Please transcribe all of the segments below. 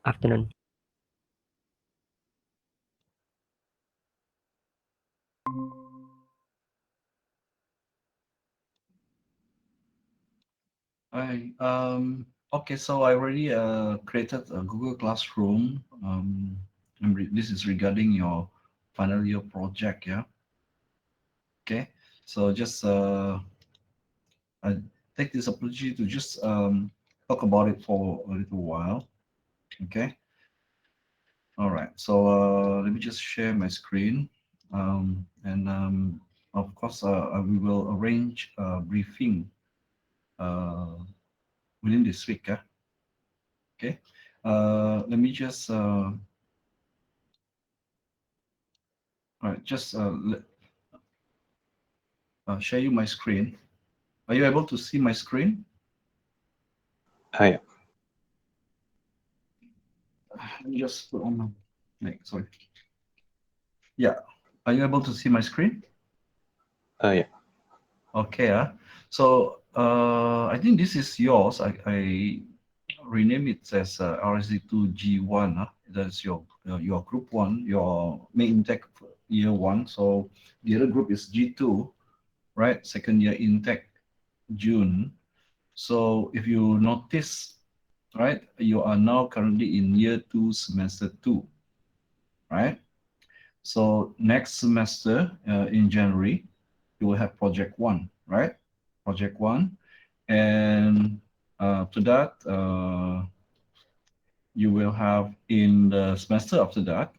afternoon. Hi. Okay, so I already created a Google Classroom. This is regarding your final year project, yeah. Okay, so just I take this opportunity to just talk about it for a little while. Okay. All right. So let me just share my screen, and of course, we will arrange a briefing uh, within this week. Yeah. Okay. Let me just all right, just share you my screen. Are you able to see my screen? Yeah. Let me just put on my, sorry. Yeah. Are you able to see my screen? Yeah. Okay. So I think this is yours. I rename it as RSD2G1. That's your group one, your main intake year one. So the other group is G2, right? Second year intake, June. So if you notice, right, you are now currently in year two, semester two, right? So next semester in January, you will have project one, right? Project one. And to that, you will have in the semester after that,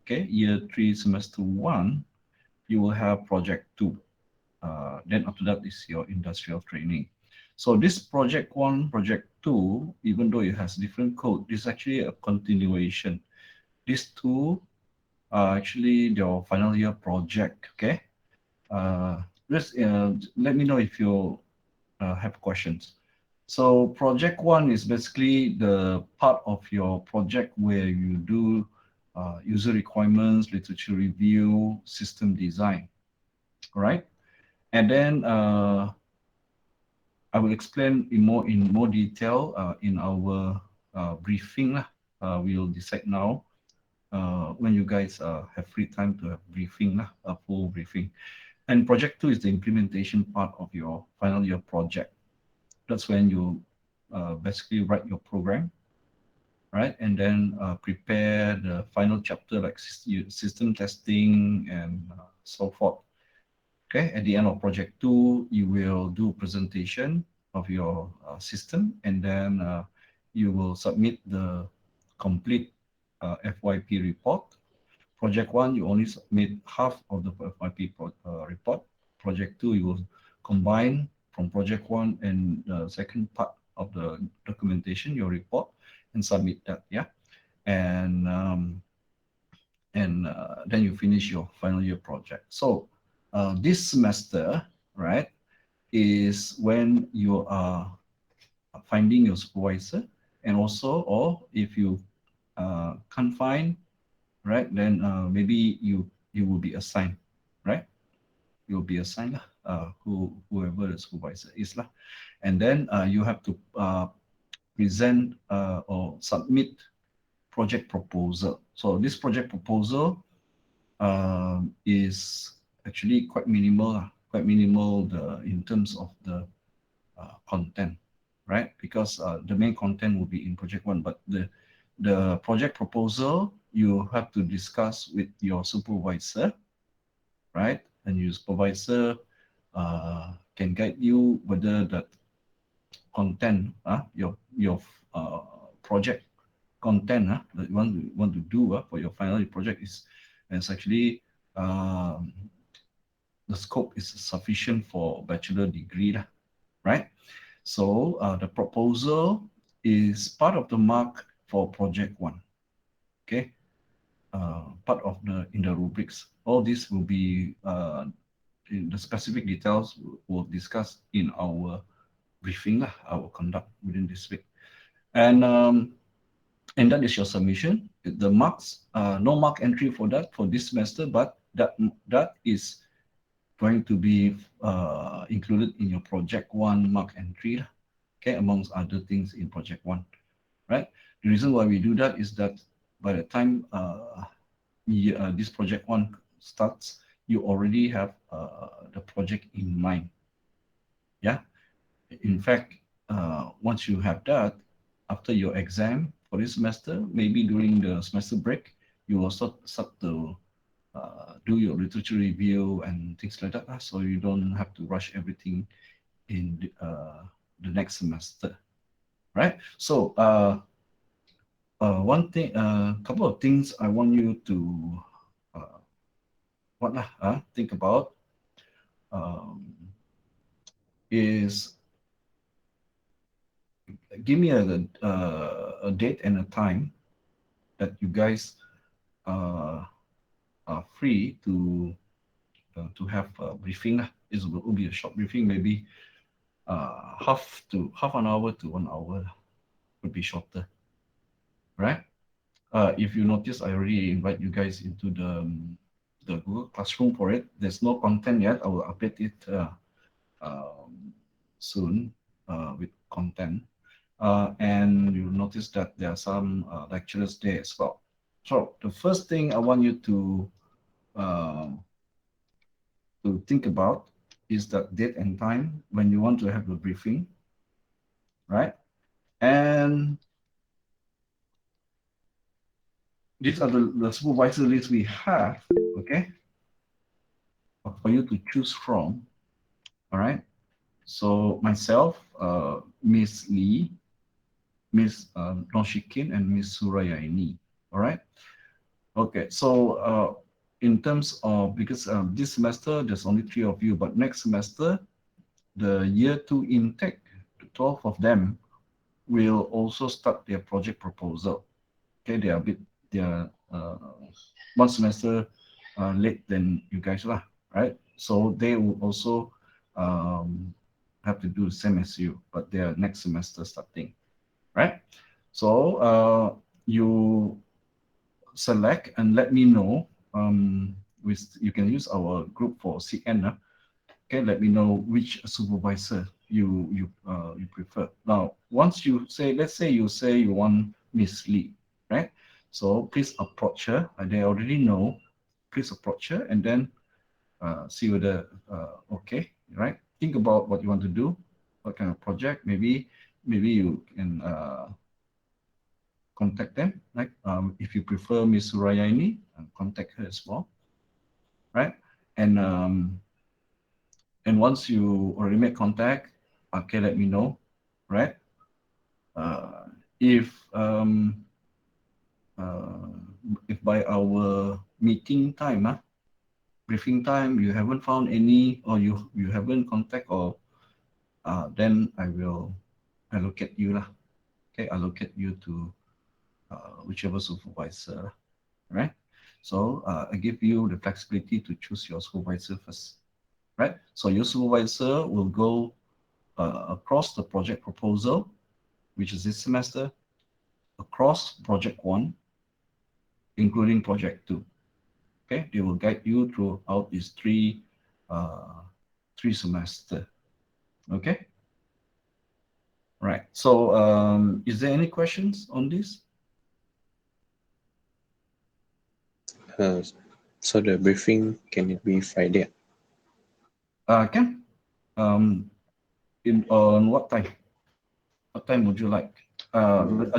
okay, year three, semester one, you will have project two. Then after that is your industrial training. So this project one, project two, even though it has different code, this is actually a continuation. These two are actually your final year project. Okay. Just let me know if you have questions. So project one is basically the part of your project where you do user requirements, literature review, system design. All right. And then I will explain in more detail in our briefing lah. We'll decide now when you guys have free time to have briefing lah, a full briefing. And project two is the implementation part of your final year project. That's when you basically write your program, right? And then prepare the final chapter like system testing and so forth. Okay, at the end of project two, you will do presentation of your system, and then you will submit the complete FYP report. Project one, you only submit half of the FYP report. Project two, you will combine from project one and the second part of the documentation, your report, and submit that. Yeah, and then you finish your final year project. So this semester, right, is when you are finding your supervisor, and also, or if you can't find, right, then maybe you will be assigned, right? You will be assigned whoever the supervisor is lah, and then you have to present or submit project proposal. So this project proposal is actually quite minimal in terms of the content, right? Because the main content will be in project one, but the project proposal you have to discuss with your supervisor, right? And your supervisor can guide you whether that content, your project content that you want to do for your final project is actually um, the scope is sufficient for bachelor degree, right? So the proposal is part of the mark for project one. Okay, part of in the rubrics. All this will be in the specific details we'll discuss in our briefing I will conduct within this week. And that is your submission. The marks, no mark entry for that for this semester, but that is going to be included in your project one mark entry, okay, amongst other things in project one. right? The reason why we do that is that by the time this project one starts, you already have the project in mind. Yeah. In fact, once you have that, after your exam for this semester, maybe during the semester break, you will start to do your literature review and things like that. So you don't have to rush everything in the next semester, right? So one thing, couple of things I want you to think about um, is give me a date and a time that you guys uh, are free to have a briefing. It will be a short briefing, maybe half an hour to 1 hour would be shorter, right? If you notice, I already invite you guys into the Google Classroom for it. There's no content yet. I will update it um, soon with content. And you'll notice that there are some lecturers there as well. So the first thing I want you uh, to think about is that date and time when you want to have a briefing, right? And these are the supervisor list we have, okay, for you to choose from, all right? So myself, Miss Lee, Miss Noshikin, and Miss Surayaini, all right? Okay, so in terms of, because this semester there's only 3 of you, but next semester, the year 2 intake, 12 of them will also start their project proposal. Okay, they are one semester late than you guys lah, right? So they will also have to do the same as you, but they are next semester starting, right? So you select and let me know. You can use our group for CN. Okay, let me know which supervisor you prefer. Now, once you say, let's say you want Miss Lee, right? So please approach her, and they already know. Please approach her, and then see whether okay, right? Think about what you want to do, what kind of project. Maybe you can contact them. Like if you prefer Miss Surayani, contact her as well, right? And once you already make contact, okay, let me know, right? Uh, if um, uh, if by our meeting time, briefing time, you haven't found any, or you haven't contact, or then I will allocate you lah. Okay, allocate you to whichever supervisor, right? So I give you the flexibility to choose your supervisor first, right? So your supervisor will go across the project proposal, which is this semester, across project one, including project two. Okay, they will guide you throughout these three semester. Okay, right. So is there any questions on this? So the briefing, can it be Friday? Can on what time? What time would you like?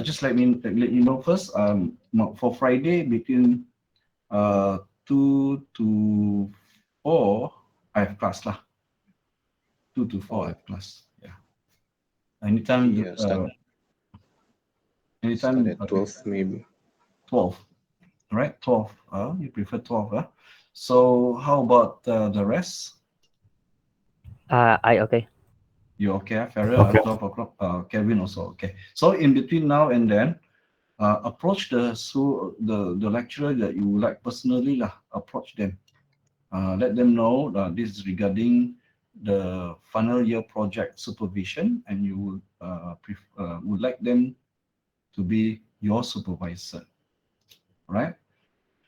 Just let you know first. For Friday between 2 to 4, I have class lah. 2 to 4, I have class. Yeah. Anytime. Yeah, start Anytime. at 12 maybe. 12. All right, 12. You prefer 12, So how about the rest? I okay. You okay, Farrell? Okay. 12 o'clock. Kevin also okay. So in between now and then, approach the lecturer that you like personally lah. Approach them. Let them know this is regarding the final year project supervision, and you would like them to be your supervisor, right?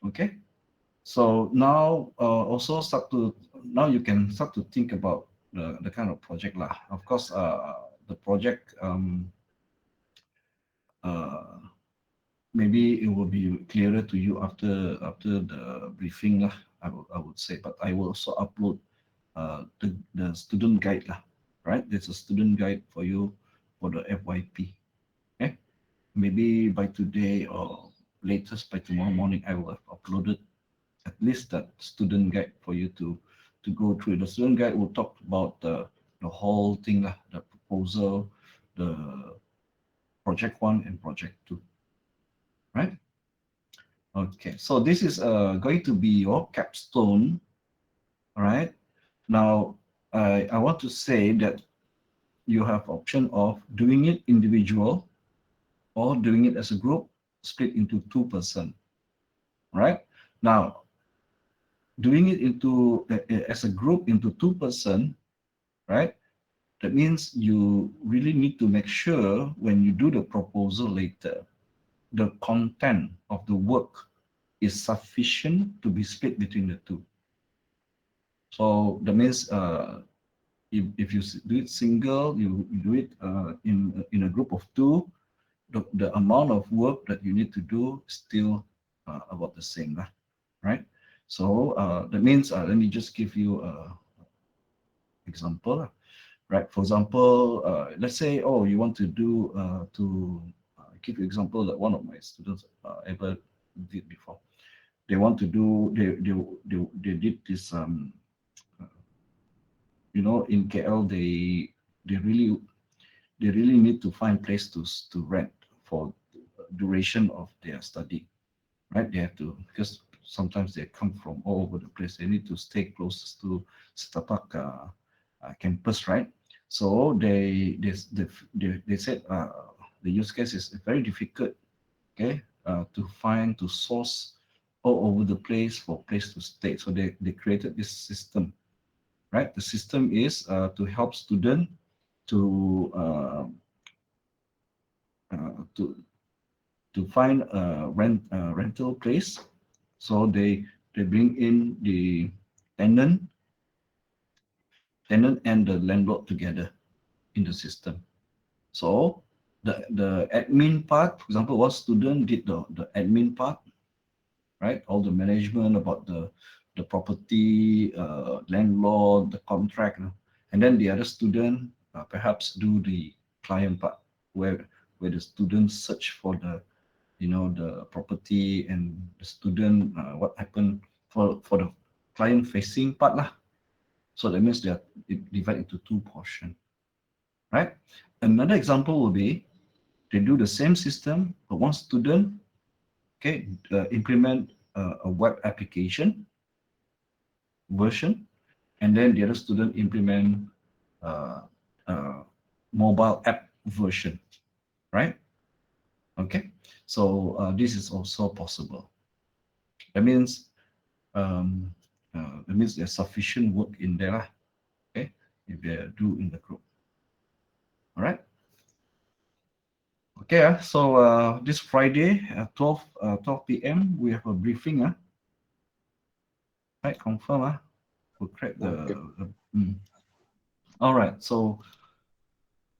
Okay. So now now you can start to think about the kind of project lah. Of course, the project maybe it will be clearer to you after the briefing lah. I would say, but I will also upload the student guide lah. Right, there's a student guide for you for the FYP. Okay, maybe by today or latest by tomorrow morning, I will have uploaded at least that student guide for you to go through. The student guide will talk about the whole thing lah, the proposal, the project 1 and project 2, right? Okay, so this is going to be your capstone. All right, now I want to say that you have option of doing it individual or doing it as a group, split into 2%. Right, now doing it into as a group into 2%, right? That means you really need to make sure when you do the proposal later, the content of the work is sufficient to be split between the two. So that means if you do it single, you do it in a group of two, the amount of work that you need to do is still about the same, right? So that means let me just give you an example, right? For example, let's say, oh, you want to do to give you example that one of my students ever did before. They want to do they did this you know, in KL they really need to find place to rent for duration of their study, right? They have to, because sometimes they come from all over the place. They need to stay close to Setapak campus, right? So they said the use case is very difficult, okay, to source all over the place for place to stay. So they created this system, right? The system is to help student to uh, uh, to to find a rental place. So they bring in the tenant and the landlord together in the system. So the admin part, for example, one student did the admin part, right? All the management about the property, landlord, the contract, and then the other student perhaps do the client part, where the students search for the, you know, the property, and the student what happened for the client facing part lah. So that means they are divided into two portions, right? Another example will be they do the same system, but one student, okay, implement a web application version, and then the other student implement uh, mobile app version, right? Okay, so this is also possible. That means there's sufficient work in there, okay, if they do in the group. All right. Okay, so this Friday at 12 p.m. we have a briefing. Right, confirm. We'll create Okay. All right, so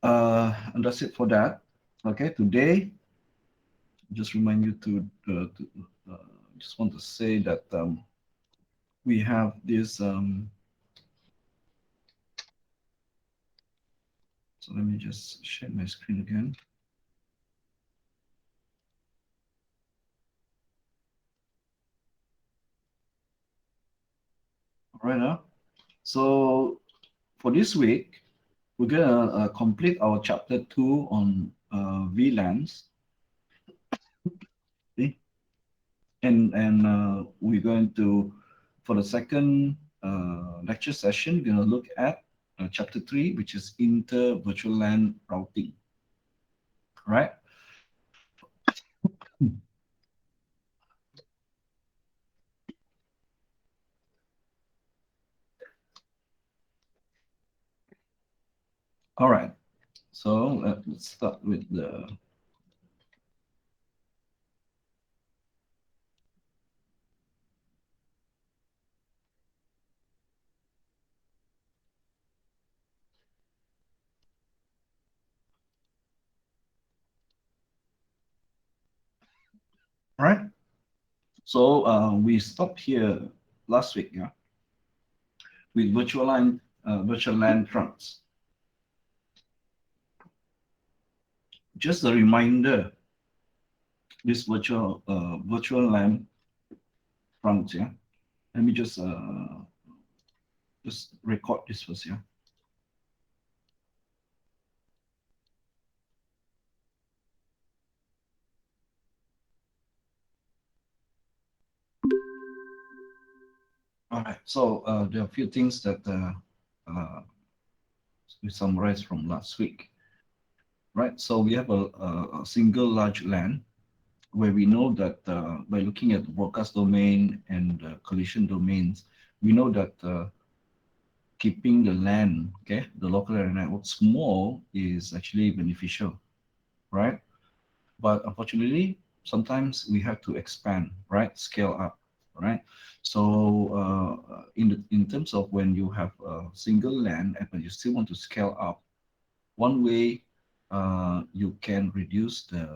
and that's it for that. Okay, today, just remind you just want to say that we have this. So let me just share my screen again. All right, so for this week, we're gonna complete our chapter 2 on VLANs. Okay? And we're going to, for the second lecture session, we're gonna look at chapter 3, which is Inter-VLAN routing. All right. All right. So let's start with the All right. So we stopped here last week, yeah, with virtual LAN trunks. Just a reminder, this virtual LAN trunks, yeah. Let me just record this first, yeah. All right. So there are a few things that we summarized from last week, right? So we have a single large LAN where we know that by looking at the broadcast domain and collision domains, we know that keeping the LAN, okay, the local area network small is actually beneficial, right? But unfortunately, sometimes we have to expand, right? Scale up, right? So in terms of when you have a single LAN and but you still want to scale up, one way you can reduce the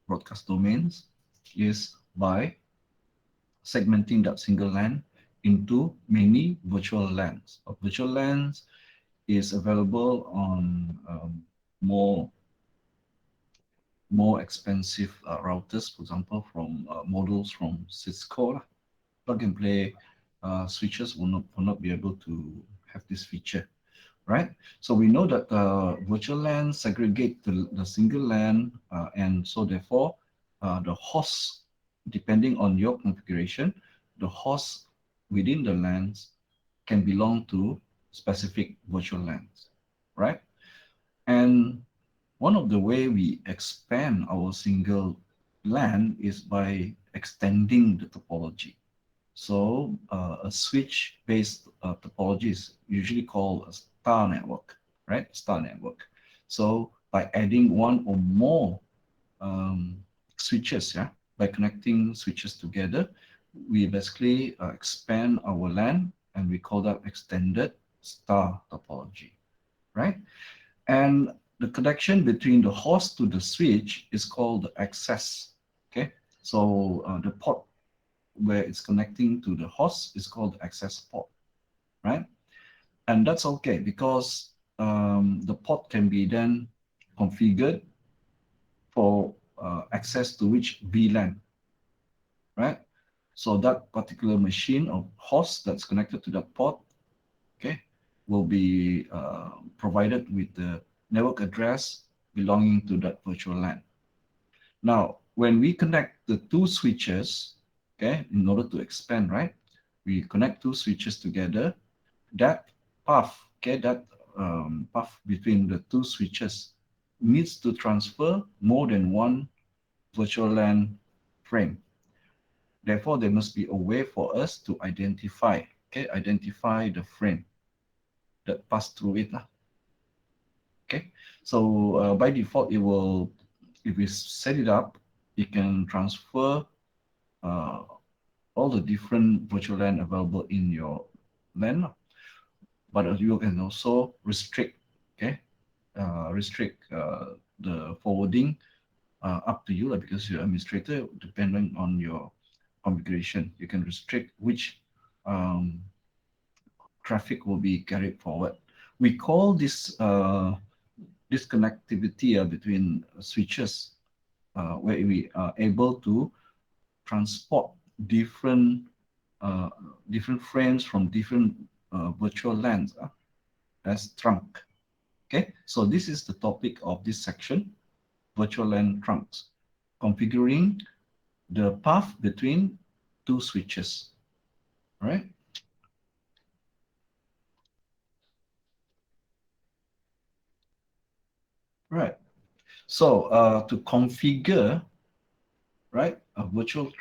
broadcast domains is by segmenting that single LAN into many virtual LANs. Virtual LANs is available on more expensive routers, for example, from models from Cisco. Plug and play switches will not be able to have this feature, right? So we know that virtual LAN segregate the single LAN, and so therefore the host, depending on your configuration, the host within the LANs can belong to specific virtual LANs, right? And one of the way we expand our single LAN is by extending the topology. So a switch-based topology is usually called a star network, right? Star network. So by adding one or more switches, yeah, by connecting switches together, we basically expand our LAN, and we call that extended star topology, right? And the connection between the host to the switch is called the access. Okay, so the port where it's connecting to the host is called the access port, right? And that's okay because the port can be then configured for access to which VLAN, right? So that particular machine or host that's connected to that port, okay, will be provided with the network address belonging to that virtual LAN. Now, when we connect the two switches, okay, in order to expand, right, we connect two switches together. That path, okay, that path between the two switches needs to transfer more than one virtual LAN frame. Therefore, there must be a way for us to identify, okay, identify the frame that pass through it. Okay, so by default, it will, if we set it up, it can transfer uh, all the different virtual LAN available in your LAN, but you can also restrict, okay, restrict the forwarding up to you, like, because you're administrator, depending on your configuration, you can restrict which traffic will be carried forward. We call this connectivity between switches where we are able to transport different different frames from different virtual LANs as trunk. Okay, so this is the topic of this section, virtual LAN trunks, configuring the path between two switches. All right. Right. So to configure, right, virtual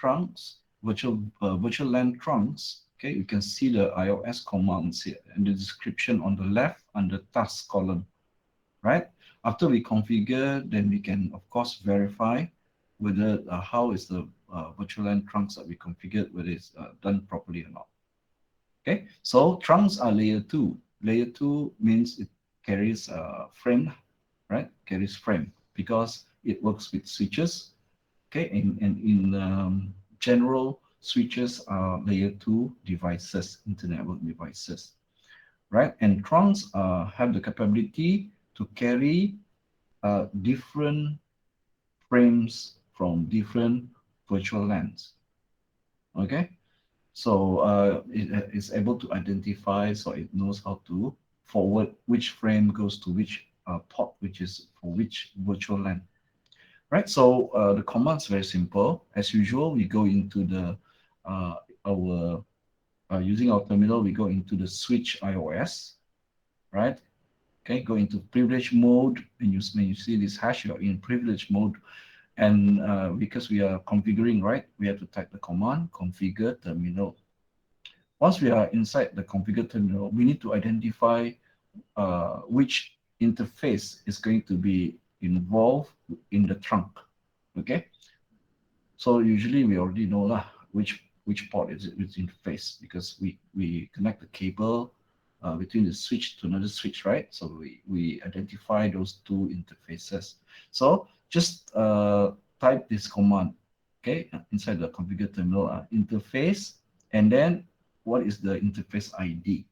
LAN trunks. Okay, you can see the iOS commands here and the description on the left under task column, right? After we configure, then we can of course verify whether how is the virtual LAN trunks that we configured, whether it's done properly or not. Okay, so trunks are layer 2. Layer 2 means it carries a frame, right? Carries frame because it works with switches Okay, and in general, switches are layer 2 devices, internet devices, right? And trunks have the capability to carry different frames from different virtual LANs. Okay, so it is able to identify, so it knows how to forward which frame goes to which port, which is for which virtual LAN. Right, so the command's very simple. As usual, we go into the our using our terminal, we go into the switch iOS, right? Okay, go into privilege mode, and when you see this hash, you're in privilege mode. And because we are configuring, right, we have to type the command configure terminal. Once we are inside the configure terminal, we need to identify which interface is going to be involved in the trunk. Okay, so usually we already know lah which port is it, which interface, because we connect the cable between the switch to another switch, right? So we identify those two interfaces. So just type this command, okay, inside the configure terminal, interface, and then what is the interface ID?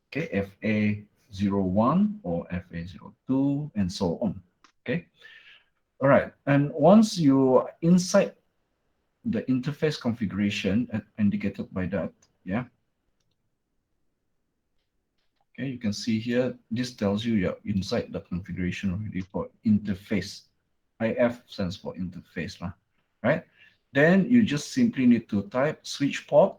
Okay, FA01 or FA02 and so on. Okay, all right. And once you are inside the interface configuration indicated by that, yeah. Okay, you can see here, this tells you you're inside the configuration already for interface. IF stands for interface, right? Then you just simply need to type switch port,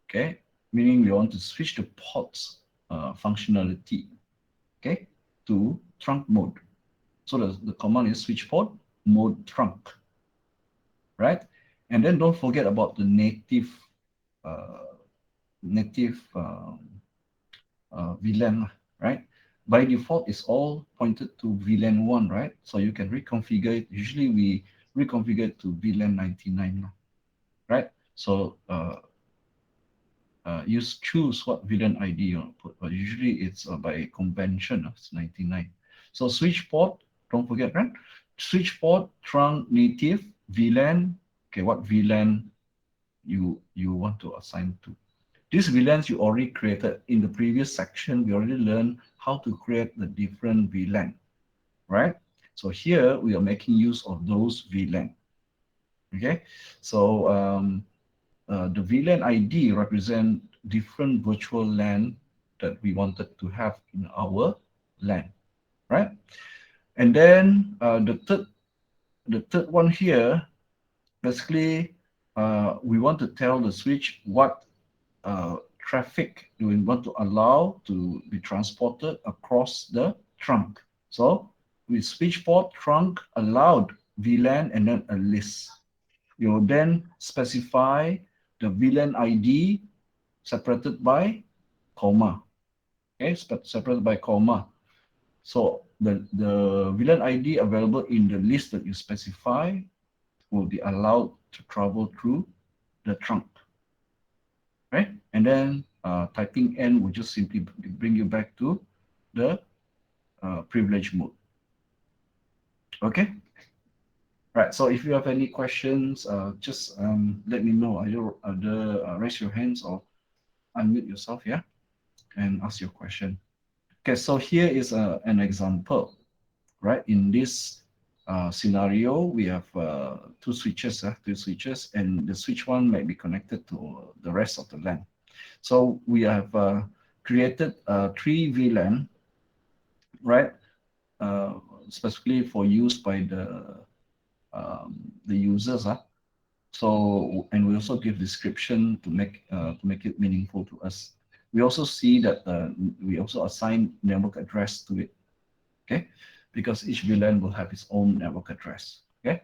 okay, meaning you want to switch the ports functionality, okay, to trunk mode. So the command is switch port mode trunk, right? And then don't forget about the native uh, VLAN, right? By default, it's all pointed to VLAN 1, right? So you can reconfigure it. Usually we reconfigure it to VLAN 99, right? So you choose what VLAN ID you want to put, but usually it's by convention, it's 99. So switch port, don't forget, right? Switch port, trunk, native, VLAN, okay, what VLAN you want to assign to. These VLANs you already created in the previous section. We already learned how to create the different VLAN, right? So here we are making use of those VLAN. Okay, so the VLAN ID represent different virtual LAN that we wanted to have in our LAN, right? And then the third one here, basically, we want to tell the switch what traffic do we want to allow to be transported across the trunk. So with switch port trunk allowed VLAN and then a list. You then specify the VLAN ID separated by comma. Okay, separated by comma. So the VLAN ID available in the list that you specify will be allowed to travel through the trunk. Right? And then typing N will just simply bring you back to the privilege mode. Okay? Right, so if you have any questions, just let me know. Either raise your hands or unmute yourself, yeah? And ask your question. Okay, so here is an example, right? In this scenario, we have two switches, and the switch one might be connected to the rest of the LAN. So we have created 3 VLAN, right? Specifically for use by the users. So, and we also give description to make it meaningful to us. We also see that we also assign network address to it, okay? Because each VLAN will have its own network address, okay?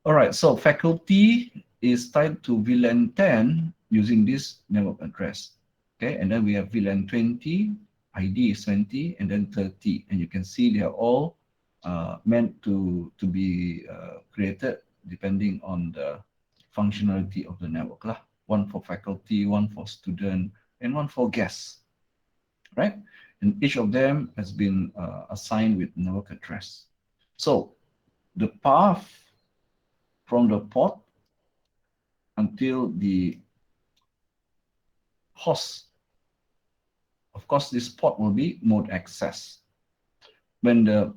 All right, so faculty is tied to VLAN 10 using this network address, okay? And then we have VLAN 20, ID is 20, and then 30. And you can see they are all meant to be created depending on the functionality of the network. One for faculty, one for student, and one for guests, right? And each of them has been assigned with network address. So the path from the port until the host. Of course, this port will be mode access. When the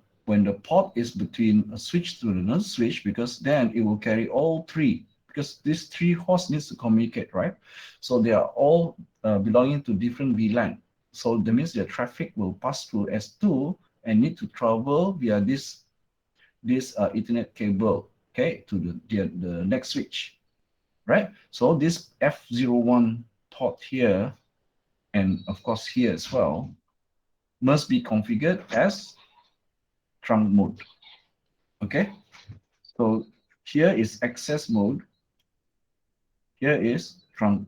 port is between a switch to another switch, because then it will carry all three, because these three hosts needs to communicate, right? So they are all belonging to different VLAN. So that means their traffic will pass through S2 and need to travel via this Ethernet cable, okay, to the next switch, right? So this F01 port here, and of course here as well, must be configured as trunk mode. Okay, so here is access mode, here is trunk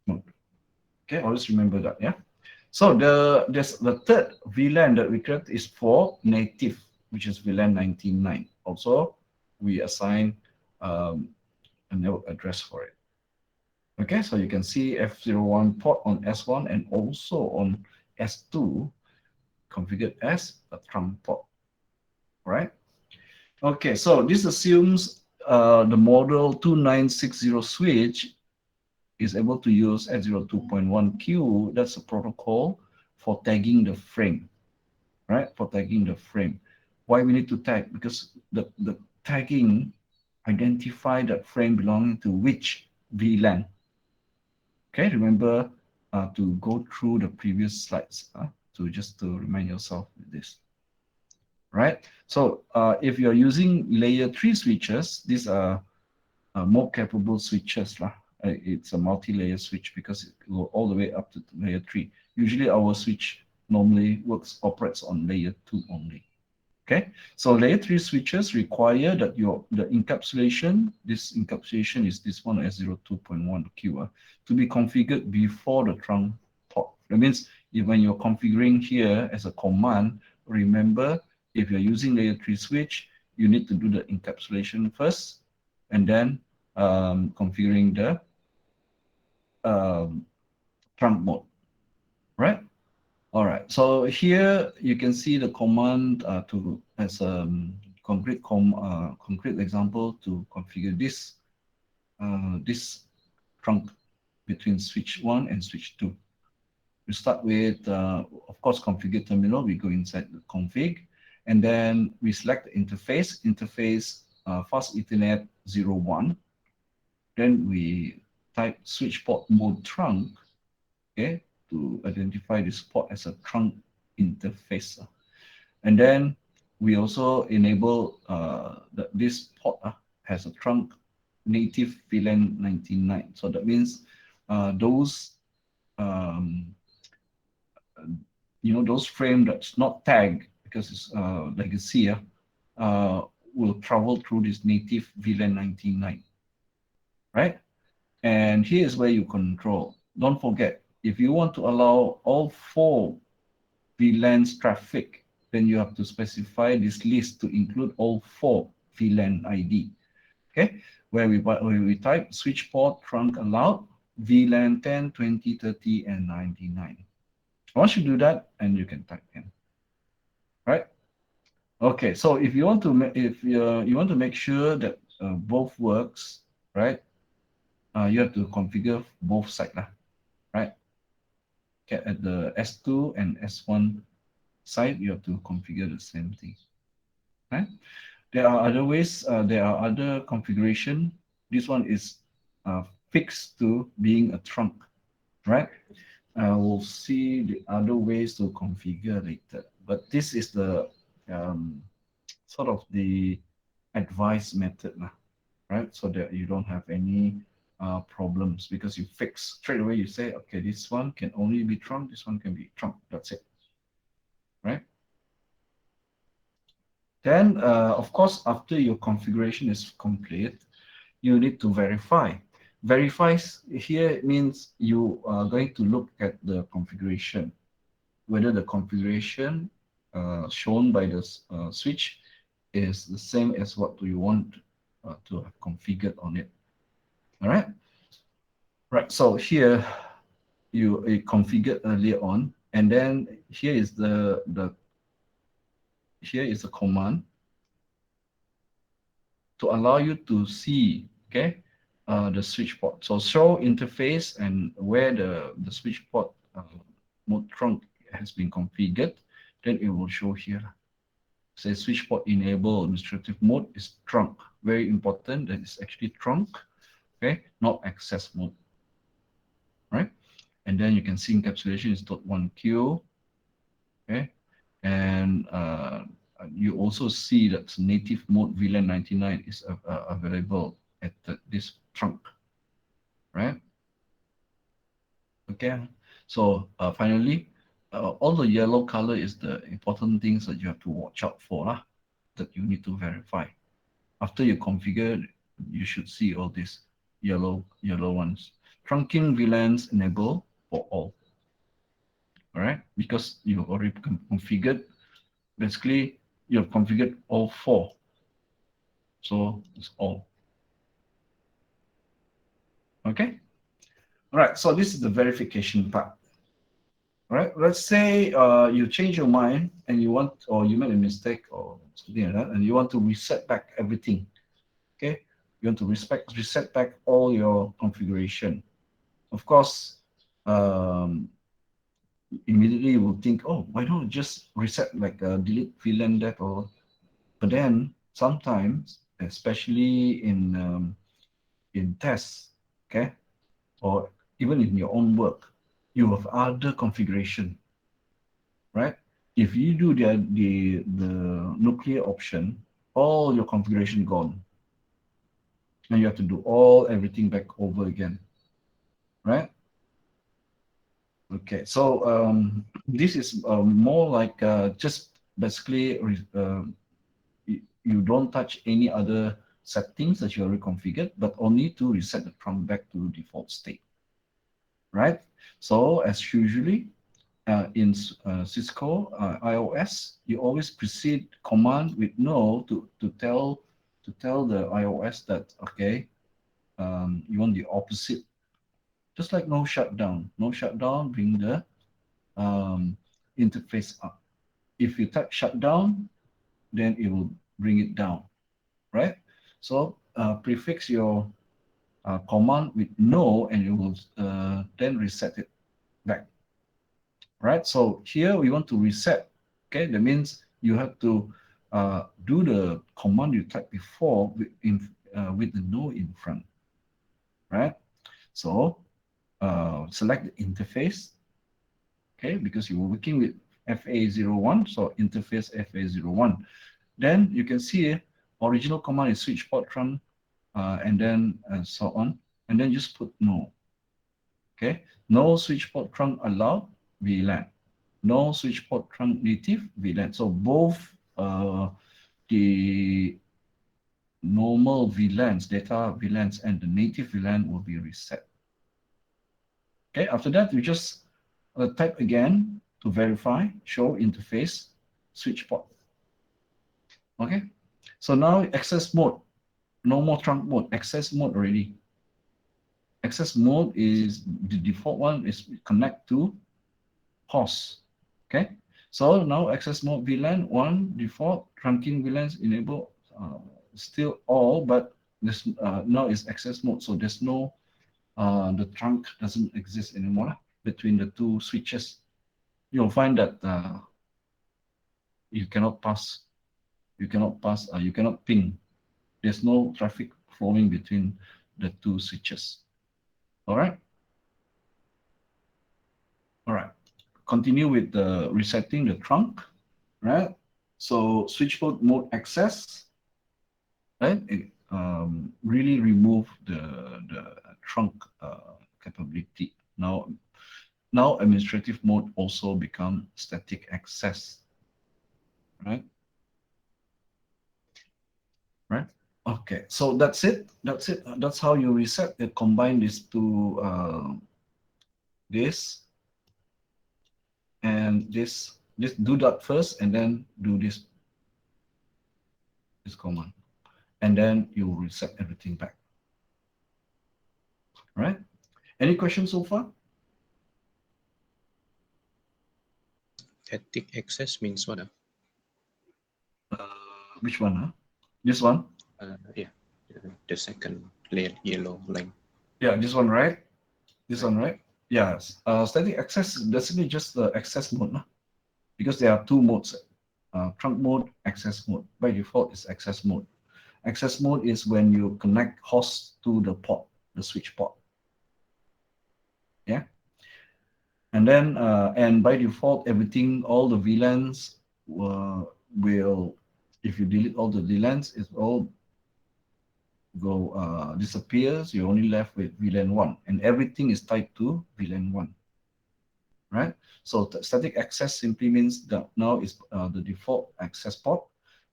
mode. Okay, always remember that, yeah. So the third VLAN that we create is for native, which is VLAN 99. Also, we assign a network address for it. Okay, so you can see F01 port on S1 and also on S2 configured as a trunk port, right? Okay, so this assumes the model 2960 switch is able to use S02.1Q. That's a protocol for tagging the frame, right? For tagging the frame. Why we need to tag? Because the tagging identify that frame belonging to which VLAN. Okay, remember to go through the previous slides to remind yourself with this. Right? So if you're using layer 3 switches, these are more capable switches. It's a multi-layer switch because it goes all the way up to layer 3. Usually our switch normally operates on layer 2 only. Okay, so layer 3 switches require that the encapsulation, this encapsulation is this one S02.1Q, to be configured before the trunk port. That means when you're configuring here as a command, remember if you're using layer 3 switch, you need to do the encapsulation first and then configuring the trunk mode, right? All right, so here you can see the command as a concrete example to configure this trunk between switch 1 and switch 2. We start with, of course, configure terminal. We go inside the config, and then we select the interface fast Ethernet 01. Then we type switchboard mode trunk, okay, to identify this port as a trunk interface. And then we also enable that this port has a trunk native VLAN 99. So that means those those frame that's not tagged because it's legacy will travel through this native VLAN 99, right? And here's where you control. Don't forget, if you want to allow all 4 VLAN's traffic, then you have to specify this list to include all 4 VLAN ID. Okay, where we type switch port trunk allowed VLAN 10, 20, 30, and 99. Once you do that, and you can type in, right? Okay, so if you want to you want to make sure that both works, right? You have to configure both sides, right? Okay, at the S2 and S1 side, you have to configure the same thing, right? There are other ways. There are other configuration. This one is fixed to being a trunk, right? We'll see the other ways to configure later. But this is the sort of the advice method, right? So that you don't have any problems because you fix straight away. You say, okay, this one can only be trunk. This one can be trunk. That's it, right? Then, of course, after your configuration is complete, you need to verify. Verify here means you are going to look at the configuration, whether the configuration shown by the switch is the same as what you want to have configured on it. All right. Right. So here you configured earlier on, and then here is the command. to allow you to see, okay, the switch port. So show interface and where the switch port mode trunk has been configured, then it will show here. Say switch port enable administrative mode is trunk. Very important that it's actually trunk, okay, not access mode, right? And then you can see encapsulation is .1Q, okay, and you also see that native mode VLAN 99 is available at this trunk, right? Okay, so finally, all the yellow color is the important things that you have to watch out for, that you need to verify. After you configure, you should see all these yellow ones. Trunking VLANs enable for all. All right, because you already configured. Basically, you have configured all 4. So it's all. Okay. All right. So this is the verification part. All right. Let's say you change your mind and you want, or you made a mistake or something like that, and you want to reset back everything. Okay. You want to reset back all your configuration. Of course, immediately you will think, oh, why don't I just reset, like delete VLAN that, or, but then sometimes, especially in tests, okay, or even in your own work, you have other configuration, right? If you do the nuclear option, all your configuration gone, and you have to do everything back over again, right? Okay, so this is more like just basically you don't touch any other settings that you already configured, but only to reset the trunk back to default state, right? So as usually in Cisco iOS, you always precede command with no to tell the iOS that, okay, you want the opposite, just like no shutdown. No shutdown, bring the interface up. If you type shutdown, then it will bring it down, right? So prefix your command with no, and you will then reset it back, right? So here we want to reset. Okay, that means you have to do the command you typed before with the no in front, right? So select the interface, okay, because you were working with FA01, so interface FA01. Then you can see original command is switch port trunk, and then so on, and then just put no. Okay, no switch port trunk allowed VLAN, no switch port trunk native VLAN. So both the normal VLANs, data VLANs, and the native VLAN will be reset. Okay, after that, you just type again to verify, show interface, switch port. Okay, so now access mode, no more trunk mode, access mode already. Access mode is the default one, is connect to host. Okay, so now access mode VLAN 1 default, trunking VLANs enable, still all, but this now is access mode, so there's no the trunk doesn't exist anymore between the two switches. You'll find that you cannot pass, you cannot ping. There's no traffic flowing between the two switches. All right. All right. Continue with the resetting the trunk, right? So switchboard mode access, right? Really remove the trunk capability. Now administrative mode also become static access, right? Right. Okay, so that's it. That's how you reset. Combine these two, this and this. Just do that first, and then do this command, and then you reset everything back. All right. Any questions so far? Static access means what? Which one? Huh? This one. Yeah, the second yellow line. Yeah, this one, right? This Right. one, right? Yes. Static access is basically just the access mode, nah? Because there are two modes. Trunk mode, access mode. By default, it's access mode. Access mode is when you connect host to the port, the switch port. Yeah. And then, and by default, everything, all the VLANs will, if you delete all the VLANs, it all disappears. You're only left with VLAN 1, and everything is tied to VLAN 1, right? So static access simply means that now is the default access port,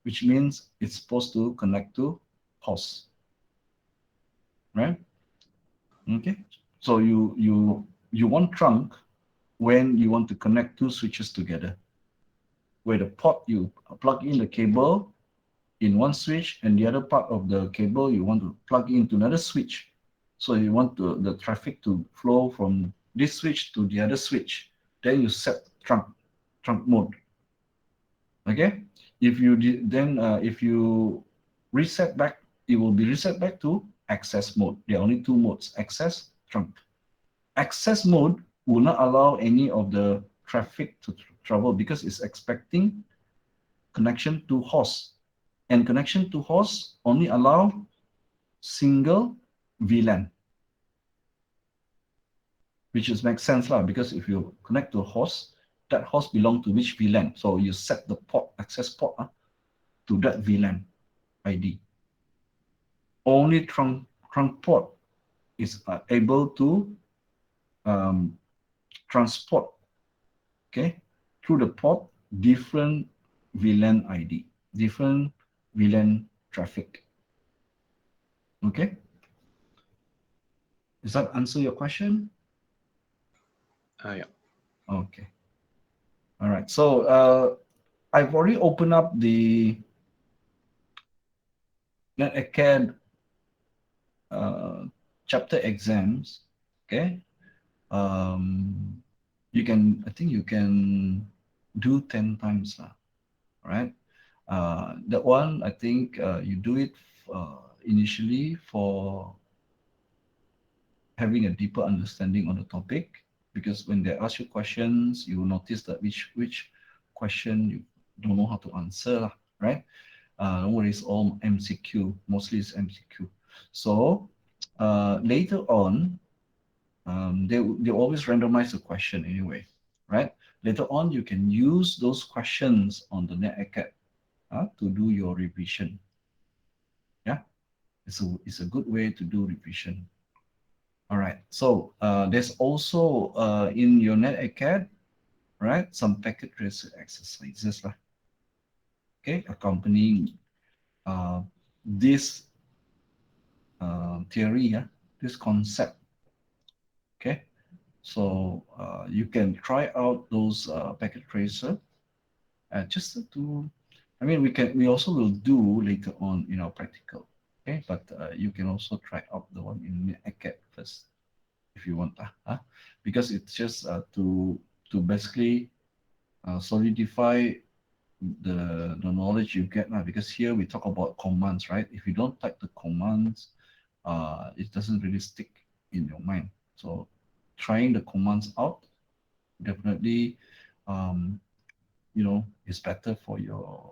which means it's supposed to connect to host, right? Okay. So you want trunk when you want to connect two switches together, where the port you plug in the cable in one switch, and the other part of the cable you want to plug into another switch. So you want the traffic to flow from this switch to the other switch. Then you set trunk mode. Okay. If you then if you reset back, it will be reset back to access mode. There are only two modes: access, trunk. Access mode will not allow any of the traffic to travel because it's expecting connection to host, and connection to host only allow single VLAN, which is makes sense lah, because if you connect to a host, that host belong to which VLAN. So you set the port, access port to that VLAN ID. Only trunk port is able to um, transport, okay, through the port different VLAN ID, different VLAN traffic. Okay, does that answer your question? Yeah. Okay. All right. So I've already opened up the NetAcad chapter exams. Okay. Um, I think you can do 10 times. All right. That one, I think you do it initially for having a deeper understanding on the topic, because when they ask you questions, you will notice that which question you don't know how to answer, right? Don't worry, it's all MCQ. Mostly it's MCQ. So later on, they always randomize the question anyway, right? Later on, you can use those questions on the NetAcad to do your revision. Yeah, it's a good way to do revision. All right. So there's also in your NetAcad, right, some packet tracer exercises, okay, accompanying uh, this theory, this concept. Okay. So you can try out those packet tracer just to, I mean, we also will do later on in our practical. Okay, but you can also try out the one in NetAcad first if you want, because it's just to basically solidify the knowledge you get, because here we talk about commands, right? If you don't type the commands, it doesn't really stick in your mind. So trying the commands out definitely, um, is better for your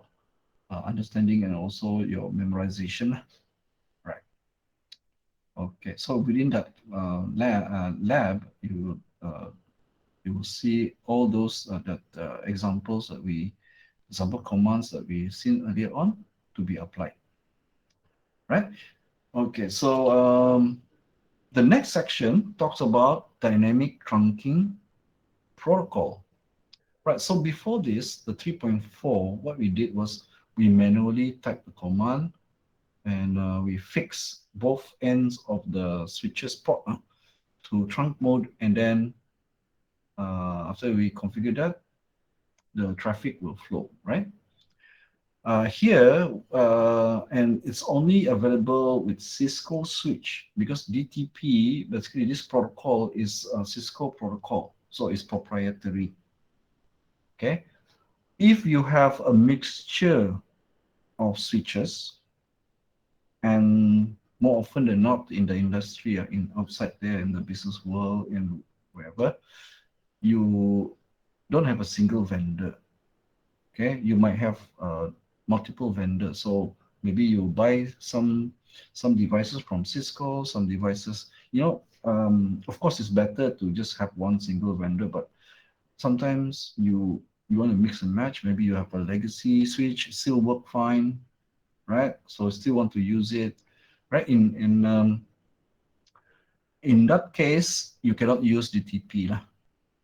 understanding and also your memorization, right? Okay, so within that lab, you will see all those examples example commands that we seen earlier on to be applied, right? Okay, so the next section talks about dynamic trunking protocol, right? So before this, the 3.4, what we did was we manually typed the command, and we fix both ends of the switches port to trunk mode, and then after we configure that, the traffic will flow, right? Here, and it's only available with Cisco switch, because DTP, basically this protocol is a Cisco protocol, so it's proprietary. Okay, if you have a mixture of switches, And more often than not in the industry, in outside there in the business world, in wherever, you don't have a single vendor. Okay, you might have multiple vendors. So maybe you buy some devices from Cisco, some devices. Of course, it's better to just have one single vendor, but sometimes you want to mix and match. Maybe you have a legacy switch, still work fine, right? So still want to use it, right? In that case, you cannot use DTP lah,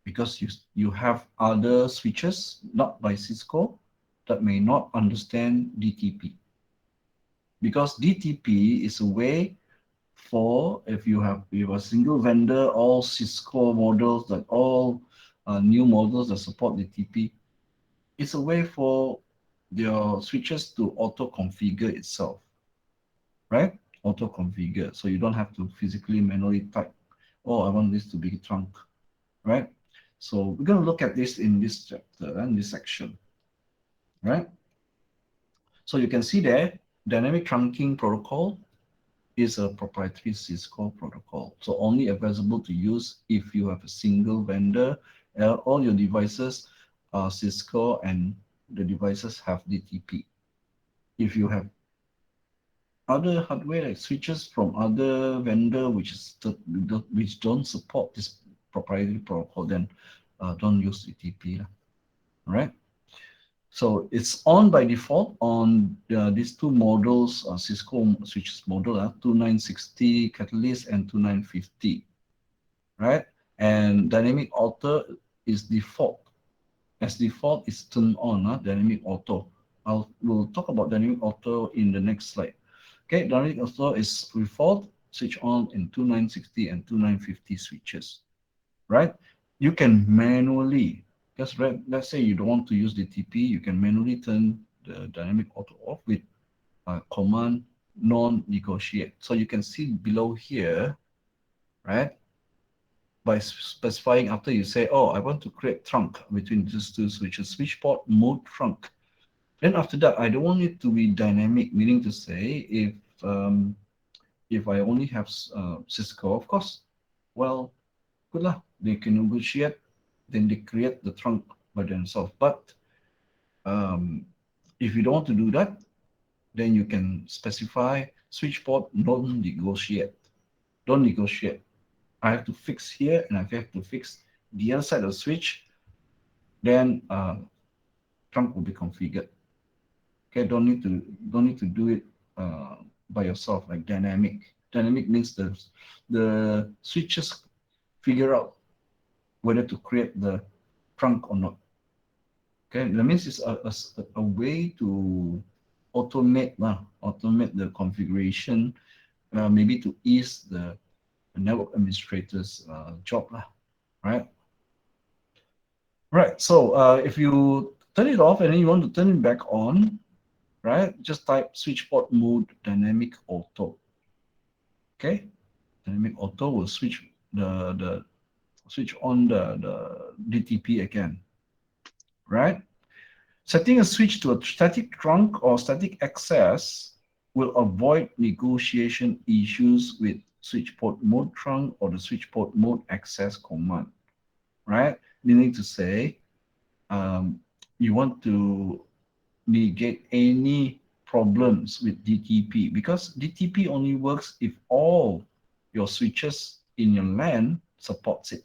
because you have other switches not by Cisco that may not understand DTP. Because DTP is a way for, if you have a single vendor, all Cisco models, that all new models that support DTP, it's a way for your switches to auto configure itself, right? Auto configure, so you don't have to physically manually type, oh, I want this to be trunk, right? So we're going to look at this in this chapter and this section, right? So you can see there, dynamic trunking protocol is a proprietary Cisco protocol. So only available to use if you have a single vendor. All your devices are Cisco and the devices have DTP. If you have other hardware like switches from other vendor which don't support this proprietary protocol, then don't use DTP. All right. So it's on by default on these two models, Cisco switches model, 2960 Catalyst and 2950, right? And dynamic auto is default. As default is turned on, dynamic auto. We'll talk about dynamic auto in the next slide. Okay, dynamic auto is default, switch on in 2960 and 2950 switches, right? You can manually, because let's say you don't want to use the DTP, you can manually turn the dynamic auto off with command non-negotiate. So you can see below here, right? By specifying, after you say, oh, I want to create trunk between these two switches, switchboard mode trunk. Then after that, I don't want it to be dynamic, meaning to say, if I only have Cisco, of course, well, good luck. They can negotiate, then they create the trunk by themselves. But if you don't want to do that, then you can specify switchboard non-negotiate. Don't negotiate. I have to fix here, and I have to fix the other side of the switch. Then trunk will be configured. Okay, don't need to do it by yourself like dynamic. Dynamic means the switches figure out whether to create the trunk or not. Okay, that means it's a way to automate the configuration, maybe to ease the network administrator's job, right? Right. So if you turn it off and then you want to turn it back on, right? Just type switchboard mode dynamic auto. Okay, dynamic auto will switch switch on the DTP again, right? Setting a switch to a static trunk or static access will avoid negotiation issues with switchboard mode trunk or the switchboard mode access command, right? Meaning to say, you want to negate any problems with DTP, because DTP only works if all your switches in your LAN supports it.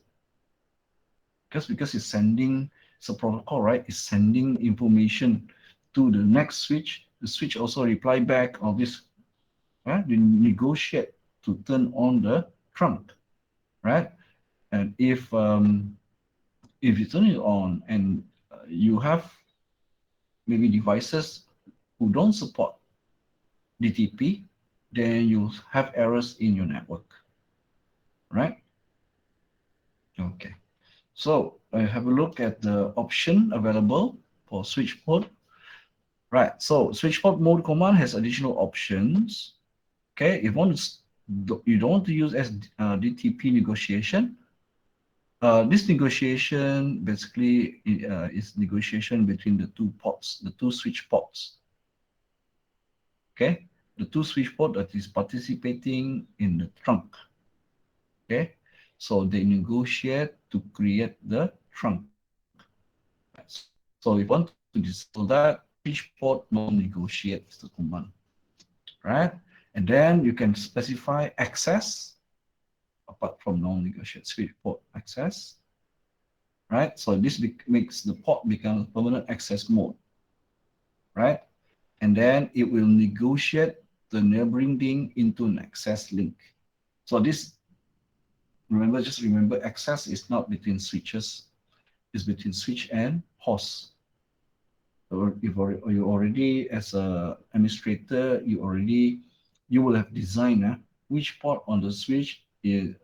Because it's sending, it's a protocol, right? It's sending information to the next switch. The switch also reply back on this, right? They negotiate to turn on the trunk, right? And if you turn it on and you have maybe devices who don't support DTP, then you have errors in your network, right? Okay. So I have a look at the option available for switchboard. Right. So switchboard mode command has additional options. Okay. If you don't want to use as DTP negotiation, this negotiation basically is negotiation between the two ports, the two switch ports. Okay. the two switch port that is participating in the trunk. Okay, so they negotiate to create the trunk. So if you want to disable that, switch port no negotiate is the command, right? And then you can specify access apart from non-negotiate switch port access, right? So this makes the port become permanent access mode, right? And then it will negotiate the neighboring link into an access link. So this, just remember, access is not between switches, it's between switch and host. Or if you already, as a administrator, you will have designed which port on the switch is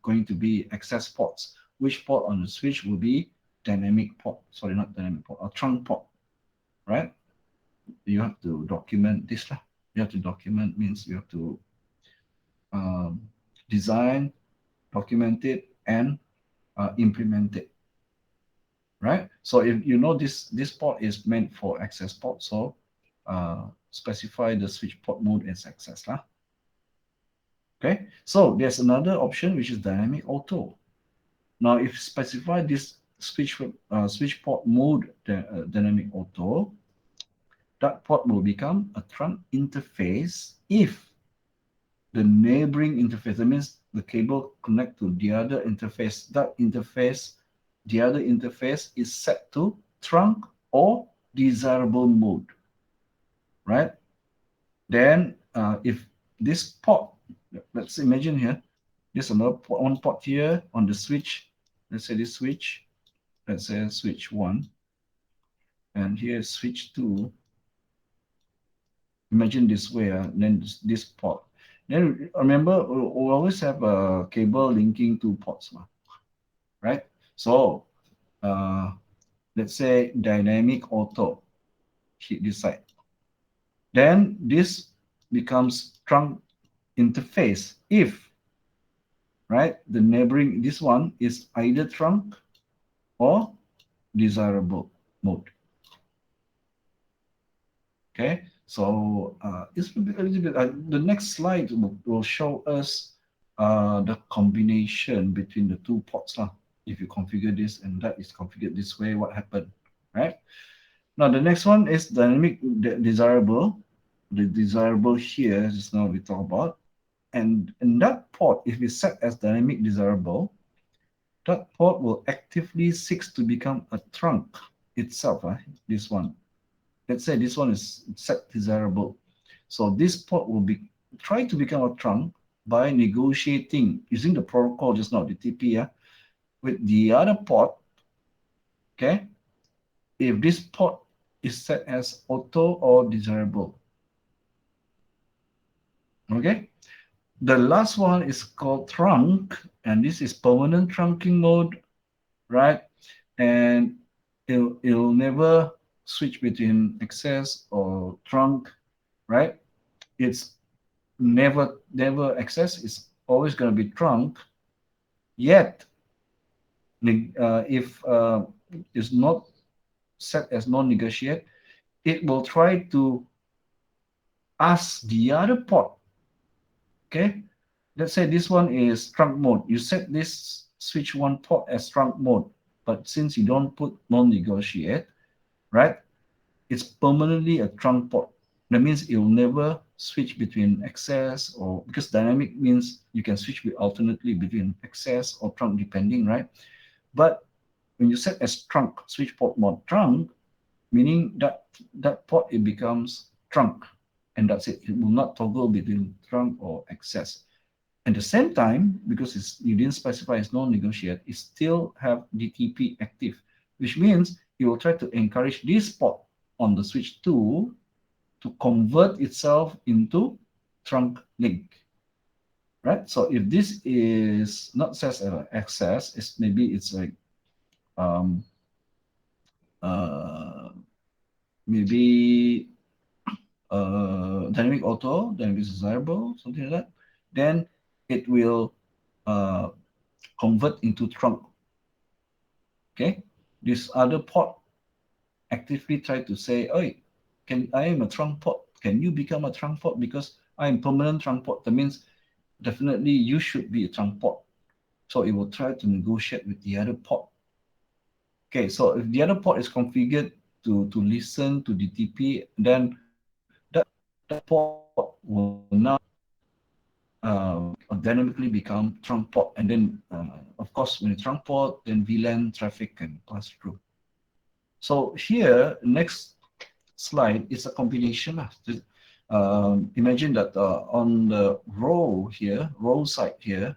going to be access ports, which port on the switch will be dynamic port, sorry, not dynamic port, or trunk port, right? You have to document this. You have to document means you have to design, document it, and implement it, right? So if you know this port is meant for access port, so specify the switch port mode as access. Okay, so there's another option which is dynamic auto. Now, if you specify this switch port mode dynamic auto, that port will become a trunk interface if the neighboring interface, that means the cable connect to the other interface, the other interface is set to trunk or desirable mode, right? Then if this port, let's imagine here, there's another port, one port here on the switch. Let's say this switch, let's say switch 1, and here is switch 2. Imagine this way, then this port. Then remember, we always have a cable linking two ports, right? So let's say dynamic auto, hit this side. Then this becomes trunk interface if, right, the neighboring, this one is either trunk or desirable mode. Okay, so it's a little bit, the next slide will show us the combination between the two ports. If you configure this and that is configured this way, what happened, right? Now the next one is dynamic desirable. The desirable here is now we talk about. And in that port, if we set as dynamic desirable, that port will actively seek to become a trunk itself, this one. Let's say this one is set desirable. So this port will be try to become a trunk by negotiating using the protocol just now, the TP, with the other port. Okay, if this port is set as auto or desirable. Okay, the last one is called trunk, and this is permanent trunking mode, right? And it'll never switch between access or trunk, right? It's never access. It's always going to be trunk. Yet, if it's not set as non-negotiate, it will try to ask the other port. Okay, let's say this one is trunk mode. You set this switch 1 port as trunk mode, but since you don't put non-negotiate, right, it's permanently a trunk port. That means it will never switch between access, or because dynamic means you can switch alternately between access or trunk depending, right? But when you set as trunk, switch port mode trunk, meaning that port, it becomes trunk, and that's it. It will not toggle between trunk or access. At the same time, because you didn't specify as non-negotiate, it still have DTP active, which means it will try to encourage this port on the switch 2 to convert itself into trunk link, right? So if this is not set as access, it's like maybe dynamic auto, dynamic desirable, something like that, then it will convert into trunk. Okay, this other port actively try to say, "Oh, I am a trunk port. Can you become a trunk port? Because I'm permanent trunk port. That means definitely you should be a trunk port. So it will try to negotiate with the other port. Okay, so if the other port is configured to listen to DTP, then that port will now dynamically become trunk port. And then, of course, when it's trunk port, then VLAN traffic can pass through. So here, next slide is a combination. Imagine that on the row side here,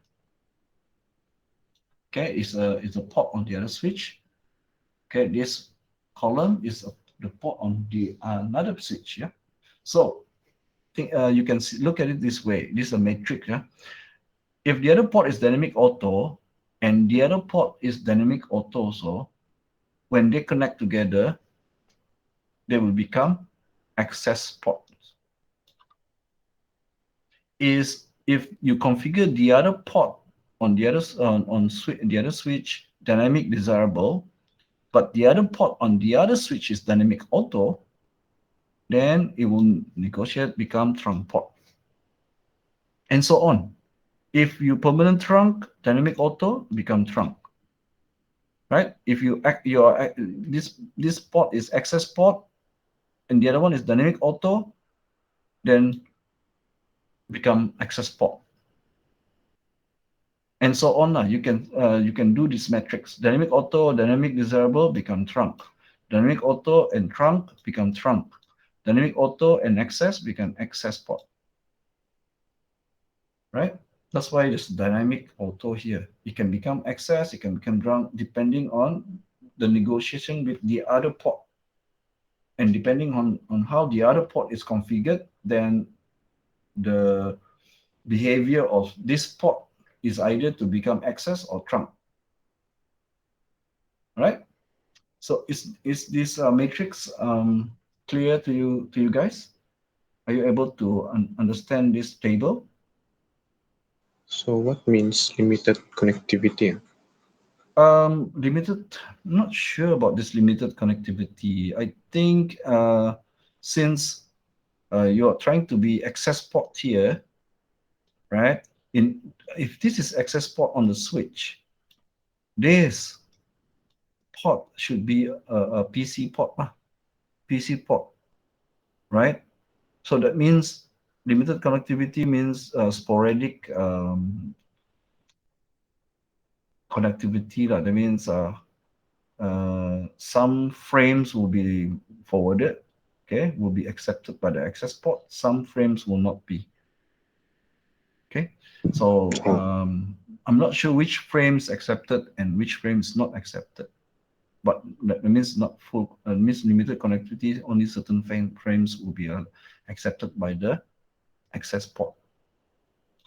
okay, is a port on the other switch. Okay, this column is the port on the another switch. Yeah, so you can look at it this way. This is a matrix. Yeah, if the other port is dynamic auto and the other port is dynamic auto also, when they connect together, they will become access ports. Is if you configure the other port on the other the other switch dynamic desirable, but the other port on the other switch is dynamic auto, then it will negotiate become trunk port, and so on. If you permanent trunk dynamic auto become trunk, right? If this port is access port and the other one is dynamic auto, then become access port, and so on. You can do this matrix. Dynamic auto, dynamic desirable become trunk. Dynamic auto and trunk become trunk. Dynamic auto and access become access port. Right? That's why it's dynamic auto here. It can become access, it can become trunk, depending on the negotiation with the other port. And depending on how the other port is configured, then the behavior of this port is either to become access or trunk. Right? So is this matrix clear to you guys? Are you able to understand this table? So what means limited connectivity? Limited. Not sure about this limited connectivity. I think since you're trying to be access port here, right? If this is access port on the switch, this port should be a PC port, PC port, right? So that means limited connectivity means sporadic connectivity. That means some frames will be forwarded, okay, will be accepted by the access port. Some frames will not be. Okay, so I'm not sure which frames accepted and which frames not accepted. But that means not full, means limited connectivity. Only certain frames will be accepted by the access port.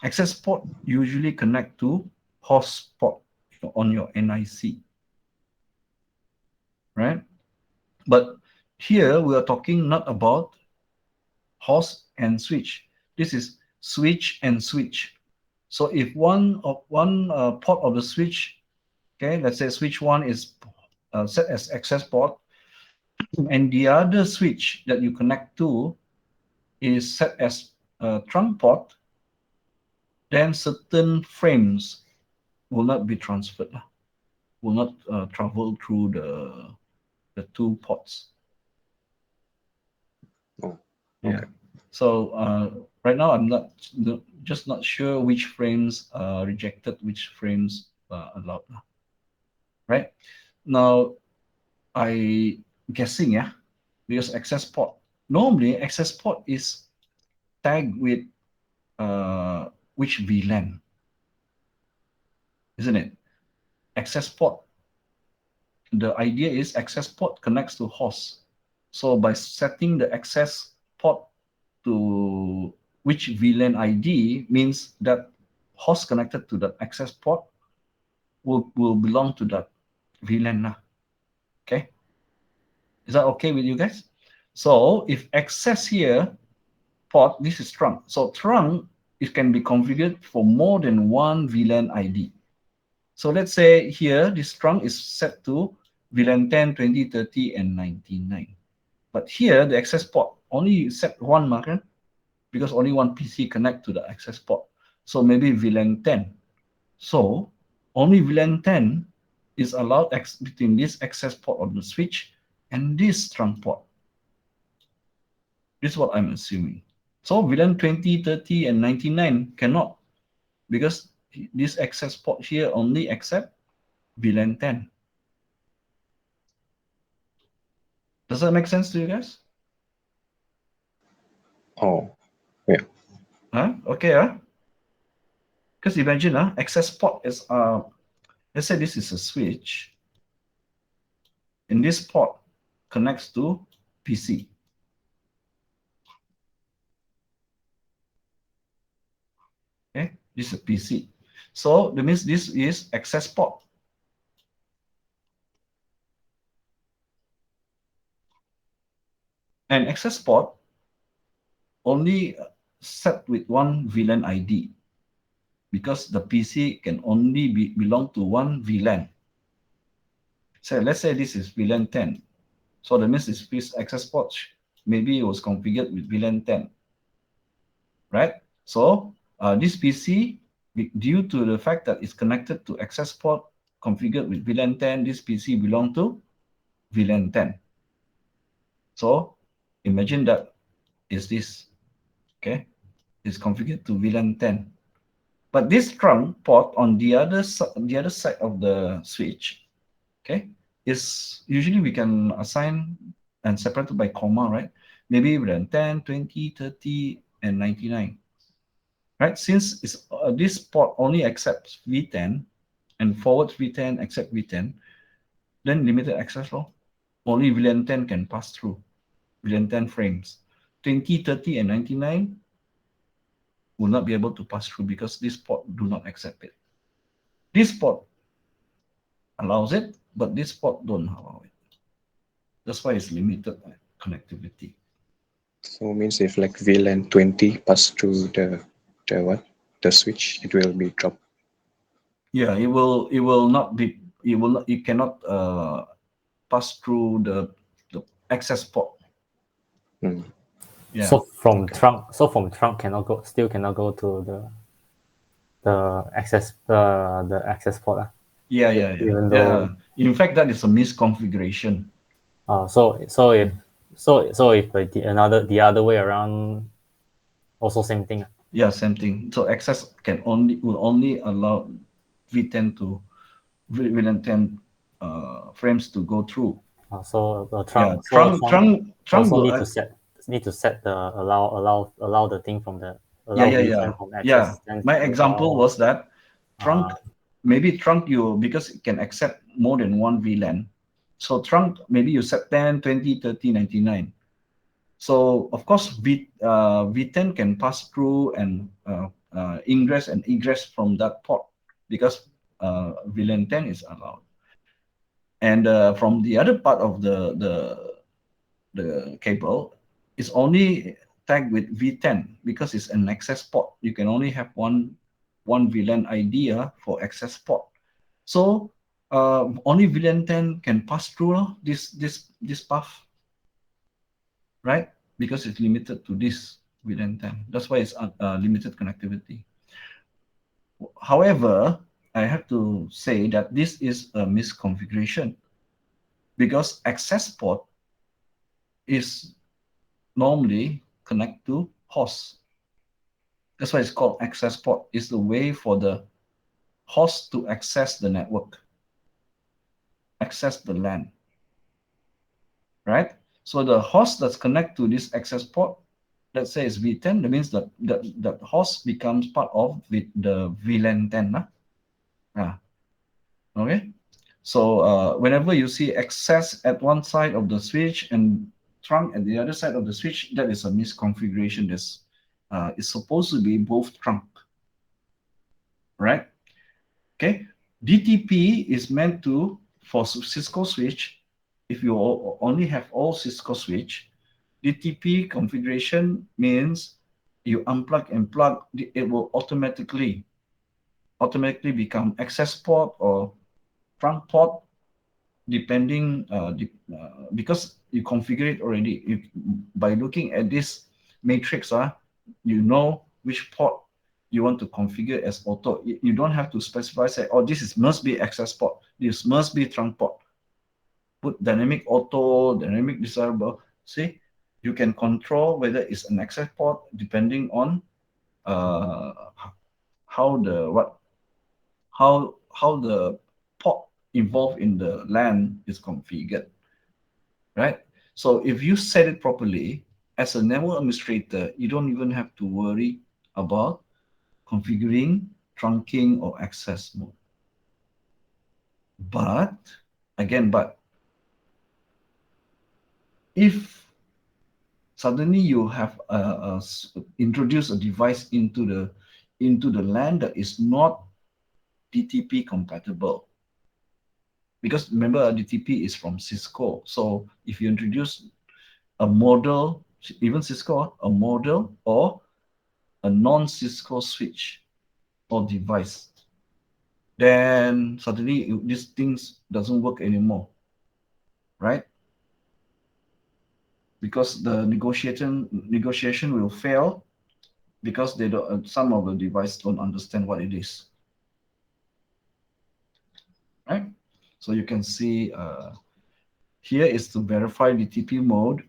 Access port usually connect to host port on your NIC, right? But here we are talking not about host and switch. This is switch and switch. So if one port of the switch, okay, let's say switch one is set as access port, and the other switch that you connect to is set as a trunk port, then certain frames will not be transferred, will not travel through the two ports. Oh, Yeah. okay. So right now I'm just not sure which frames are rejected, which frames are allowed. Right now, I guessing, yeah, because access port, normally access port is tagged with which VLAN, isn't it? Access port, the idea is access port connects to host. So by setting the access port to which VLAN ID means that host connected to that access port will belong to that VLAN now. Okay, is that okay with you guys? So if access here port, this is trunk. So trunk, it can be configured for more than one VLAN ID. So let's say here this trunk is set to VLAN 10, 20, 30, and 99. But here the access port only set one marker because only one PC connect to the access port. So maybe VLAN 10. So only VLAN 10 is allowed between this access port of the switch and this trunk port. This is what I'm assuming. So VLAN 20, 30, and 99 cannot, because this access port here only accept VLAN 10. Does that make sense to you guys? Oh, yeah. Okay. Because imagine access port is let's say this is a switch. And this port connects to PC. Okay, this is a PC. So that means this is access port. And access port only set with one VLAN ID, because the PC can only belong to one VLAN. So let's say this is VLAN 10. So that means this access port maybe it was configured with VLAN 10, right? So this PC, due to the fact that it's connected to access port configured with VLAN 10, this PC belong to VLAN 10. So imagine that is this, okay? It's configured to VLAN 10. But this trunk port on the other side of the switch, okay, is usually we can assign and separate by comma, right? Maybe VLAN 10, 20, 30, and 99. Right? Since it's, this port only accepts V10 and forward V10 accept V10, then limited access law. Only VLAN 10 can pass through. VLAN 10 frames. 20, 30, and 99 will not be able to pass through because this port do not accept it. This port allows it, but this port don't allow it. That's why it's limited connectivity. So means if like VLAN 20 pass through the switch, it will be dropped. Yeah, it will not be, it cannot pass through the access port. Mm. Yeah. So from trunk still cannot go to the access port. Yeah. Even though In fact, that is a misconfiguration. so if the other way around, also same thing. Yeah, same thing. So access will only allow V10 to VLAN 10 frames to go through. So the Yeah, trunk trunk also will need to set the allow the thing from the yeah. from access. My example was that trunk, Uh, maybe trunk because it can accept more than one VLAN. So trunk, maybe you set 10, 20, 30, 99. So of course V10 can pass through and ingress and egress from that port because VLAN 10 is allowed. And from the other part of the cable is only tagged with V10 because it's an access port. You can only have one VLAN ID for access port. So only VLAN 10 can pass through this path, right? Because it's limited to this VLAN 10. That's why it's limited connectivity. However, I have to say that this is a misconfiguration because access port is normally connect to host. That's why it's called access port. It's the way for the host to access the network, access the LAN, right? So the host that's connect to this access port, let's say it's V10, that means that that host becomes part of the VLAN 10. Okay. So whenever you see access at one side of the switch and trunk at the other side of the switch, that is a misconfiguration. It's supposed to be both trunk, right? Okay. DTP is meant to, for Cisco switch, if you only have all Cisco switch, DTP configuration means you unplug and plug, it will automatically become access port or trunk port, depending because you configure it already. By looking at this matrix, you know which port you want to configure as auto. You don't have to specify, say, oh, must be access port, this must be trunk port. Put dynamic auto, dynamic desirable. See, you can control whether it's an access port depending on how the port involved in the LAN is configured, right? So if you set it properly, as a network administrator, you don't even have to worry about configuring trunking or access mode. But again, if suddenly you have introduced a device into the LAN that is not DTP compatible, because remember DTP is from Cisco. So if you introduce a model, even Cisco, a model or a non-Cisco switch or device, then suddenly these things doesn't work anymore, right? Because the negotiation will fail because they don't, some of the devices don't understand what it is, right? So you can see here is to verify the TP mode.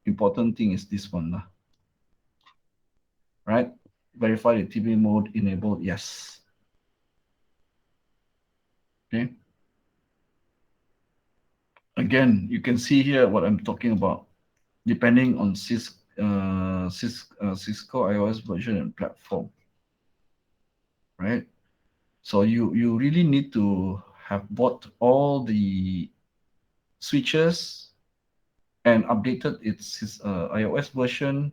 Important thing is this one, right? Verify the TP mode enabled, yes. Okay. Again, you can see here what I'm talking about. Depending on Cisco iOS version and platform, right? So you really need to have bought all the switches and updated its iOS version,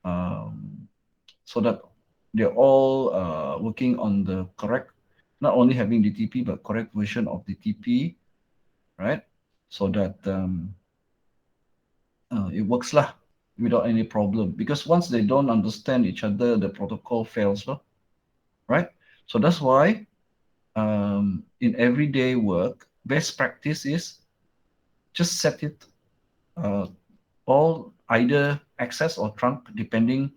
so that they're all working on the correct, not only having DTP but correct version of DTP, right? So that it works lah without any problem. Because once they don't understand each other, the protocol fails lah, right? So that's why in everyday work, best practice is just set it all either access or trunk, depending.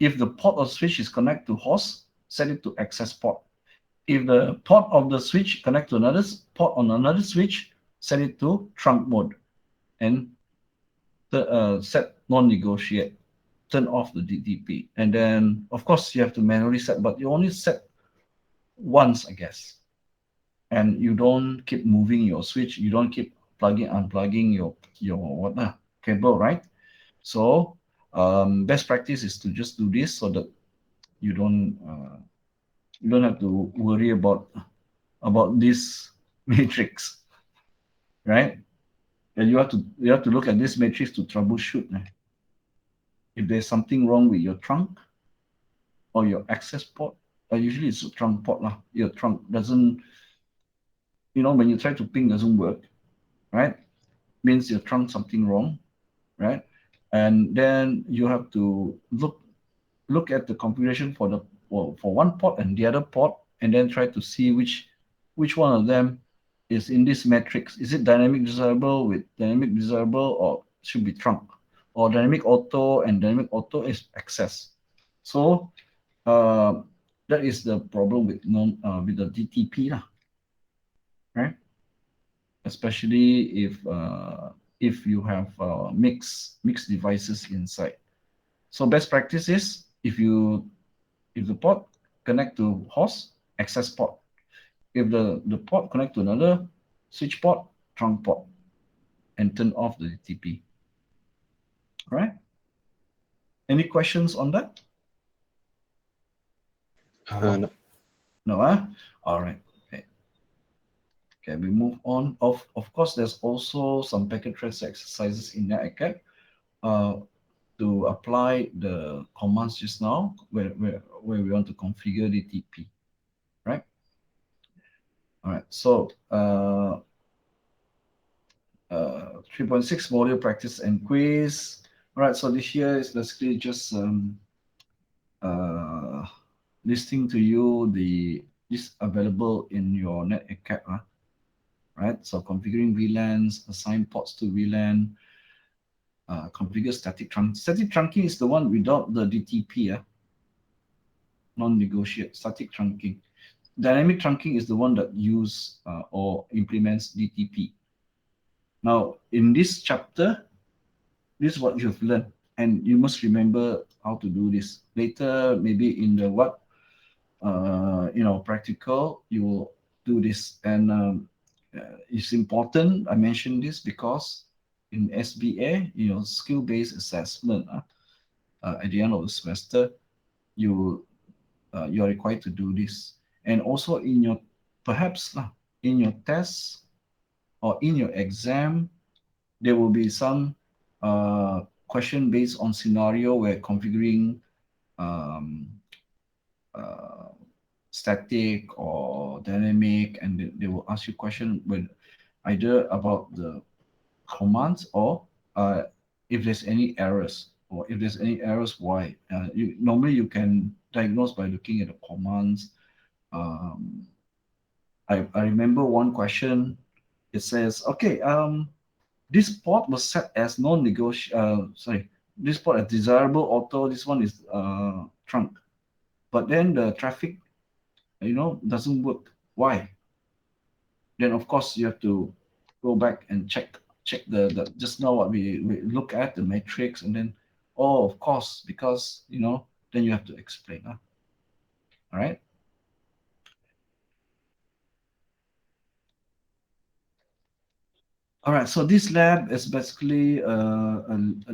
If the port or switch is connected to host, set it to access port. If the port of the switch connect to another port on another switch, set it to trunk mode, and set non-negotiate, turn off the DTP. And then, of course, you have to manually set, but you only set once, I guess. And you don't keep moving your switch. You don't keep unplugging your cable, right? So best practice is to just do this so that you don't have to worry about this matrix, right? And you have to look at this matrix to troubleshoot. If there's something wrong with your trunk or your access port, usually it's a trunk port lah. Your trunk doesn't, when you try to ping doesn't work, right? Means your trunk something wrong, right? And then you have to look at the configuration for one port and the other port, and then try to see which one of them is in this matrix. Is it dynamic desirable with dynamic desirable, or should be trunk, or dynamic auto and dynamic auto is access? So that is the problem with the DTP lah, right? Especially if you have mixed devices inside. So best practice is if the port connect to host, access port. If the port connect to another switch port, trunk port, and turn off the DTP. All right? Any questions on that? No. No, all right. Okay, we move on. Of course, there's also some packet trace exercises in NetAcad to apply the commands just now where we want to configure the DTP, right? All right, so 3.6 module practice and quiz. All right, so this here is basically just listing to you this available in your NetAcad, right? So configuring VLANs, assign ports to VLAN, configure static trunking. Static trunking is the one without the DTP, non-negotiate static trunking. Dynamic trunking is the one that use or implements DTP. Now, in this chapter, this is what you have learned, and you must remember how to do this. Later, maybe in the practical, you will do this. And it's important I mentioned this because in SBA, skill-based assessment, at the end of the semester, you are required to do this. And also in your, perhaps in your tests or in your exam, there will be some question based on scenario where configuring um, uh, static or dynamic, and they will ask you question with either about the commands or if there's any errors, or if there's any errors, why. Normally you can diagnose by looking at the commands. I remember one question. It says, okay, this port was set as non-negotiable. This port as desirable auto. This one is trunk. But then the traffic, doesn't work. Why? Then of course you have to go back and check the just now what we look at the matrix, and then, oh, of course, because then you have to explain. All right. All right, so this lab is basically in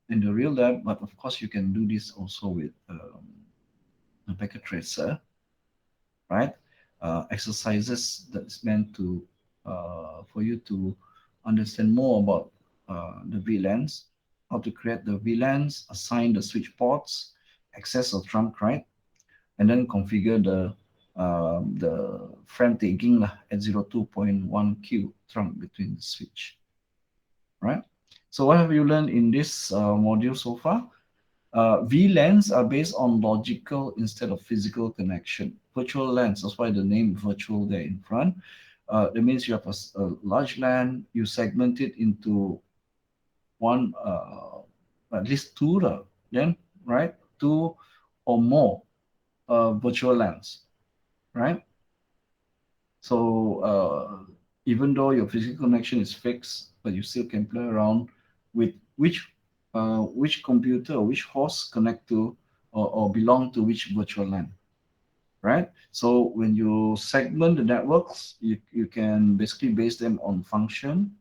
the real lab, but of course you can do this also with a packet tracer, right? Exercises that's meant to for you to understand more about the VLANs, how to create the VLANs, assign the switch ports, access a trunk, right? And then configure the frame tagging at 02.1Q trunk between the switch, right? So what have you learned in this module so far? VLANs are based on logical instead of physical connection. Virtual LANs, that's why the name virtual there in front. That means you have a large LAN, you segment it into one, at least two, then, right? Two or more virtual LANs, right? So even though your physical connection is fixed, but you still can play around with which computer or which host connect to or belong to which virtual LAN, right? So when you segment the networks, you can basically base them on function.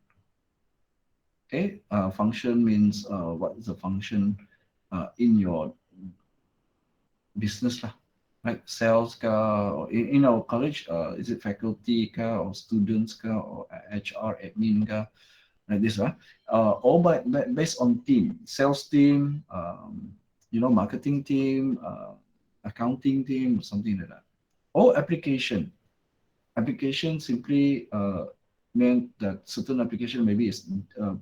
Okay, function means what is the function in your business lah, like sales ka, or in our college, is it faculty ka, or students ka, or HR admin ka, like this, all based on team, sales team, marketing team, accounting team, something like that. Or application simply meant that certain application maybe is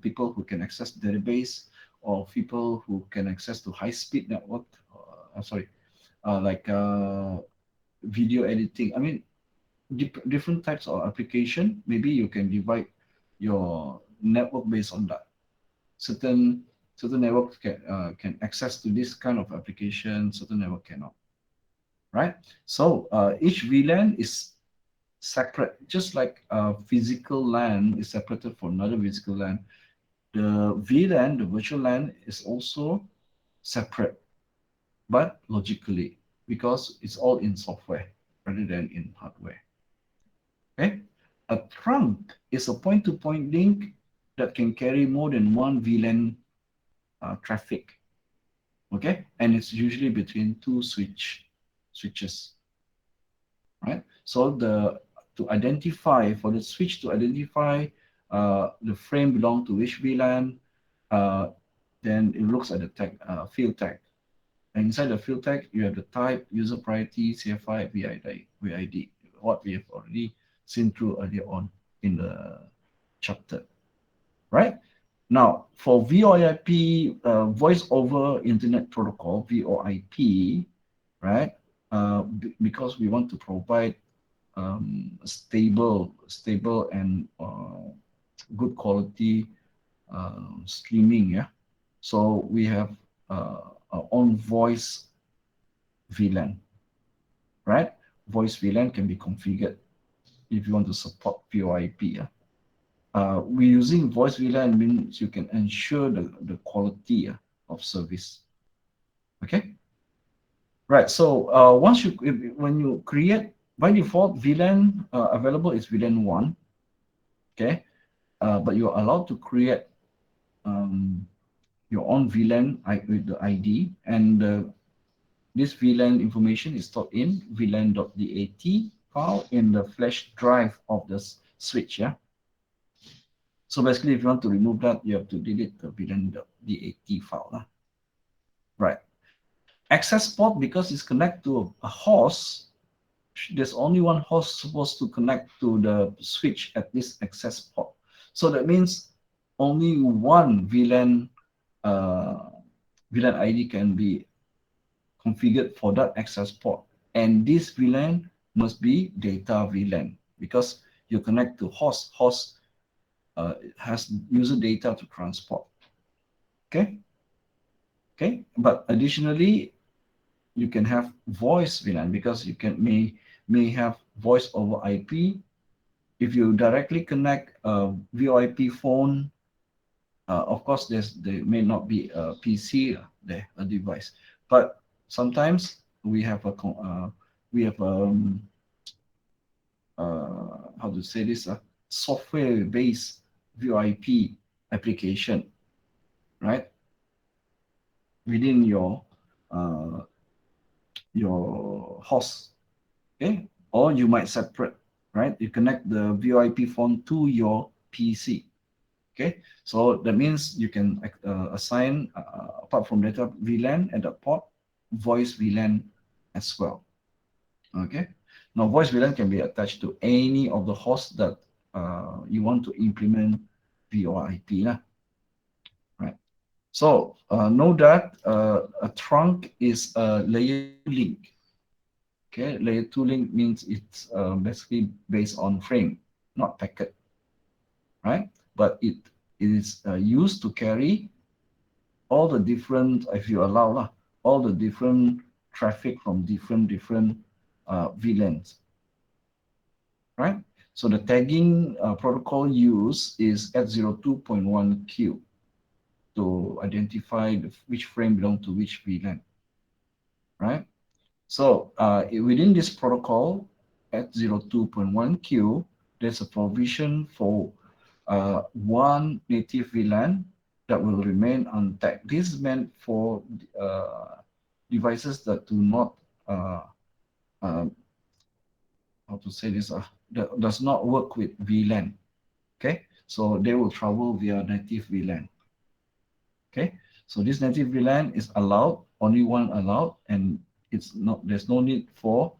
people who can access database, or people who can access to high speed network, like video editing. I mean, different types of application. Maybe you can divide your network based on that. Certain networks can access to this kind of application. Certain network cannot. Right. So each VLAN is separate, just like a physical LAN is separated from another physical LAN. The VLAN, the virtual LAN, is also separate, but logically, because it's all in software rather than in hardware. Okay, a trunk is a point-to-point link that can carry more than one VLAN traffic. Okay, and it's usually between two switches. Right. So to identify, for the switch to identify the frame belong to which VLAN, then it looks at the tag, field tag. And inside the field tag, you have the type, user priority, CFI, VID, what we have already seen through earlier on in the chapter, right? Now, for VoIP, Voice over Internet Protocol, VoIP, right? Because we want to provide stable and good quality streaming. Yeah, so we have our own voice VLAN, right? Voice VLAN can be configured if you want to support VoIP. Yeah? We're using voice VLAN means you can ensure the quality of service. Okay, right. So when you create, by default VLAN available is VLAN 1. Okay, but you're allowed to create your own VLAN with the ID, and this VLAN information is stored in VLAN.dat file in the flash drive of the switch. Yeah. So basically, if you want to remove that, you have to delete the VLAN.dat file. Right. Access port, because it's connected to a host, there's only one host supposed to connect to the switch at this access port. So that means only one VLAN VLAN ID can be configured for that access port. And this VLAN must be data VLAN, because you connect to host. Host has user data to transport. Okay. Okay. But additionally, you can have voice VLAN, because you may have voice over IP. If you directly connect a VoIP phone, of course, there may not be a PC there, a device, but sometimes we have a how to say this, a software-based VoIP application, right? Within your host, okay? Or you might separate, right? You connect the VoIP phone to your PC, okay? So that means you can assign, apart from data VLAN at the port, voice VLAN as well, okay? Now, voice VLAN can be attached to any of the hosts that you want to implement VoIP, right? So know that a trunk is a layer 2 link. Okay, layer 2 link means it's basically based on frame, not packet, right? But it is used to carry all the different, if you allow, all the different traffic from different VLANs, right? So the tagging protocol used is H02.1Q to identify which frame belongs to which VLAN, right? So within this protocol, H02.1Q, there's a provision for one native VLAN that will remain untagged. This is meant for devices that do not, how to say this, that does not work with VLAN. Okay, so they will travel via native VLAN. Okay, so this native VLAN is allowed, only one allowed, and there's no need for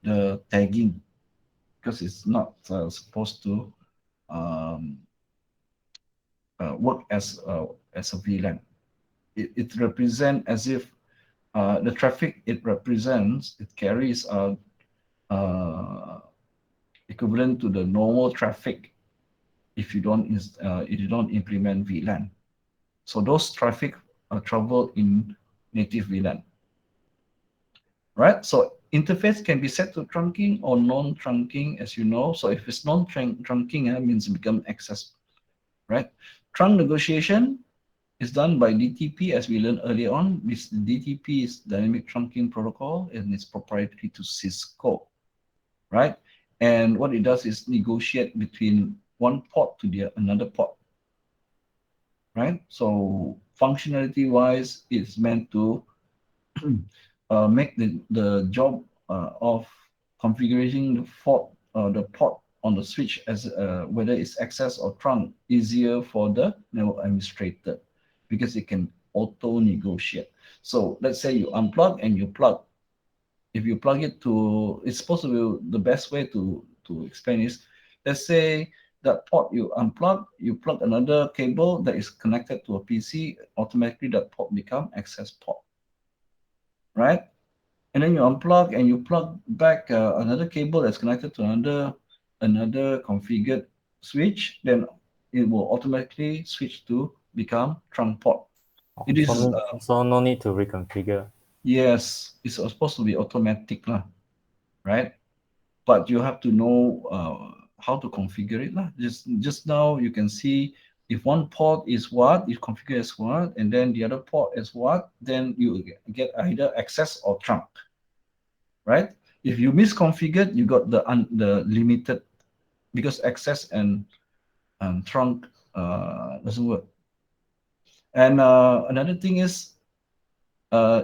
the tagging, because it's not supposed to work as a VLAN. It represents as if the traffic it represents, it carries equivalent to the normal traffic if you don't implement VLAN. So those traffic travel in native VLAN, right? So interface can be set to trunking or non-trunking, as you know. So if it's non-trunking, it means it becomes access, right? Trunk negotiation is done by DTP, as we learned earlier on. This DTP is Dynamic Trunking Protocol, and it's proprietary to Cisco, right? And what it does is negotiate between one port to another port, right? So functionality-wise, it's meant to make the job of configuring the port on the switch as whether it's access or trunk easier for the network administrator, because it can auto negotiate. So let's say you unplug and you plug. If you plug it to, it's supposed to be the best way to explain is, let's say that port you unplug, you plug another cable that is connected to a PC, automatically that port become access port, right? and then you unplug and you plug back another cable that's connected to another configured switch, then it will automatically switch to become trunk port. It So, is so no need to reconfigure. yes, it's supposed to be automatic lah, right? But you have to know how to configure it lah. Just now you can see if one port is what, you configure as what, and then the other port is what, then you get either access or trunk, right? If you misconfigured, you got the limited, because access and trunk doesn't work. And another thing is uh,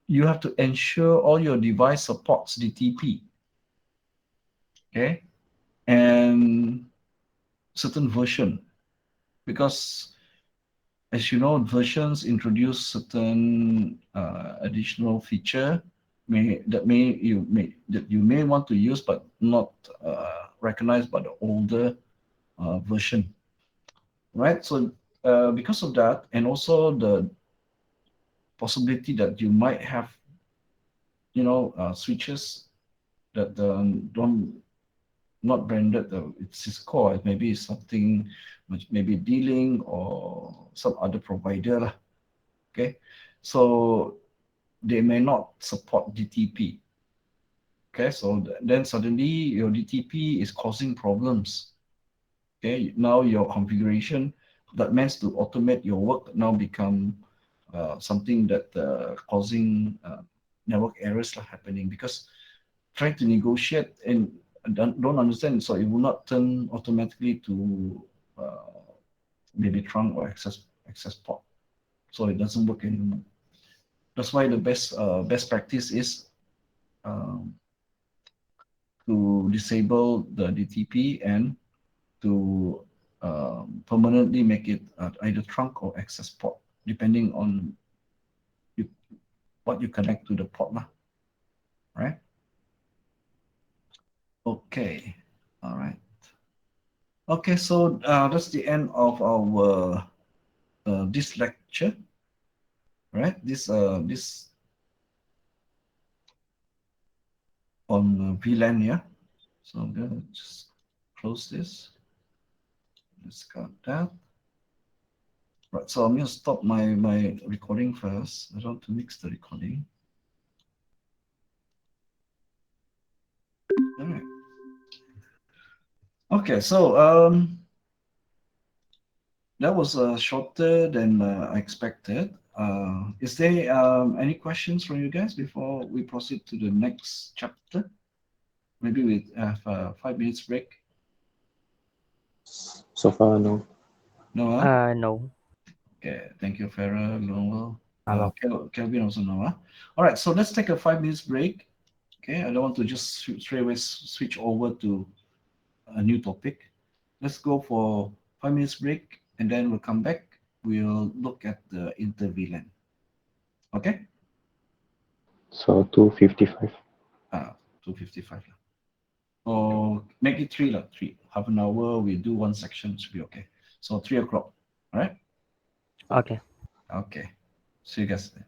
you have to ensure all your device supports DTP, okay, and certain version, because as you know, versions introduce certain additional feature that you may want to use but not recognized by the older version, right? So because of that, and also the possibility that you might have, switches that don't not branded, it's Cisco, maybe something which maybe dealing or some other provider lah. Okay, so they may not support DTP. Okay, so then suddenly your DTP is causing problems. Okay, now your configuration that meant to automate your work now become something that causing network errors are happening, because trying to negotiate and don't understand, so it will not turn automatically to maybe trunk or access port, so it doesn't work anymore. That's why the best practice is um, to disable the DTP and to permanently make it either trunk or access port, depending on you, what you connect to the port, right? Okay, all right. Okay, so that's the end of our this lecture, right? This on VLAN, yeah. So I'm gonna just close this. Let's cut that. Right, so I'm gonna stop my recording first. I don't want to mix the recording. All right. Okay, so that was shorter than I expected. Is there any questions from you guys before we proceed to the next chapter? Maybe we have a 5 minutes break. So far, no. No, huh? No. Okay, thank you, Farah, Lowell. Hello. Kelvin also no, huh? All right, so let's take a 5 minutes break. Okay, I don't want to just straight away switch over to a new topic. Let's go for 5 minutes break, and then we'll come back. We'll look at the Inter-VLAN. Okay? So 2:55. 2:55. Or make it 3, 3. Half an hour, we do one section, should be okay. So 3 o'clock. All right? Okay. Okay. See you guys then.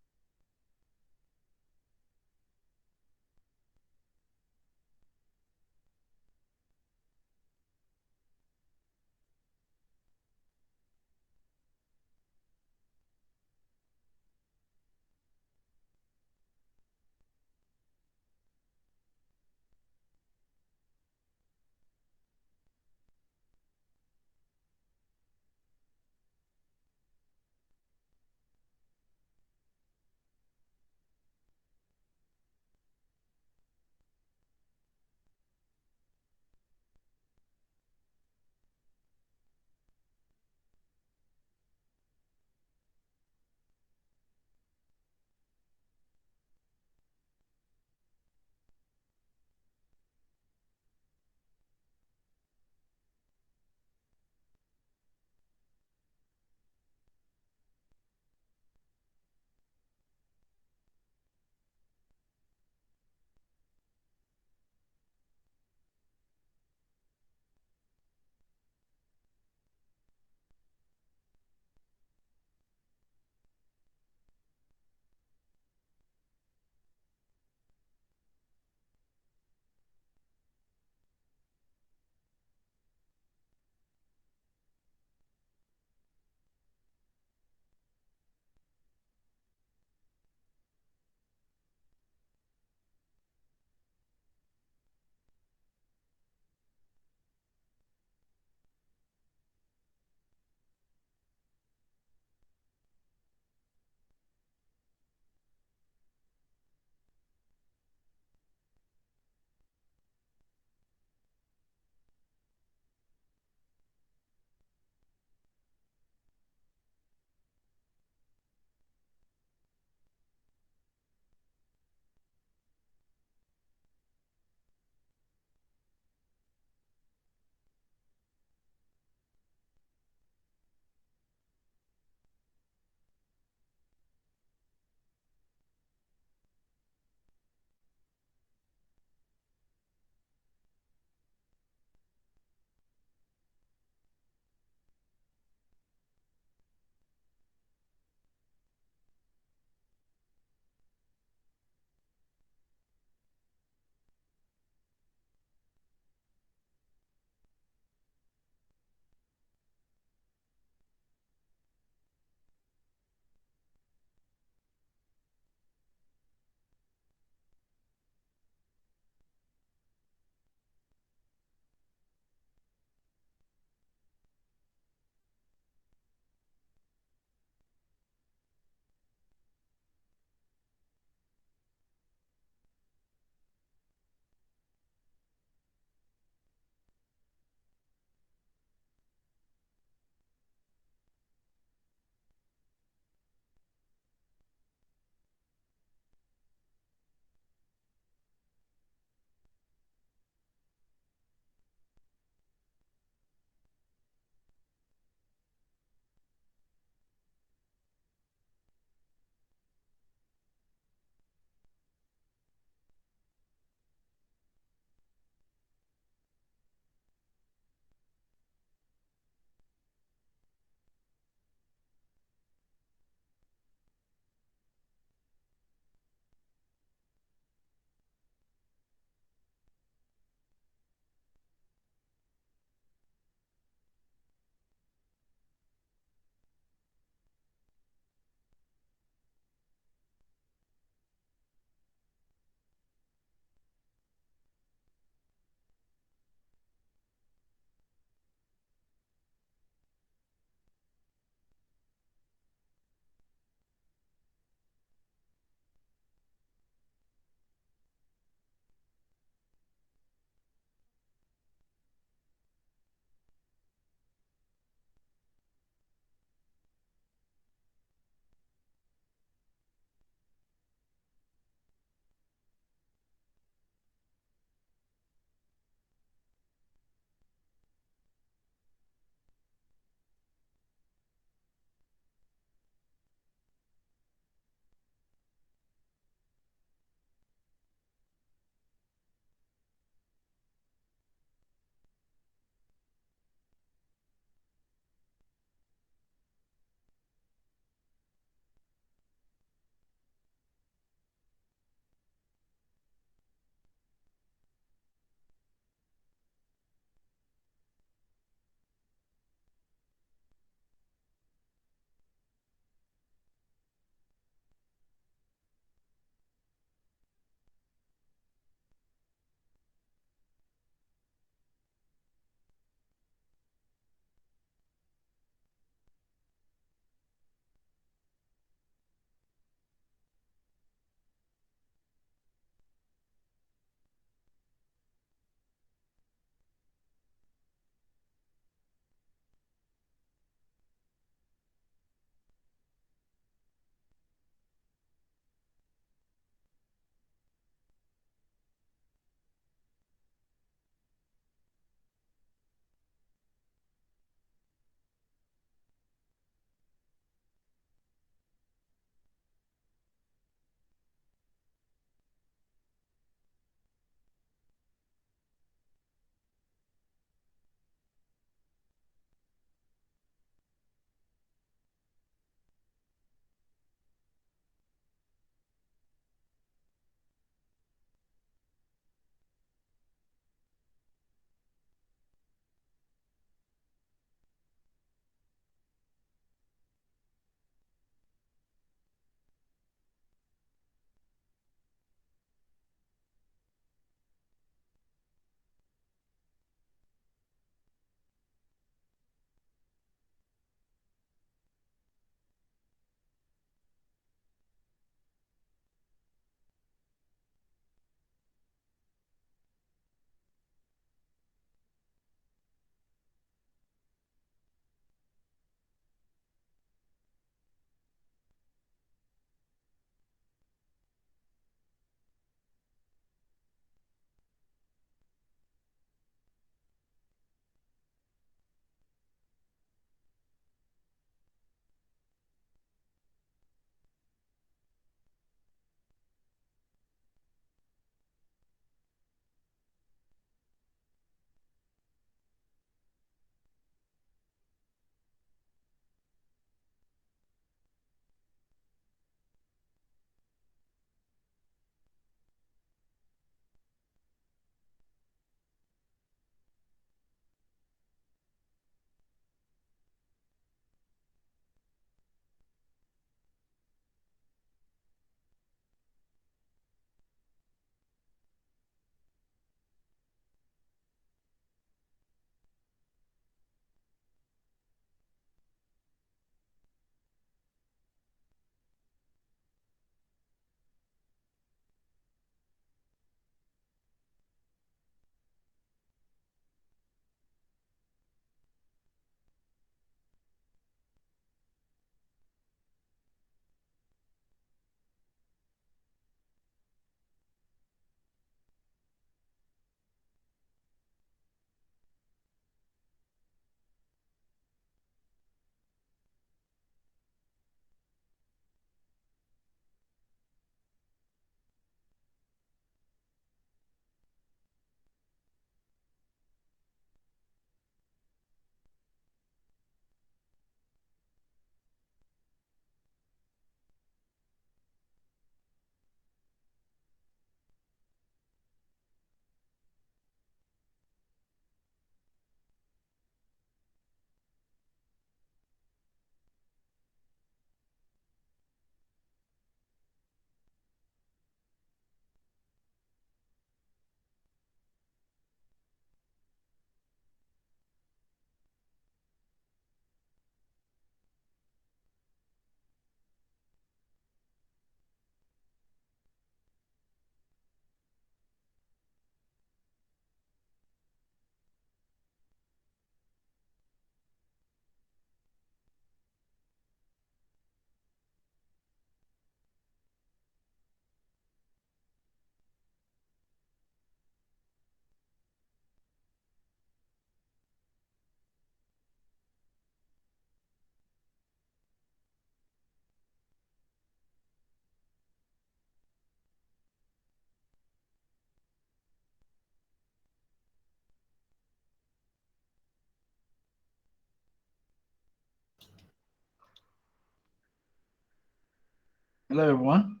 Hello, everyone.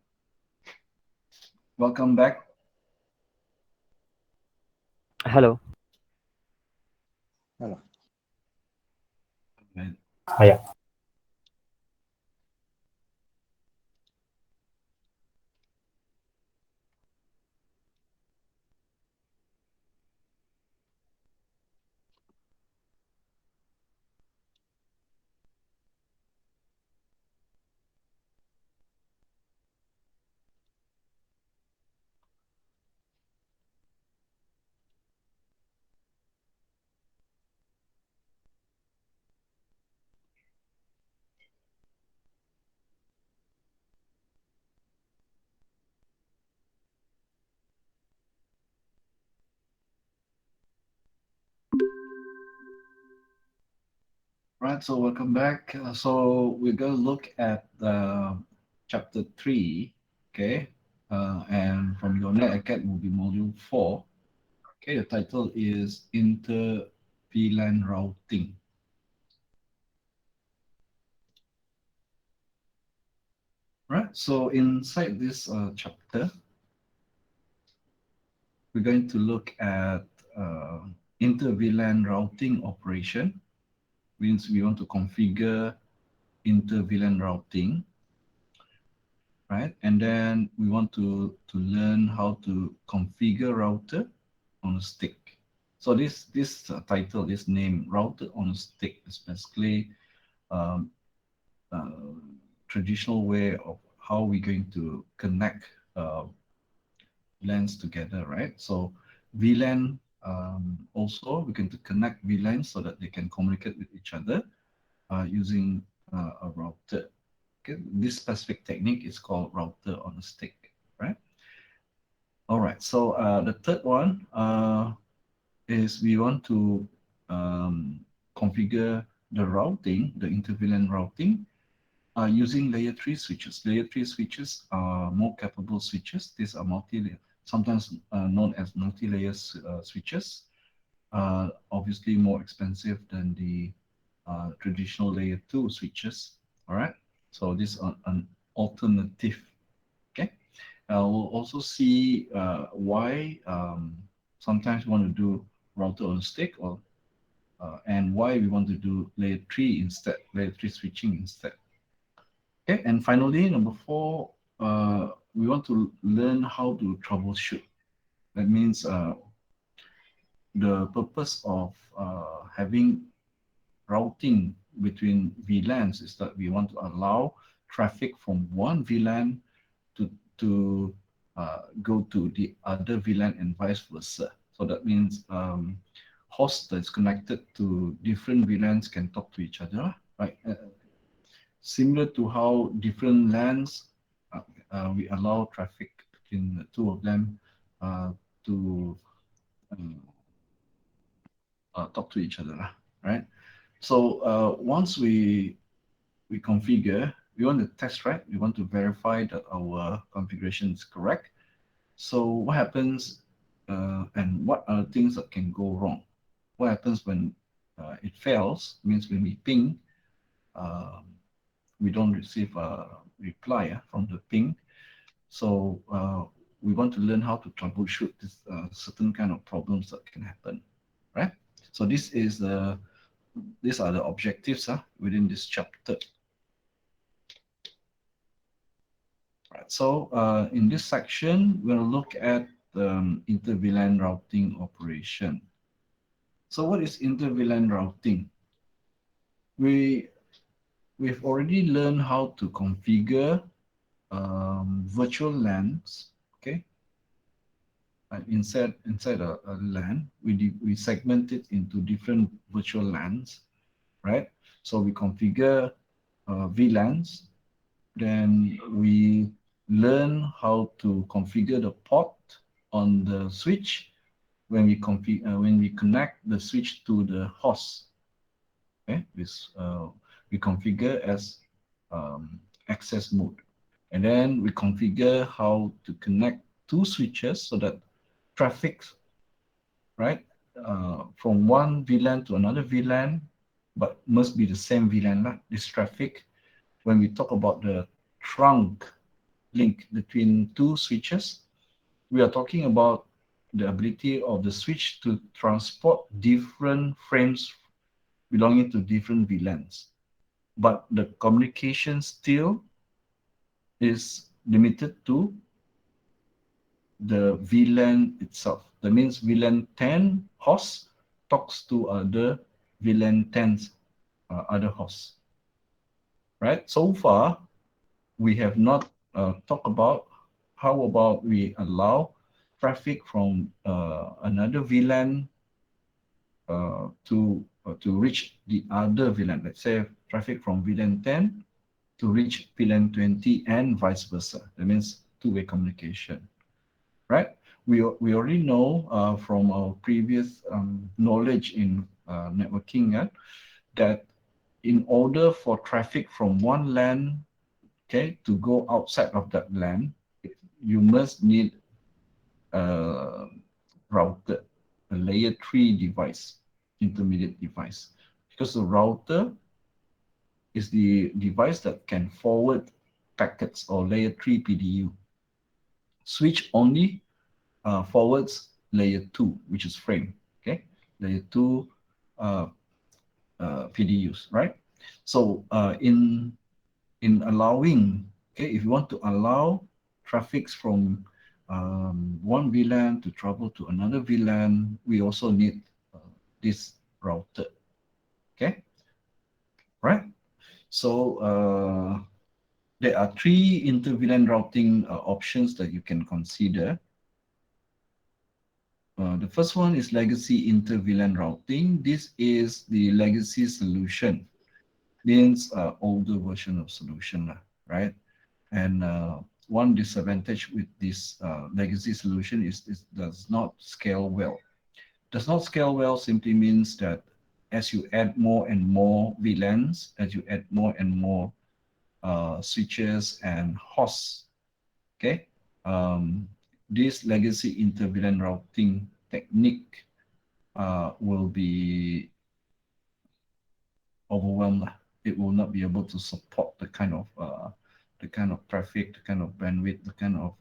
Welcome back. Hello. Hello. Right. Ah, yeah. Right, so welcome back. So we're going to look at chapter 3, okay? And from your net acad will be module 4. Okay, the title is Inter-VLAN routing. Right, so inside this chapter, we're going to look at inter-VLAN routing operation. Means we want to configure inter-VLAN routing, right? And then we want to learn how to configure router on a stick. So this title, this name, router on a stick, is basically um, uh, traditional way of how we're going to connect LANs together, right? So VLAN also we're going to connect VLANs so that they can communicate with each other using a router. Okay, this specific technique is called router on a stick, right? All right. So the third one is we want to configure the routing, the inter-VLAN routing, using layer 3 switches. Layer 3 switches are more capable switches. These are sometimes known as multi-layer switches. Obviously more expensive than the traditional layer 2 switches. All right. So this is an alternative. Okay. We'll also see why sometimes we want to do router on stick or and why we want to do layer 3 instead, layer 3 switching instead. Okay, and finally, number 4, we want to learn how to troubleshoot. That means the purpose of having routing between VLANs is that we want to allow traffic from one VLAN to go to the other VLAN and vice versa. So that means hosts that's connected to different VLANs can talk to each other, right? Similar to how different LANs we allow traffic between the two of them to um, talk to each other, right? So once we configure, we want to test, right? We want to verify that our configuration is correct. So what happens and what are things that can go wrong? What happens when it fails? Means when we ping, um, we don't receive a reply from the ping. So we want to learn how to troubleshoot this certain kind of problems that can happen, right? So these are the objectives within this chapter. Right. So in this section, we're going to look at inter-VLAN routing operation. So what is inter-VLAN routing? We've already learned how to configure virtual LANs, okay? Inside a LAN, we segment it into different virtual LANs, right? So we configure VLANs, then we learn how to configure the port on the switch when we connect the switch to the host. Okay, we configure as access mode, and then we configure how to connect two switches so that traffic, right, from one VLAN to another VLAN, but must be the same VLAN. This traffic, when we talk about the trunk link between two switches, we are talking about the ability of the switch to transport different frames belonging to different VLANs. But the communication still is limited to the VLAN itself. That means VLAN 10 hosts talks to other VLAN 10's other hosts. Right? So far, we have not talked about how about we allow traffic from another VLAN to reach the other VLAN. Let's say traffic from VLAN 10 to reach VLAN 20 and vice versa. That means two-way communication, right? We already know from our previous knowledge in networking that in order for traffic from one LAN, okay, to go outside of that LAN, you must need a router, a layer 3 device, intermediate device, because the router is the device that can forward packets or layer 3 PDU. Switch only forwards layer 2, which is frame, okay? Layer 2 PDUs, right? So in allowing, okay, if you want to allow traffics from one VLAN to travel to another VLAN, we also need this router, okay? Right? So there are three inter-VLAN routing options that you can consider. The first one is legacy inter-VLAN routing. This is the legacy solution, means older version of solution, right? And one disadvantage with this legacy solution is it does not scale well. Does not scale well simply means that as you add more and more VLANs, as you add more and more switches and hosts, okay, this legacy inter-VLAN routing technique will be overwhelmed. It will not be able to support the kind of traffic, the kind of bandwidth, the kind of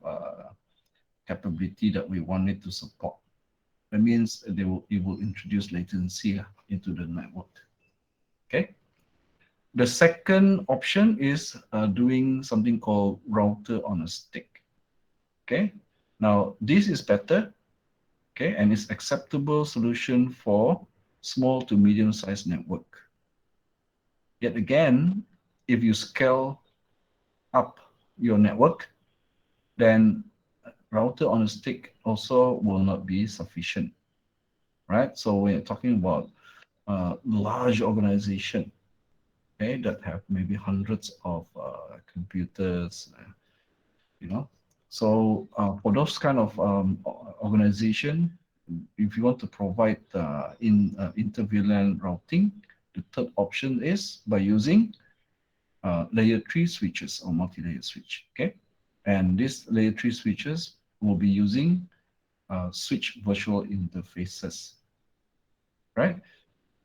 capability that we want it to support. That means it will introduce latency into the network. Okay. The second option is doing something called router on a stick. Okay. Now this is better. Okay, and it's acceptable solution for small to medium-sized network. Yet again, if you scale up your network, then router on a stick also will not be sufficient, right? So when you're talking about large organization, okay, that have maybe hundreds of computers, So for those kind of organization, if you want to provide inter-VLAN routing, the third option is by using layer 3 switches or multi-layer switch, okay? And these layer 3 switches will be using switch virtual interfaces, right?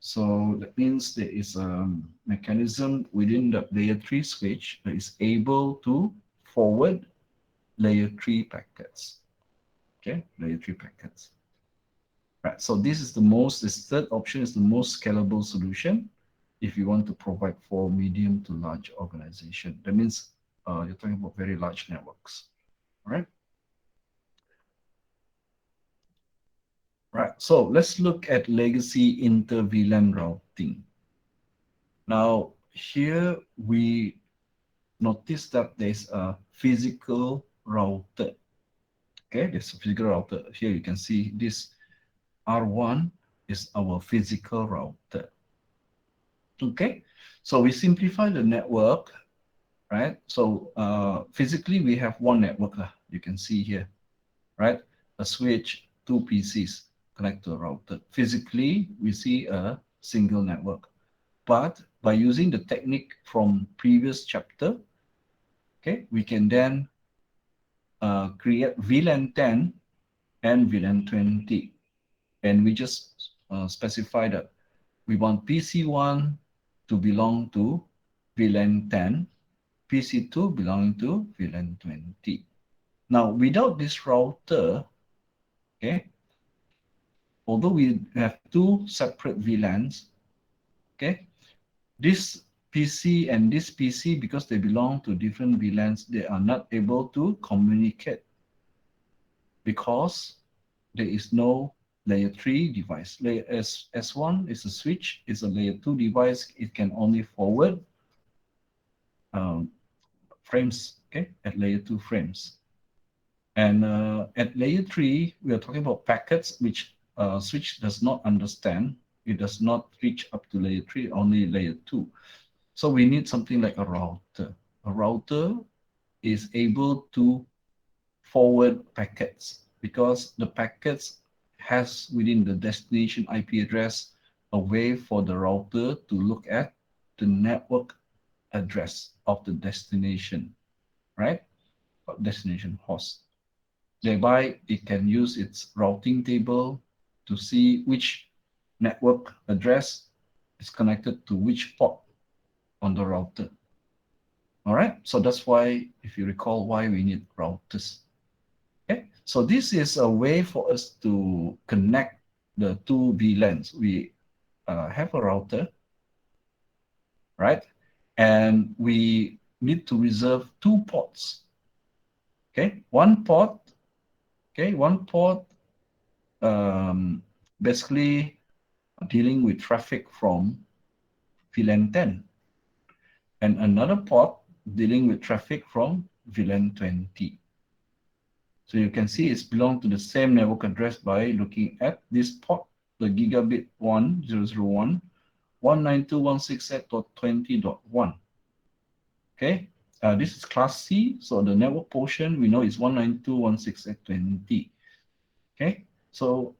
So that means there is a mechanism within the layer 3 switch that is able to forward layer 3 packets, okay? Layer 3 packets. Right, so this third option is the most scalable solution if you want to provide for medium to large organization. That means you're talking about very large networks, right? Right, so let's look at legacy inter-VLAN routing. Now, here we notice that there's a physical router. Okay, there's a physical router. Here you can see this R1 is our physical router. Okay, so we simplify the network, right? So physically we have one network, you can see here, right? A switch, two PCs connect to a router. Physically, we see a single network. But by using the technique from previous chapter, okay, we can then create VLAN 10 and VLAN 20. And we just specify that we want PC1 to belong to VLAN 10 PC2 belonging to VLAN 20. Now, without this router, okay, although we have two separate VLANs, okay, this PC and this PC, because they belong to different VLANs, they are not able to communicate because there is no layer 3 device. Layer S1 is a switch, it's a layer 2 device. It can only forward frames, okay, at layer 2 frames. And at layer 3, we are talking about packets which switch does not understand. It does not reach up to layer 3, only layer 2. So we need something like a router. A router is able to forward packets because the packets has within the destination IP address a way for the router to look at the network address of the destination, right? Destination host. Thereby, it can use its routing table to see which network address is connected to which port on the router. All right, so that's why, if you recall, why we need routers. Okay, so this is a way for us to connect the two VLANs. We have a router, right? And we need to reserve two ports. Okay, one port. Okay, one port basically dealing with traffic from VLAN 10, and another port dealing with traffic from VLAN 20. So you can see it's belong to the same network address by looking at this port, the gigabit 1001, 192.168.20.1. Okay, this is class C, so the network portion we know is 192.168.20. Okay, so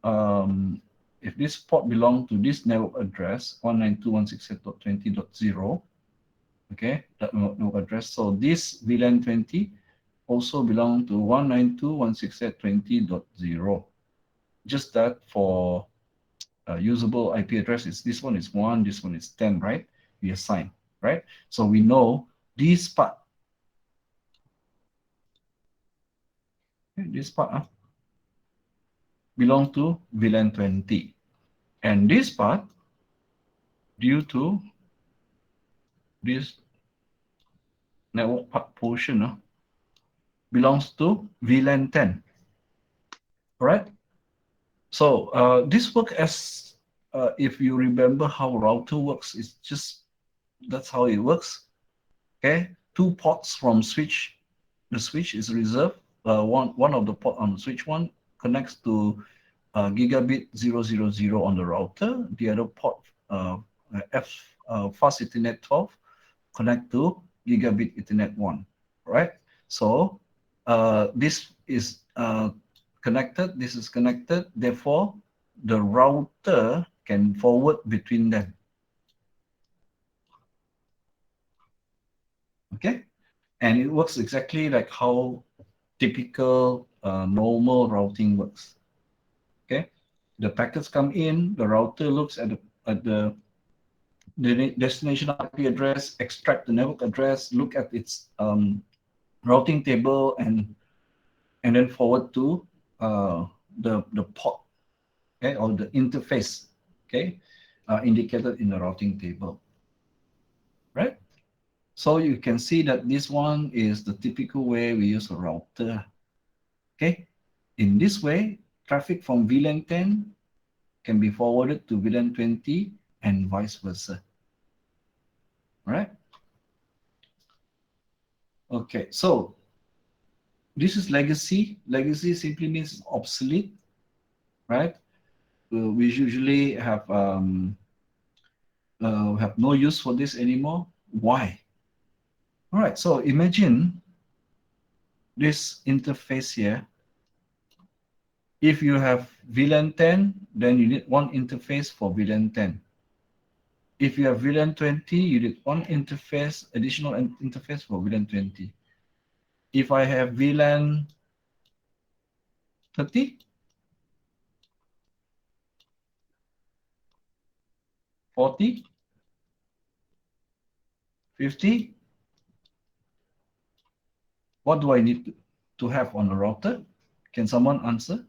if this port belongs to this network address 192.168.20.0, okay, that network address, so this VLAN 20 also belong to 192.168.20.0. Just that for usable IP address is this one is 1, this one is 10, right? We assign, right? So we know this part, okay, this part belong to VLAN 20. And this part, due to this network part portion, belongs to VLAN 10. All right? So this work as, if you remember how router works, it's just, that's how it works. Okay, two ports from switch. The switch is reserved. One of the port on the switch one connects to gigabit 000 on the router. The other port, fast Ethernet 12, connect to gigabit Ethernet 1. Right. So this is connected. This is connected. Therefore, the router can forward between them. Okay, and it works exactly like how typical normal routing works. Okay, the packets come in, the router looks at the destination IP address, extract the network address, look at its routing table, and then forward to the port, okay, or the interface, okay, indicated in the routing table, right? So you can see that this one is the typical way we use a router. Okay, in this way, traffic from VLAN 10 can be forwarded to VLAN 20 and vice versa. Right? Okay, so this is legacy. Legacy simply means obsolete, right? We usually have no use for this anymore. Why? All right, so imagine this interface here. If you have VLAN 10, then you need one interface for VLAN 10. If you have VLAN 20, you need one interface, additional interface for VLAN 20. If I have VLAN 30, 40, 50, What do I need to have on the router? Can someone answer?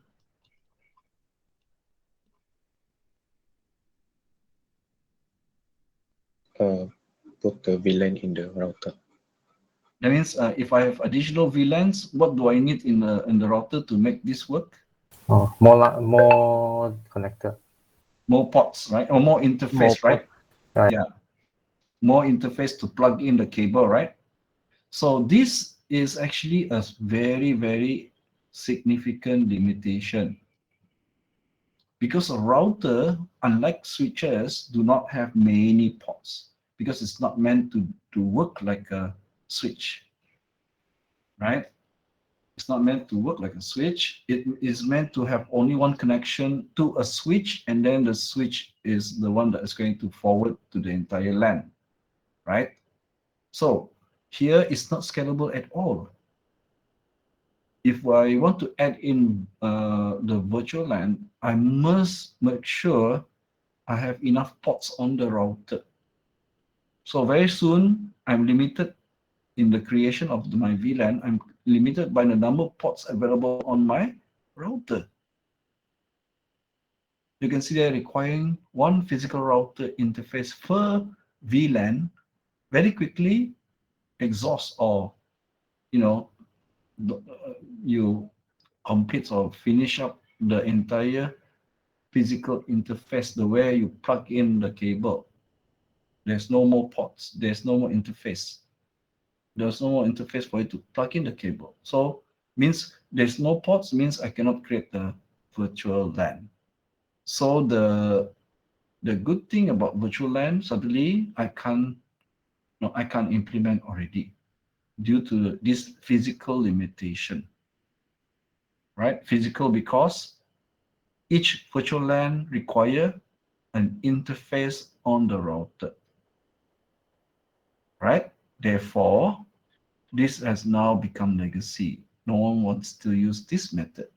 Put the VLAN in the router. That means if I have additional VLANs, what do I need in the router to make this work? Oh, more connector. More ports, right? Or more interface, More right? right. Yeah. More interface to plug in the cable, right? So this is actually a very, very significant limitation because a router, unlike switches, do not have many ports because it's not meant to work like a switch, right? It's not meant to work like a switch. It is meant to have only one connection to a switch, and then the switch is the one that is going to forward to the entire LAN, right? So here it's not scalable at all. If I want to add in the virtual LAN, I must make sure I have enough ports on the router. So very soon, I'm limited in the creation of my VLAN. I'm limited by the number of ports available on my router. You can see they're requiring one physical router interface per VLAN very quickly exhaust or, you know, you complete or finish up the entire physical interface, the way you plug in the cable. There's no more ports. There's no more interface. There's no more interface for you to plug in the cable. So means there's no ports means I cannot create the virtual LAN. So the good thing about virtual LAN, suddenly I can't implement already due to this physical limitation, right? Physical because each virtual LAN require an interface on the router, right? Therefore, this has now become legacy. No one wants to use this method.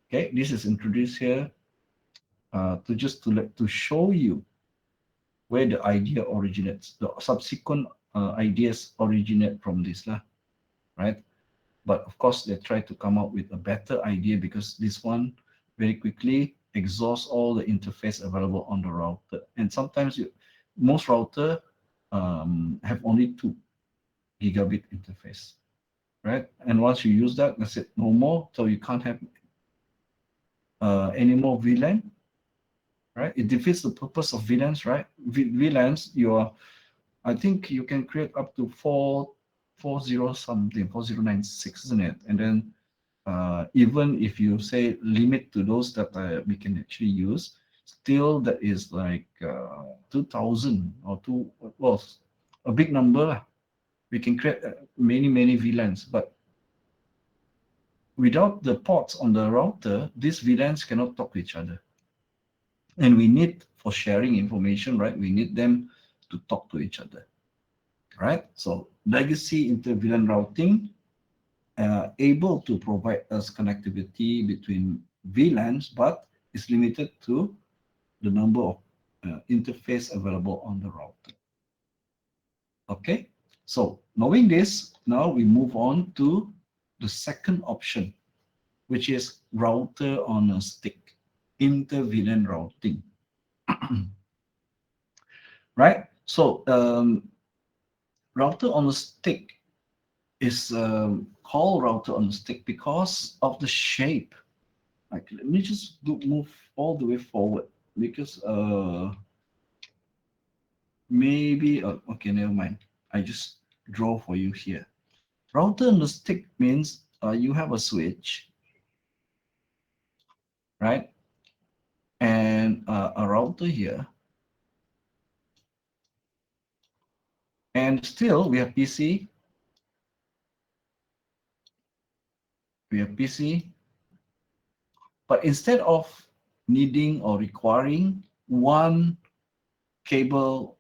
Okay, this is introduced here to show you where the idea originates. The subsequent ideas originate from this, right? But of course, they try to come up with a better idea because this one very quickly exhausts all the interface available on the router. And sometimes most router have only 2 gigabit interface, right? And once you use that, that's it, no more. So you can't have any more VLAN, right? It defeats the purpose of VLANs, right? VLANs, I think you can create up to 440 something, 4096, isn't it? And then even if you say limit to those that we can actually use, still that is like 2000 or well, a big number. We can create many VLANs, but without the ports on the router, these VLANs cannot talk to each other. And we need, for sharing information, right? We need them to talk to each other, right? So legacy inter-VLAN routing able to provide us connectivity between VLANs, but is limited to the number of interface available on the router. Okay, so knowing this, now we move on to the second option, which is router on a stick, inter-VLAN routing. Right? So router on a stick is called router on a stick because of the shape. Like, let me just move all the way forward because maybe okay, never mind. I just draw for you here. Router on the stick means you have a switch, right? And a router here. And still we have PC. We have PC. But instead of needing or requiring one cable,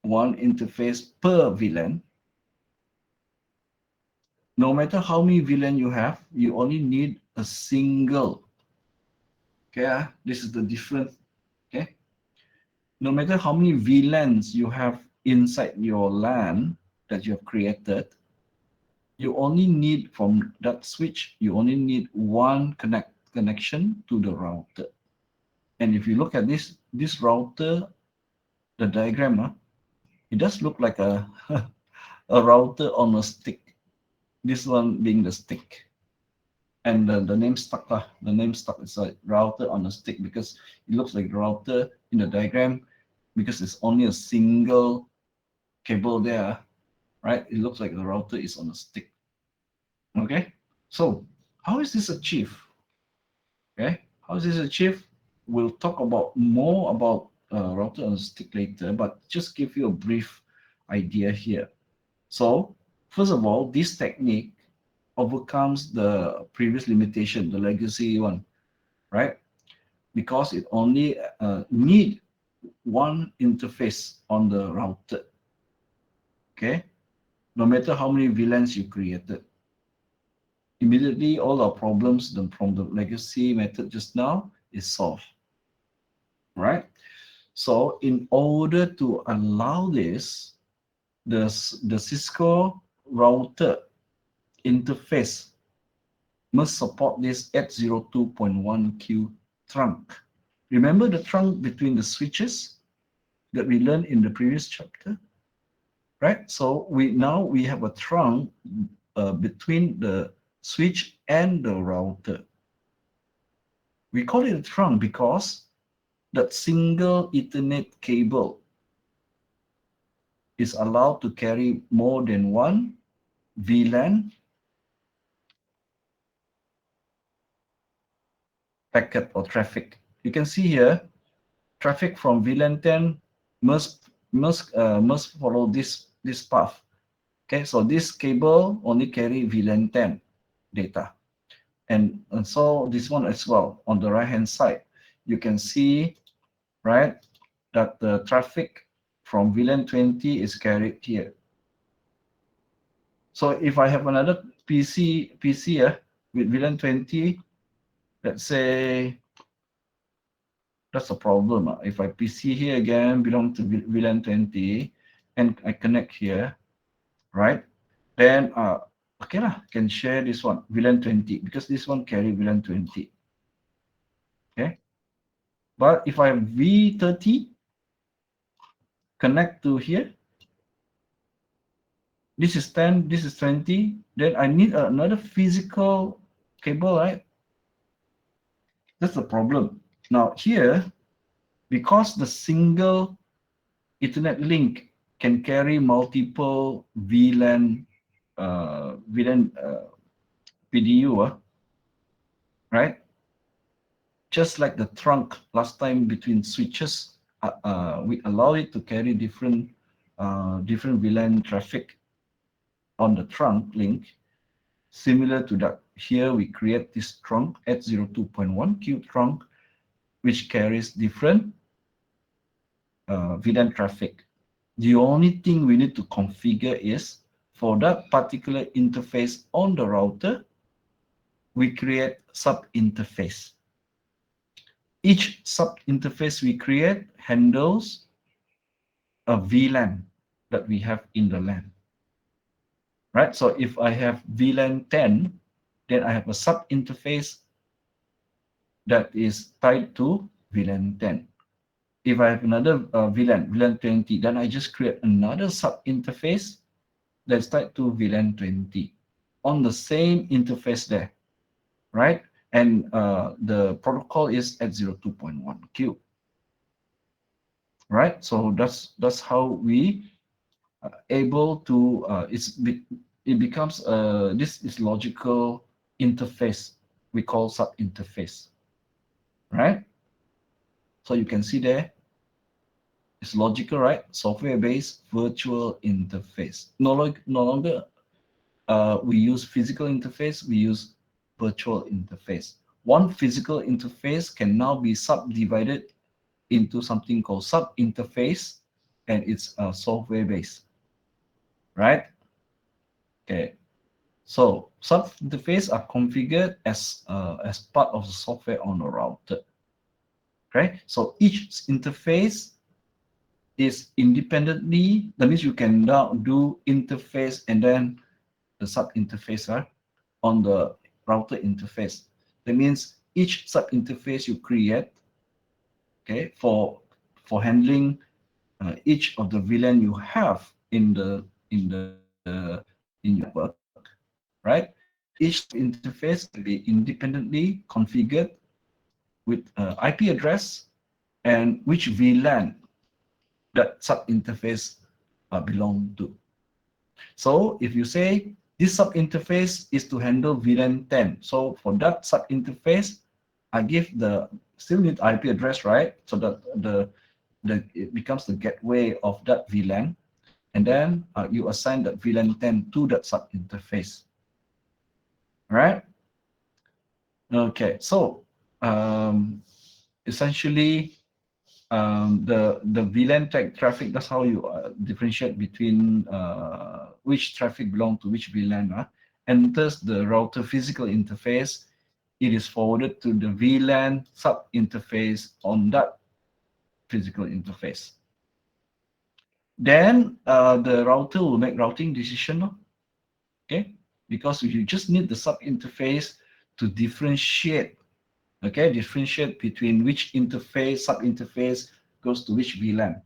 one interface per VLAN, no matter how many VLAN you have, you only need a single. Okay, this is the difference. Okay, no matter how many VLANs you have inside your LAN that you have created, you only need, from that switch, you only need one connection to the router. And if you look at this router, the diagram, it does look like a a router on a stick. This one being the stick, and the name stuck. The name stuck is a router on a stick because it looks like a router in the diagram because it's only a single cable there, right? It looks like the router is on a stick. Okay, so how is this achieved? Okay, how is this achieved? We'll talk about more about router on a stick later, but just give you a brief idea here. So first of all, this technique overcomes the previous limitation, the legacy one, right? Because it only need one interface on the router. Okay, no matter how many VLANs you created, immediately all our problems from the legacy method just now is solved, right? So in order to allow this, the Cisco router interface must support this 802.1q trunk. Remember the trunk between the switches that we learned in the previous chapter, right? So we have a trunk between the switch and the router. We call it a trunk because that single Ethernet cable is allowed to carry more than one VLAN packet or traffic. You can see here, traffic from VLAN 10 must follow this path. Okay, so this cable only carry VLAN 10 data, and so this one as well. On the right hand side, you can see, right, that the traffic from VLAN 20 is carried here. So if I have another PC here with VLAN 20, let's say that's a problem. If I PC here again belong to VLAN 20 and I connect here, right? Then okay lah, can share this one VLAN 20 because this one carry VLAN 20. Okay, but if I have V30 connect to here, this is 10, this is 20, then I need another physical cable, right? That's the problem. Now here, because the single Ethernet link can carry multiple VLAN PDU, right? Just like the trunk last time between switches, we allow it to carry different VLAN traffic on the trunk link. Similar to that, here we create this trunk at 02.1q trunk, which carries different VLAN traffic. The only thing we need to configure is for that particular interface on the router, we create sub-interface. Each sub-interface we create handles a VLAN that we have in the LAN. Right? So if I have VLAN 10, then I have a sub-interface that is tied to VLAN 10. If I have another VLAN 20, then I just create another sub-interface that's tied to VLAN 20 on the same interface there, right? And the protocol is at 02.1q, right? So that's how we able to it becomes this is logical interface we call sub-interface, right? So you can see there, it's logical, right? Software-based virtual interface. No longer we use physical interface, we use virtual interface. One physical interface can now be subdivided into something called sub-interface, and it's software-based, right? Okay, so sub-interface are configured as part of the software on the router. Okay, so each interface is independently, that means you can now do interface and then the sub interface on the router interface. That means each sub interface you create, okay, for handling each of the VLAN you have in your network, right? Each sub interface can be independently configured with IP address and which VLAN that sub interface belong to. So if you say this sub interface is to handle VLAN 10, so for that sub interface, I give still need IP address, right? So that it becomes the gateway of that VLAN, and then you assign that VLAN 10 to that sub interface, right? Okay, so essentially the VLAN traffic, that's how you differentiate between which traffic belong to which VLAN. Enters the router physical interface, it is forwarded to the VLAN sub interface on that physical interface. Then the router will make routing decision, okay? Because you just need the sub interface to differentiate, okay? Differentiate between which interface, sub interface goes to which VLAN.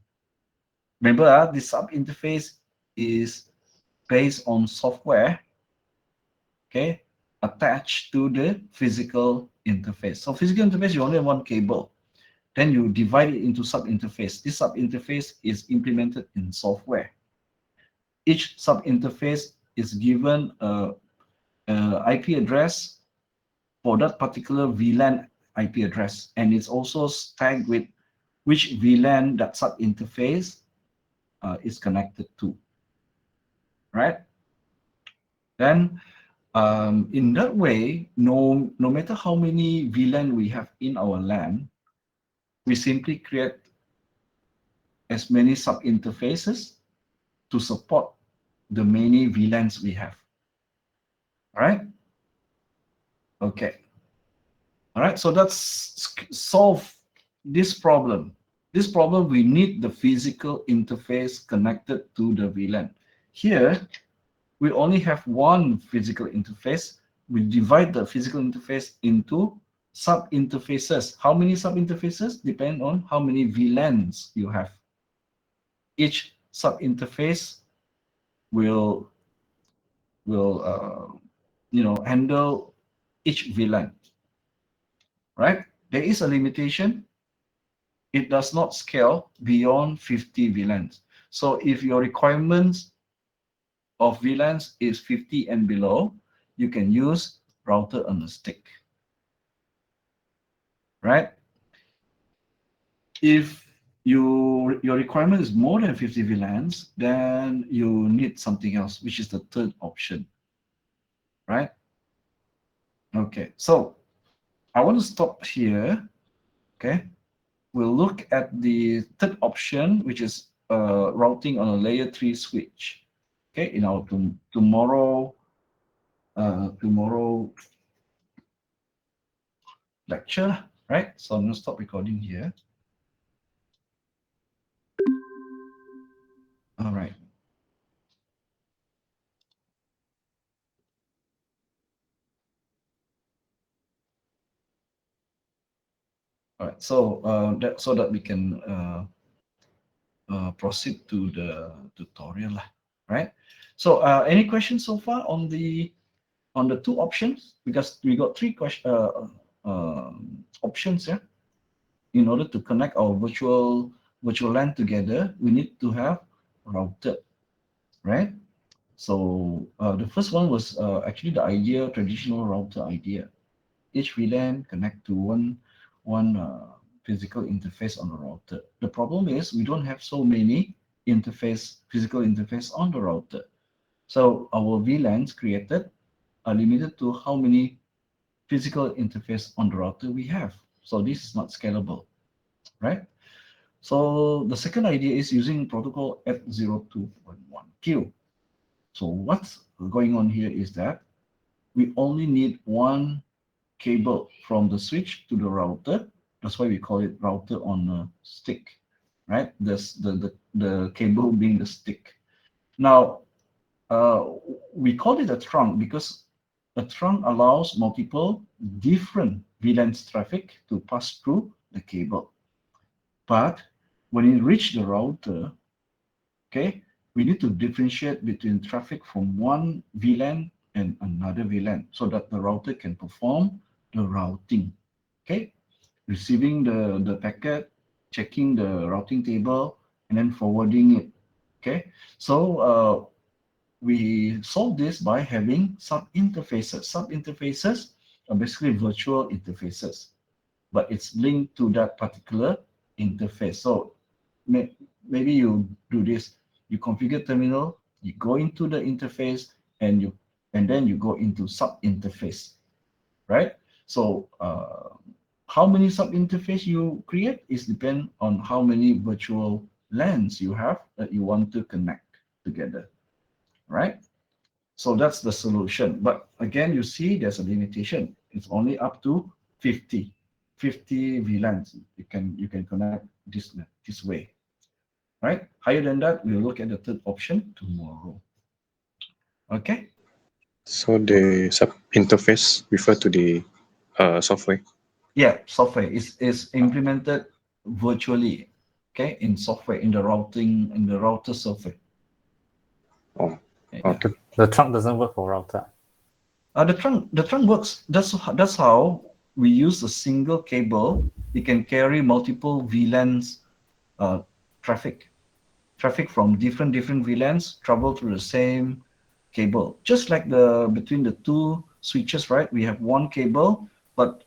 Remember, the sub interface is based on software, okay, attached to the physical interface. So physical interface, you only have one cable. Then you divide it into sub interface. This sub interface is implemented in software. Each sub interface is given a IP address for that particular VLAN IP address, and it's also tagged with which VLAN that sub interface is connected to, right? Then in that way, no matter how many VLAN we have in our LAN, we simply create as many sub interfaces to support the many VLANs we have. All right? Okay. All right, so that's solve this problem. This problem, we need the physical interface connected to the VLAN. Here, we only have one physical interface. We divide the physical interface into sub-interfaces. How many sub-interfaces? Depend on how many VLANs you have. Each sub-interface will handle each VLAN, right? There is a limitation. It does not scale beyond 50 VLANs. So if your requirements of VLANs is 50 and below, you can use router on a stick, right? If your requirement is more than 50 VLANs, then you need something else, which is the third option, right? Okay, so I want to stop here, okay? We'll look at the third option, which is routing on a layer 3 switch. Okay, in our tomorrow lecture, right? So I'm going to stop recording here. All right. All right. So so that we can proceed to the tutorial, right? So any questions so far on the two options? Because we got three options here. In order to connect our virtual LAN together, we need to have router, right? So the first one was actually the traditional router idea. Each VLAN connect to one physical interface on the router. The problem is we don't have so many physical interface on the router. So our VLANs created are limited to how many physical interface on the router we have. So this is not scalable, right? So the second idea is using protocol F0211Q. So what's going on here is that we only need one cable from the switch to the router. That's why we call it router on a stick, right? The cable being the stick. Now, we call it a trunk because a trunk allows multiple different VLANs traffic to pass through the cable. But when you reach the router, okay, we need to differentiate between traffic from one VLAN and another VLAN so that the router can perform the routing. Okay, receiving the packet, checking the routing table, and then forwarding it. Okay, so we solve this by having sub-interfaces. Sub-interfaces are basically virtual interfaces, but it's linked to that particular interface. So maybe you do this. You configure terminal, you go into the interface, and then you go into sub-interface, right? So how many sub-interface you create is depend on how many virtual LANs you have that you want to connect together, right? So that's the solution. But again, you see there's a limitation. It's only up to 50 VLANs. You can connect this way, right? Higher than that, we'll look at the third option tomorrow. Okay. So the sub interface refer to the software. Yeah, software is implemented virtually, okay, in software, in the router software. Oh, Yeah. okay. The trunk doesn't work for router. The trunk works. That's how we use a single cable. It can carry multiple VLANs traffic from different VLANs travel through the same cable. Just like between the two switches, right? We have one cable, but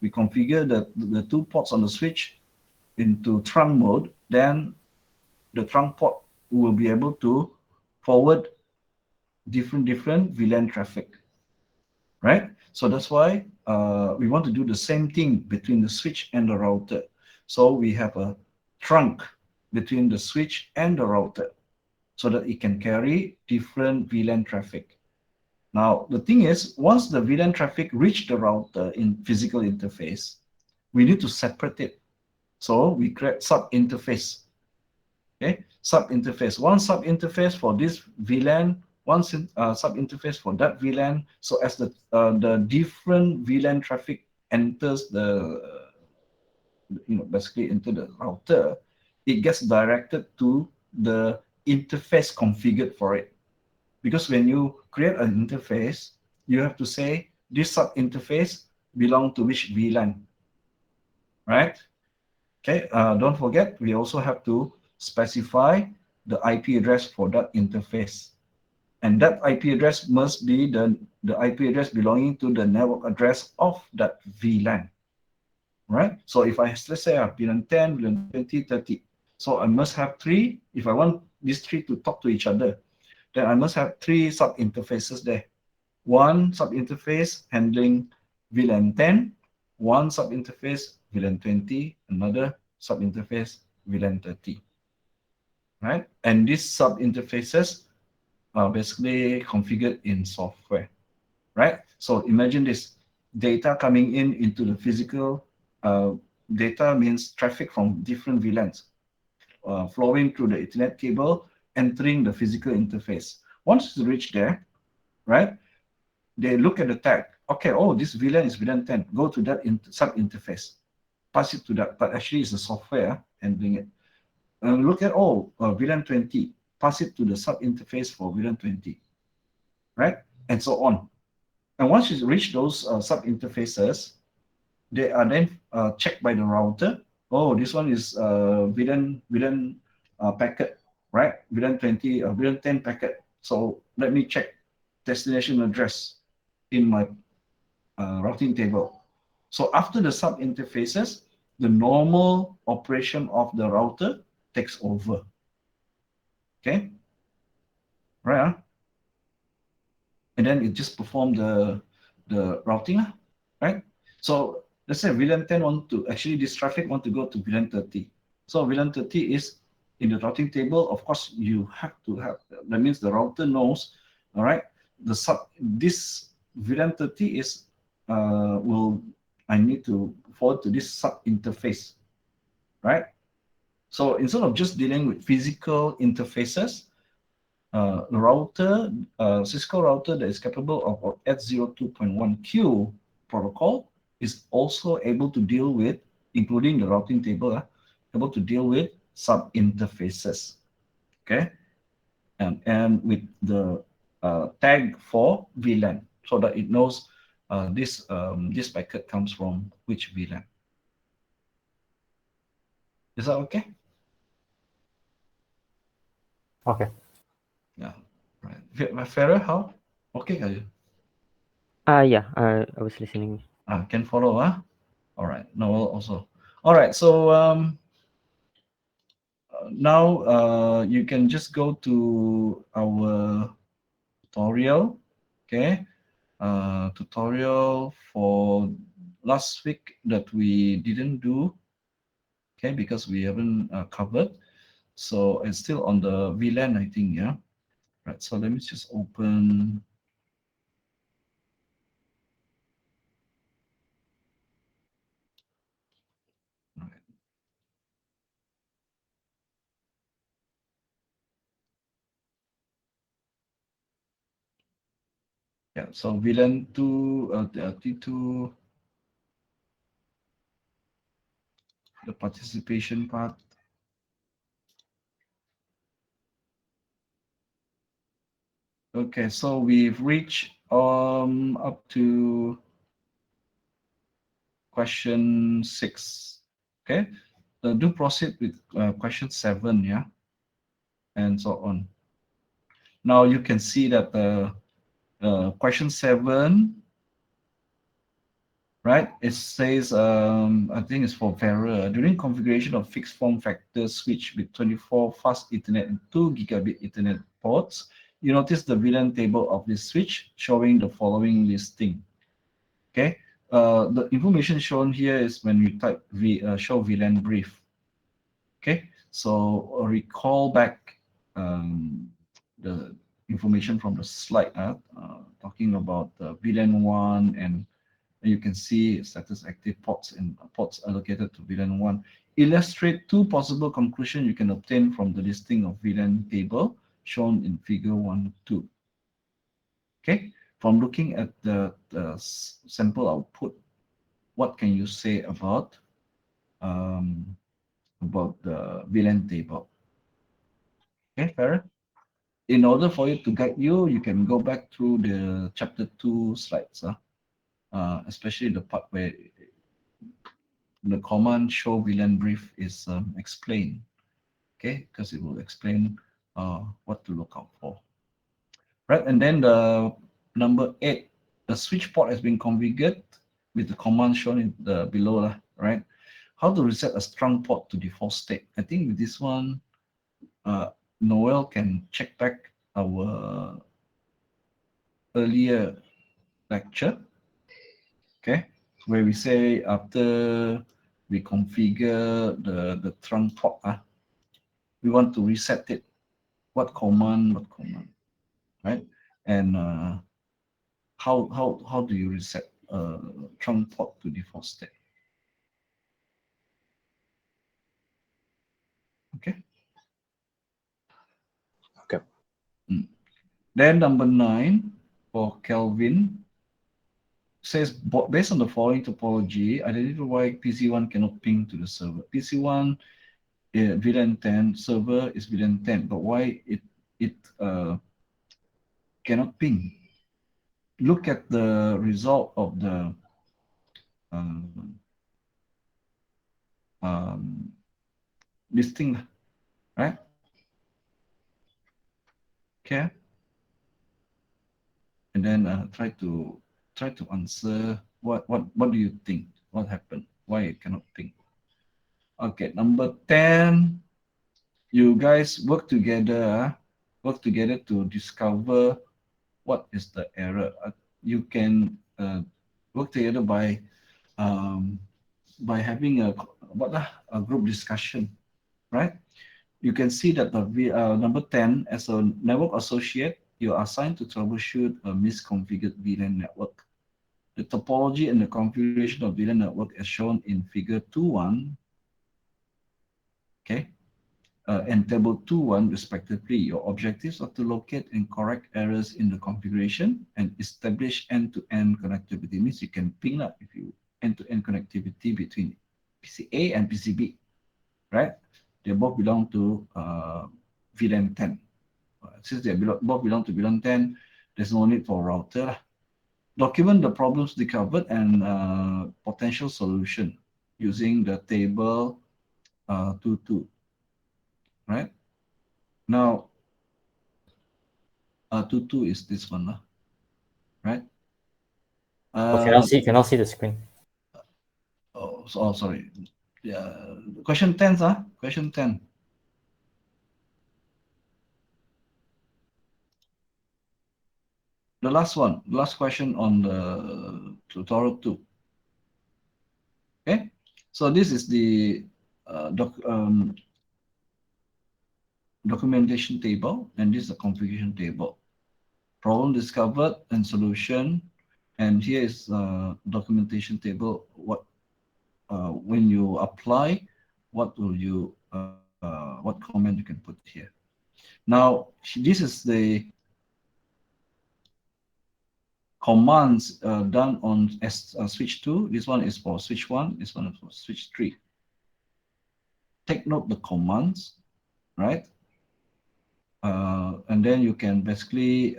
we configure the two ports on the switch into trunk mode. Then the trunk port will be able to forward different VLAN traffic, right? So that's why we want to do the same thing between the switch and the router. So we have a trunk between the switch and the router so that it can carry different VLAN traffic. Now, the thing is, once the VLAN traffic reach the router in physical interface, we need to separate it. So we create sub-interface. Okay, sub-interface. One sub-interface for this VLAN, one sub-interface for that VLAN. So as the different VLAN traffic enters basically into the router, it gets directed to the interface configured for it. Because when you create an interface, you have to say this sub-interface belong to which VLAN, right? Okay, don't forget, we also have to specify the IP address for that interface. And that IP address must be the IP address belonging to the network address of that VLAN, right? So if let's say I have VLAN 10, VLAN 20, 30. So I must have three. If I want these three to talk to each other, then I must have three sub-interfaces there. One sub-interface handling VLAN 10, one sub-interface VLAN 20, another sub-interface VLAN 30, right? And these sub-interfaces are basically configured in software, right? So imagine this, data coming into the physical, data means traffic from different VLANs flowing through the Ethernet cable, entering the physical interface. Once it's reached there, right, they look at the tag. Okay, oh, this VLAN is VLAN 10. Go to that sub-interface. Pass it to that, but actually it's the software handling it. Look at, VLAN 20. Pass it to the sub-interface for VLAN 20, right? And so on. And once you reach those sub-interfaces, they are then checked by the router. Oh, this one is VLAN packet, right? VLAN 20, VLAN 10 packet. So let me check destination address in my routing table. So after the sub-interfaces, the normal operation of the router takes over. Okay, right? And then it just perform the routing, right? So let's say VLAN 10 this traffic want to go to VLAN 30. So VLAN 30 is in the routing table. Of course, you have to have, that means the router knows, all right, this VLAN 30 is, I need to forward to this sub interface, right? So instead of just dealing with physical interfaces, the router, Cisco router that is capable of 802.1q protocol is also able to deal with, including the routing table, able to deal with sub interfaces. Okay, and with the tag for VLAN, so that it knows this packet comes from which VLAN. Is that okay? Okay. Yeah. Right. Farah, how? Okay, are you? Yeah, I was listening. Can follow, huh? All right. Noel also. All right. So now you can just go to our tutorial. Okay. Tutorial for last week that we didn't do. Okay, because we haven't covered. So it's still on the VLAN, I think. Yeah. Right. So let me just open. Right. Yeah. So VLAN 2, T2, the participation part. Okay, so we've reached up to question 6. Okay, do proceed with question 7, yeah, and so on. Now you can see that question 7, right? It says I think it's for Vera. During configuration of fixed form factor switch with 24 fast Ethernet and 2 gigabit Ethernet ports, you notice the VLAN table of this switch showing the following listing. Okay, the information shown here is when we type show VLAN brief. Okay, so recall back the information from the slide talking about the VLAN 1, and you can see status active ports and ports allocated to VLAN 1. Illustrate 2 possible conclusions you can obtain from the listing of VLAN table shown in figure 1.2. Okay, from looking at the sample output, what can you say about the VLAN table? Okay, Farah. In order for you to guide you, you can go back through the chapter 2 slides, especially the part where the command show VLAN brief is explained. Okay, because it will explain what to look out for. Right, and then the number 8, the switch port has been configured with the command shown in the below, right? How to reset a strong port to default state? I think with this one, Noel can check back our earlier lecture, okay, where we say after we configure the trunk port, we want to reset it. What command? Right? And how do you reset trunk port to default state? Okay. Okay. Then number 9 for Kelvin says, based on the following topology, identify why PC1 cannot ping to the server. PC1 VLAN 10, server is VLAN 10, but why it cannot ping? Look at the result of the listing, right? Okay, and then try to answer what do you think? What happened? Why it cannot ping? Okay, number 10. You guys work together to discover what is the error. You can work together by having a group discussion, right? You can see that the number 10, as a network associate, you are assigned to troubleshoot a misconfigured VLAN network. The topology and the configuration of VLAN network as shown in figure 2.1. Okay. and table 2.1 respectively. Your objectives are to locate and correct errors in the configuration and establish end-to-end connectivity. Means you can ping up if you end-to-end connectivity between PCA and PCB, right? They both belong to VLAN 10. Since they both belong to VLAN 10, there's no need for a router. Document the problems discovered and potential solution using the table 2.2, right? Now, 2.2 is this one, right? Cannot see the screen. Oh, sorry. Yeah, question 10, question 10. The last one, last question on the tutorial 2. Okay, so this is the documentation table, and this is the configuration table. Problem discovered and solution, and here is documentation table. What when you apply, what will you what comment you can put here? Now this is the commands done on switch 2. This one is for switch 1. This one is for switch 3. Take note the commands, right? And then you can basically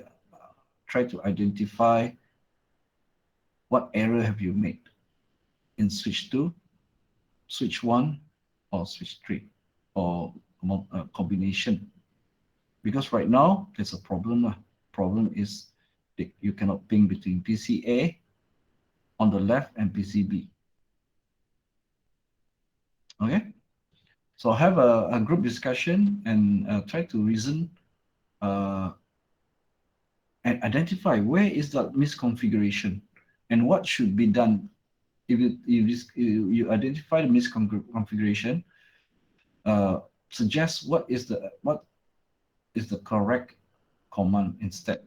try to identify what error have you made in switch 2, switch 1, or switch 3, or combination. Because right now there's a problem. Problem is you cannot ping between PCA on the left and PCB. Okay, so have a group discussion and try to reason and identify where is that misconfiguration and what should be done. If you identify the misconfiguration, suggest what is the correct command instead.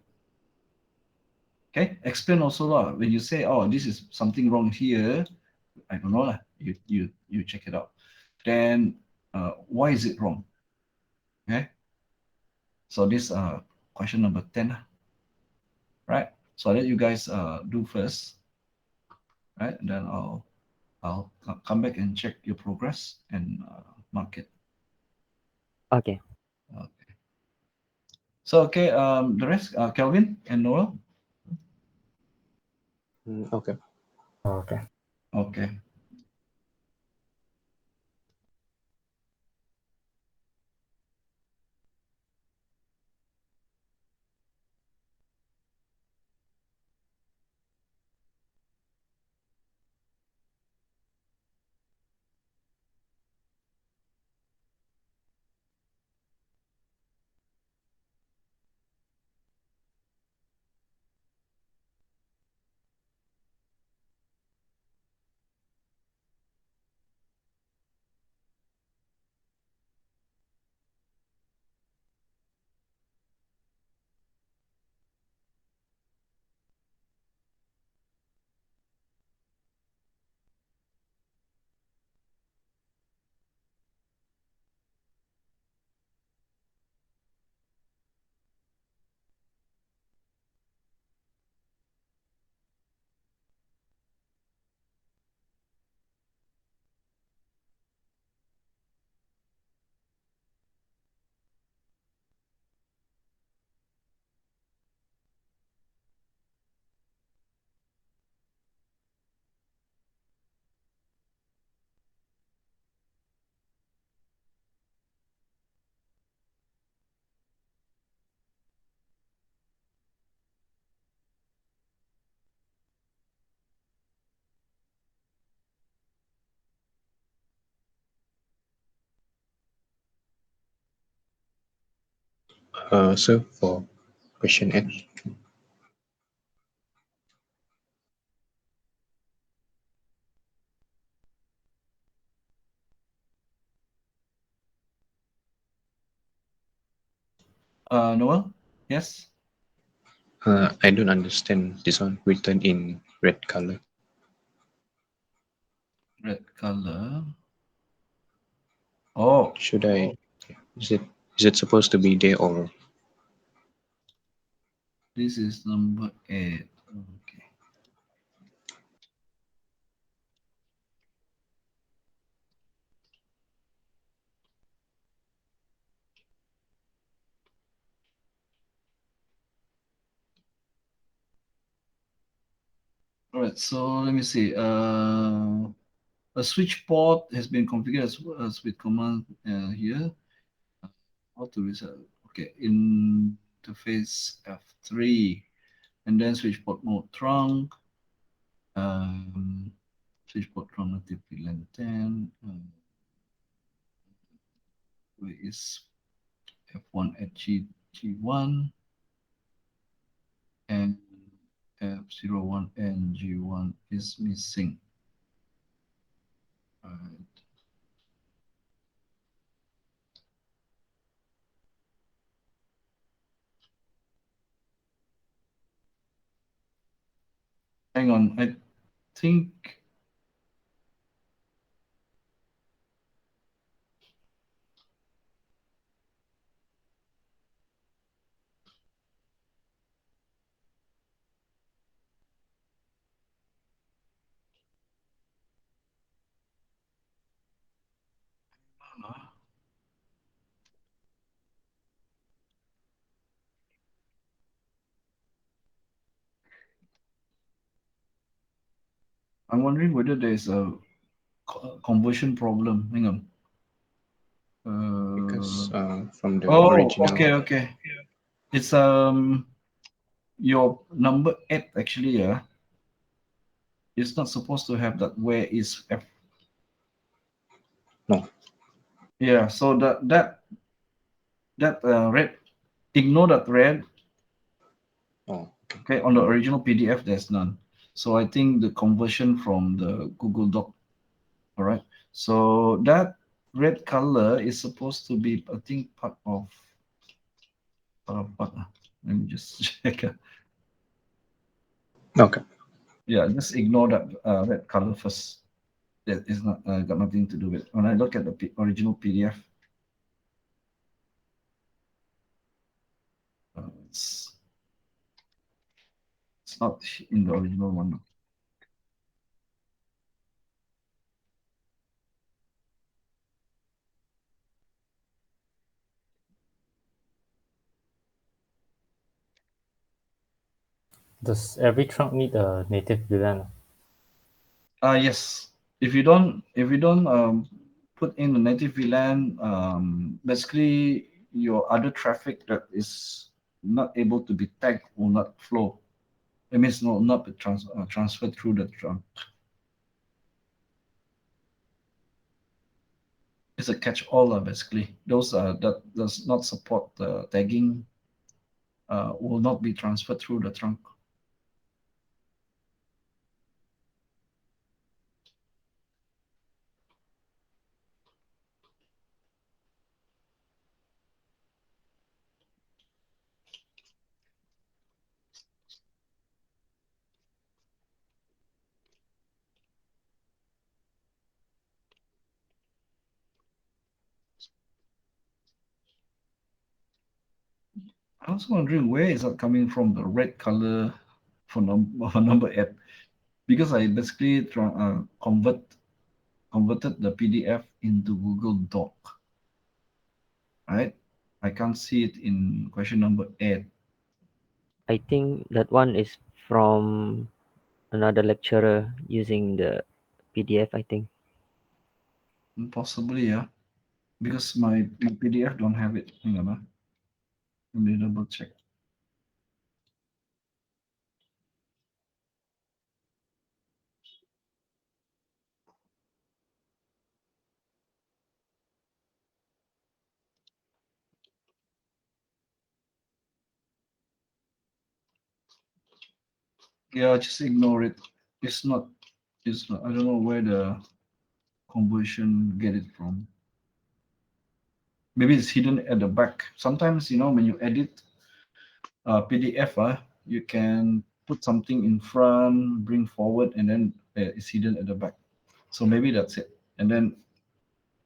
Okay, explain also when you say, oh, this is something wrong here, I don't know, you check it out. Then why is it wrong? Okay, so this question number 10, right? So I'll let you guys do first, right? And then I'll come back and check your progress and mark it. Okay. Okay. So okay, the rest, Kelvin and Noel. Okay. Okay. Okay. So for question 8, Noel, yes. I don't understand this one written in red color. Red color. Oh, Should I? Is it supposed to be there or This is number 8. Okay. All right, so let me see. A switch port has been configured as with command here. How to reset? Okay, interface F3, and then switchboard mode trunk. Switchboard trunk native VLAN 10. Where is F1 at G1 and F01 and G1 is missing. All right. Hang on, I think I'm wondering whether there's a conversion problem. Hang on. because from the Oh, original? okay. It's your number 8 actually, it's not supposed to have that where is F. No. Yeah, so that red, ignore that red. Oh, Okay, on the original PDF, there's none. So I think the conversion from the Google Doc. All right. So that red color is supposed to be, I think, part of. Let me just check. okay. Yeah, just ignore that red color first. That is not got nothing to do with. When I look at the original PDF, it's not in the original one. Does every trunk need a native VLAN? Yes. If you don't put in the native VLAN, basically your other traffic that is not able to be tagged will not flow. It means not be transferred through the trunk. It's a catch-all, basically. Those that does not support the tagging will not be transferred through the trunk. I was wondering where is that coming from, the red color for number 8, because I basically converted the PDF into Google Doc, right? I can't see it in question number 8. I think that one is from another lecturer using the PDF, I think. Possibly, yeah, because my PDF don't have it. Hang on, let me double check. Yeah, just ignore it. It's not. It's not. I don't know where the conversion get it from. Maybe it's hidden at the back. Sometimes, when you edit PDF, you can put something in front, bring forward, and then it's hidden at the back. So maybe that's it. And then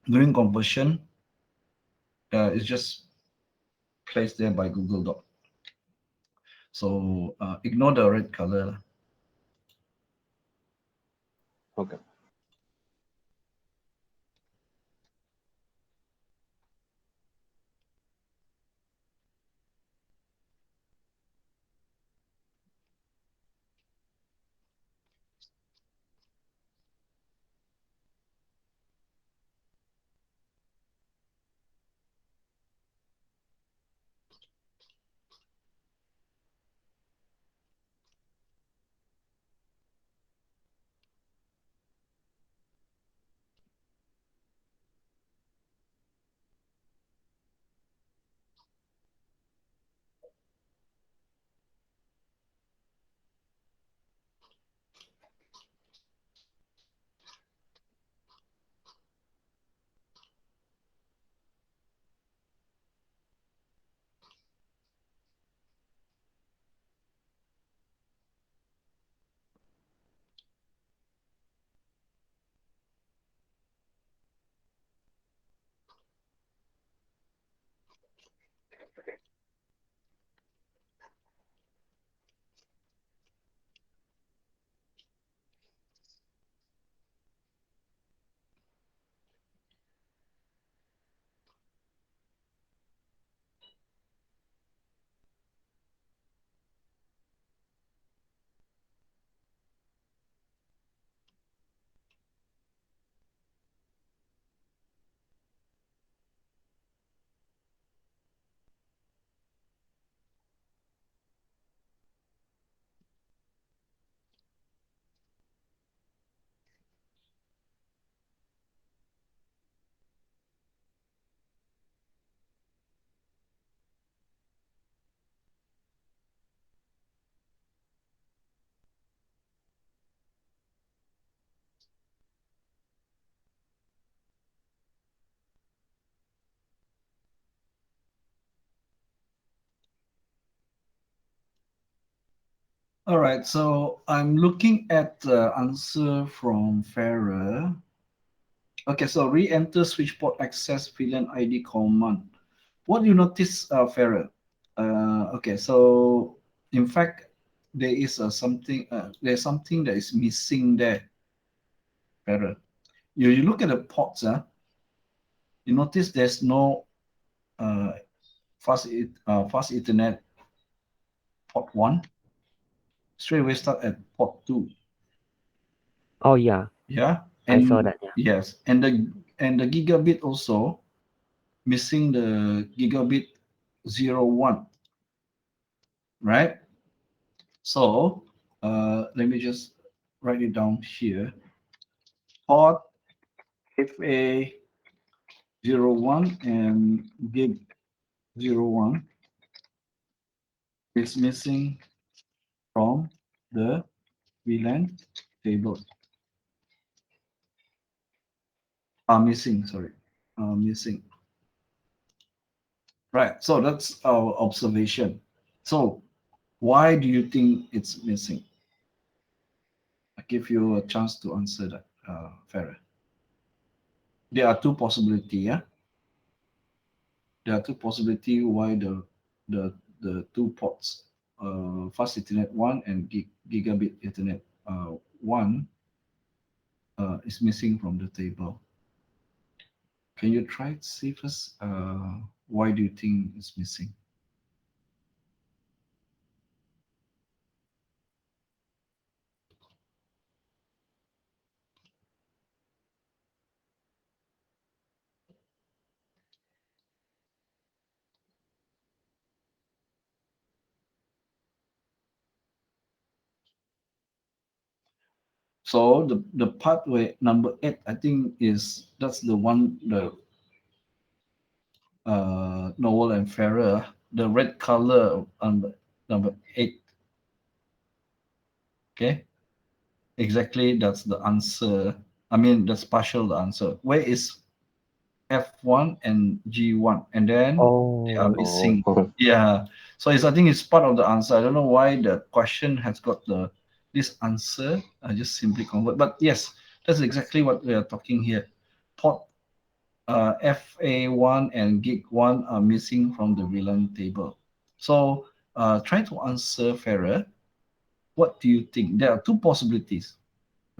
during conversion, It's just placed there by Google Doc. So ignore the red color. Okay. All right, so I'm looking at the answer from Farah. Okay, so re-enter switchboard access VLAN ID command. What do you notice, Farah? Okay, so in fact, there is there's something that is missing there, Farah. You look at the ports, you notice there's no uh, fast Ethernet port 1. Straight away start at port 2. Oh yeah, Yeah, I saw and that. Yeah. yes, and the gigabit also missing the gigabit 01, right? So let me just write it down here. Port FA01 and gig 01 is missing from the VLAN table. Missing, sorry. Missing. Right, so that's our observation. So why do you think it's missing? I give you a chance to answer that, Farah. There are two possibilities, yeah? There are two possibilities why the two ports, fast Ethernet 1 and gigabit Ethernet 1 is missing from the table. Can you try to see first? Why do you think it's missing? So the part where number 8, I think that's the one, the Noel and Farrer, the red color on number 8. Okay, exactly, that's the answer. I mean, that's partial the answer. Where is F1 and G1? And then they are Oh, missing. Oh, Yeah, so I think it's part of the answer. I don't know why the question has got this answer. I just simply convert. But yes, that's exactly what we are talking here. Port FA1 and gig1 are missing from the VLAN table. So try to answer Farah. What do you think? There are two possibilities.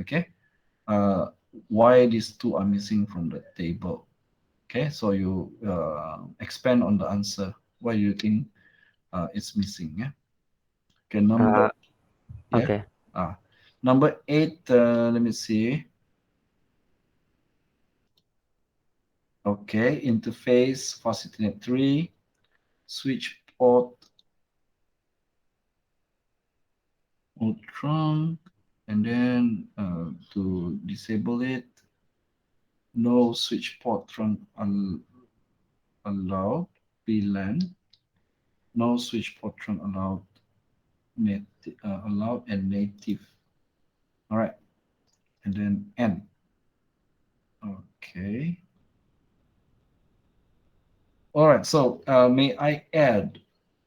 Okay. Why these two are missing from the table? Okay, so you expand on the answer. Why do you think it's missing? Yeah. Okay, number yeah. Okay. Number 8. Let me see. Okay, interface FastEthernet 3, switch port mode trunk, and then to disable it, no switch port trunk allowed. VLAN, no switch port trunk allowed. Allowed and native. All right, and then N. Okay. All right. So may I add,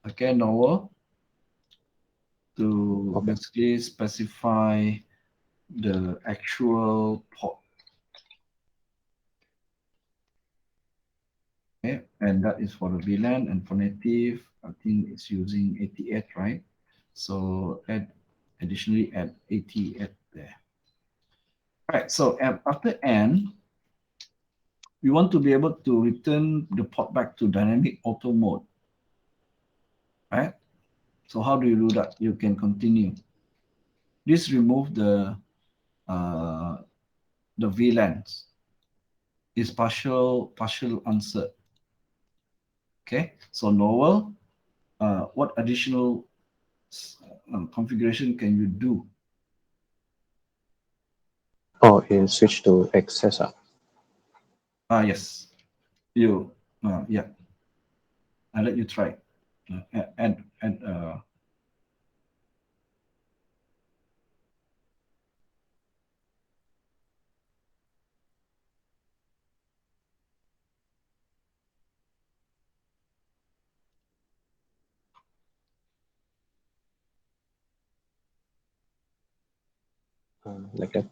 okay, Noah, to Okay. basically specify the actual port. Okay, and that is for the VLAN, and for native, I think it's using 88, right? So additionally add 88 there. All right. So after N, we want to be able to return the port back to dynamic auto mode, right? So how do you do that? You can continue. This remove uh, the VLANs is partial answer. Okay, so Noel, what additional configuration can you do? Oh, in switch to access. Yes, you yeah. I'll let you try. And Like that.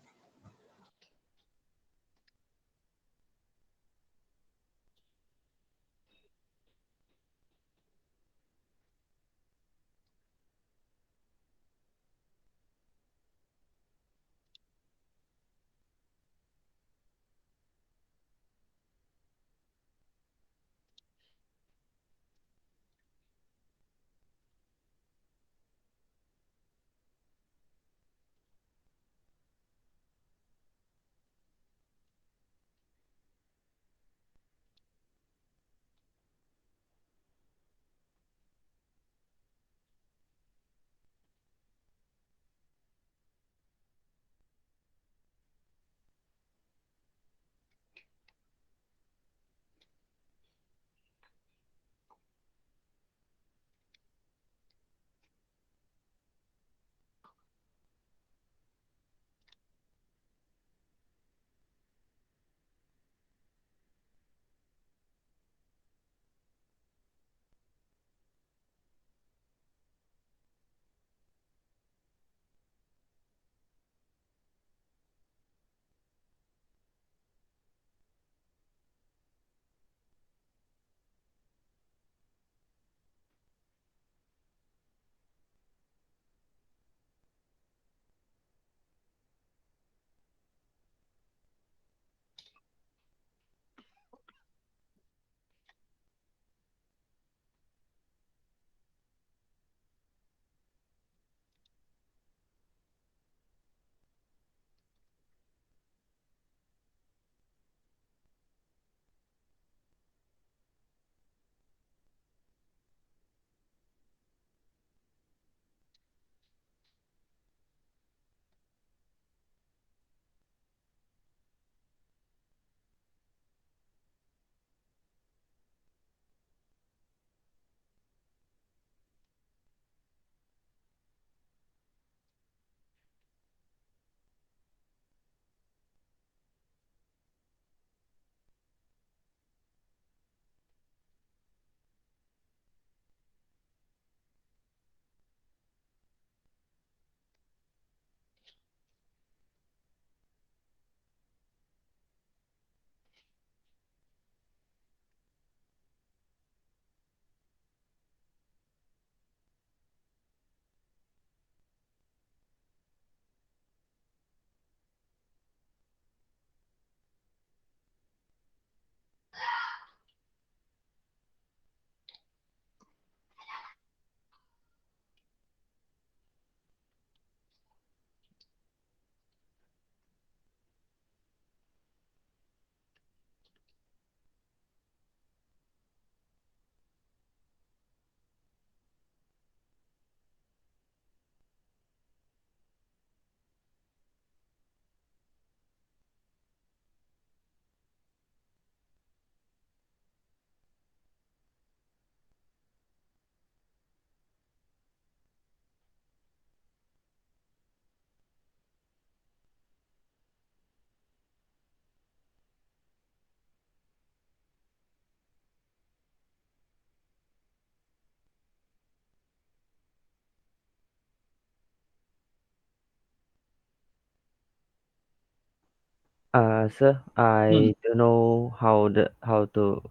Sir, I don't know how to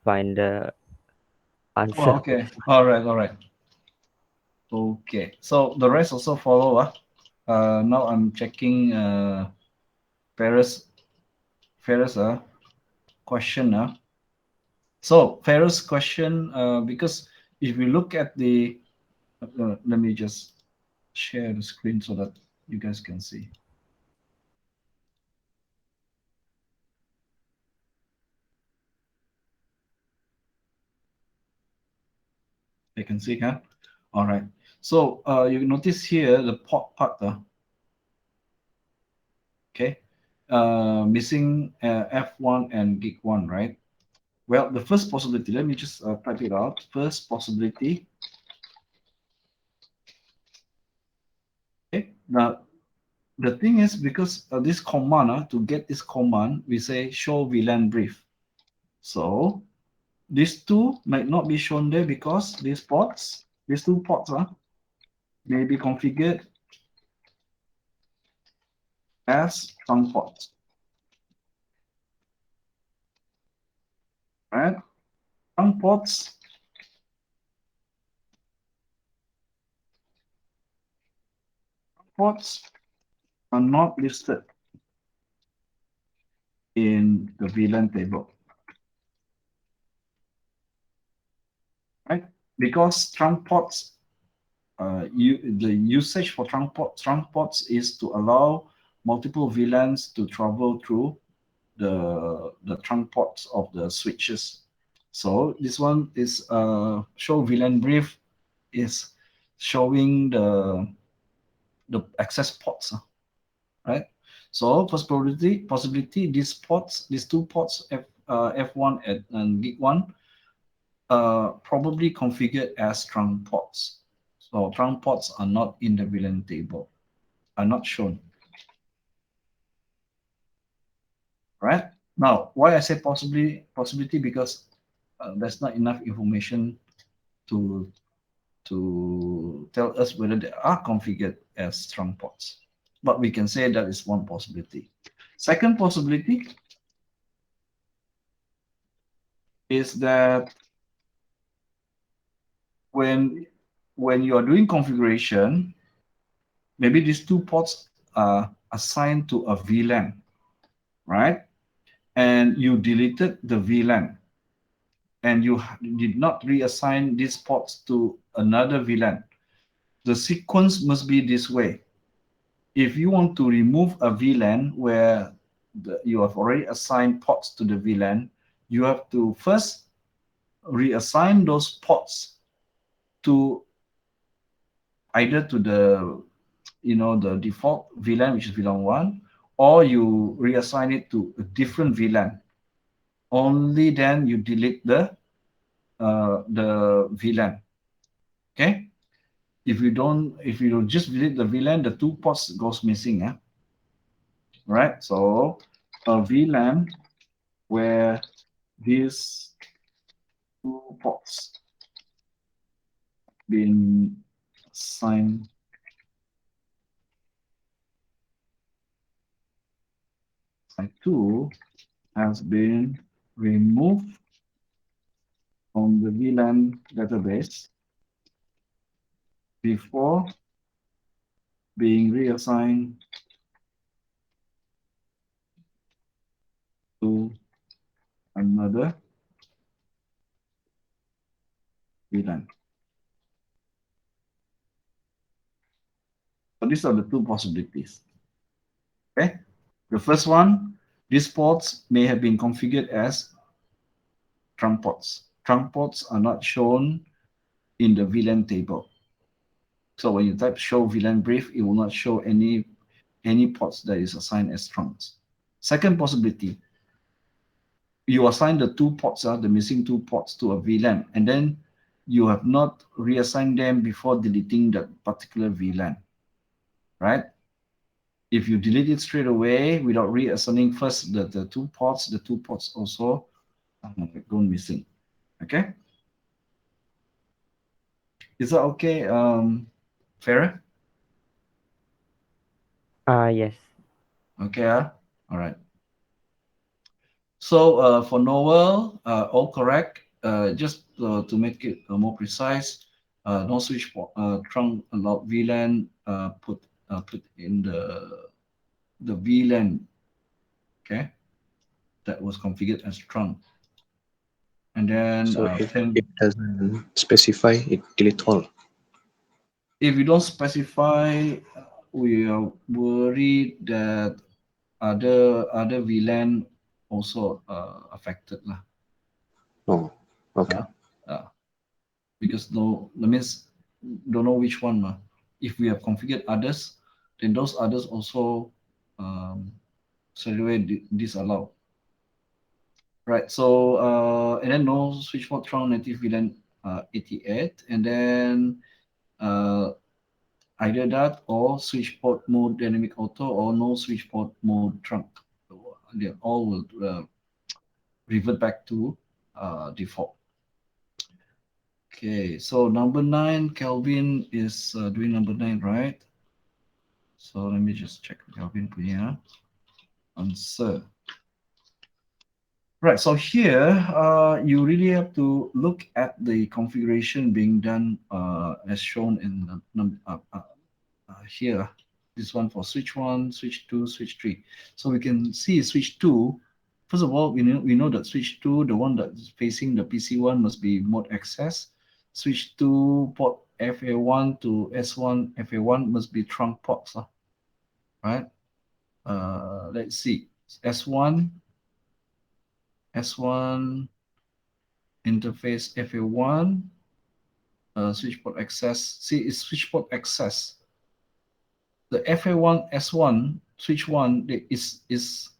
find the answer. Oh, okay. All right. All right. Okay. So the rest also follow. Now I'm checking Ferris question. So Ferris question, because if we look at the, let me just share the screen so that you guys can see. You can see, huh? All right. So you notice here the port part, okay, missing F1 and gig 1, right? Well, the first possibility, let me just type it out. First possibility. Okay. Now, the thing is, because this command, to get this command, we say show VLAN brief. So these two might not be shown there because these two ports may be configured as trunk ports, right? Trunk ports are not listed in the VLAN table, right? Because trunk ports, the usage for trunk ports is to allow multiple VLANs to travel through the trunk ports of the switches. So this one is show VLAN brief is showing the access ports, right? So first possibility these ports, these two ports F1 and gig 1 probably configured as trunk ports. So trunk ports are not in the VLAN table, are not shown. Right? Now, why I say possibility, because there's not enough information to tell us whether they are configured as trunk ports. But we can say that is one possibility. Second possibility is that when you are doing configuration, maybe these two ports are assigned to a VLAN, right? And you deleted the VLAN and you did not reassign these ports to another VLAN. The sequence must be this way. If you want to remove a VLAN where you have already assigned ports to the VLAN, you have to first reassign those ports to either to the the default VLAN, which is VLAN 1, or you reassign it to a different VLAN. Only then you delete the VLAN. Okay. If you just delete the VLAN, the two ports goes missing. Right. So a VLAN where these two ports been assigned to has been removed from the VLAN database before being reassigned to another VLAN. So these are the two possibilities. Okay. The first one, these ports may have been configured as trunk ports. Trunk ports are not shown in the VLAN table. So when you type show VLAN brief, it will not show any ports that is assigned as trunks. Second possibility, you assign the two ports, the missing two ports to a VLAN, and then you have not reassigned them before deleting that particular VLAN, right? If you delete it straight away without reassigning first the two ports also go missing. Okay? Is that okay, Farah? Yes. Okay, all right. So for Noel, all correct. Just to make it more precise, no switch trunk allowed VLAN. Put in the VLAN. Okay, that was configured as trunk. And then So if it doesn't specify, it delete all. if you don't specify, we are worried that other VLAN also affected lah. Oh, okay. Because that means don't know which one. If we have configured others, then those others also straight away disallowed. Right. So and then no switchboard trunk native VLAN 88, and then either that or switchboard mode dynamic auto or no switchboard mode trunk. They all will revert back to default. Okay, so number 9, Kelvin is doing number 9, right? So let me just check Kelvin punya answer. Right, so here you really have to look at the configuration being done as shown in the here. This one for switch 1, switch 2, switch 3. So we can see switch 2. First of all, we know that switch 2, the one that's facing the PC1 must be mode access. Switch 2 port FA1 to S1 FA1 must be trunk ports, right? Let's see, S1 interface FA1 switch port access. See, it's switch port access. The FA1 S1 switch 1 is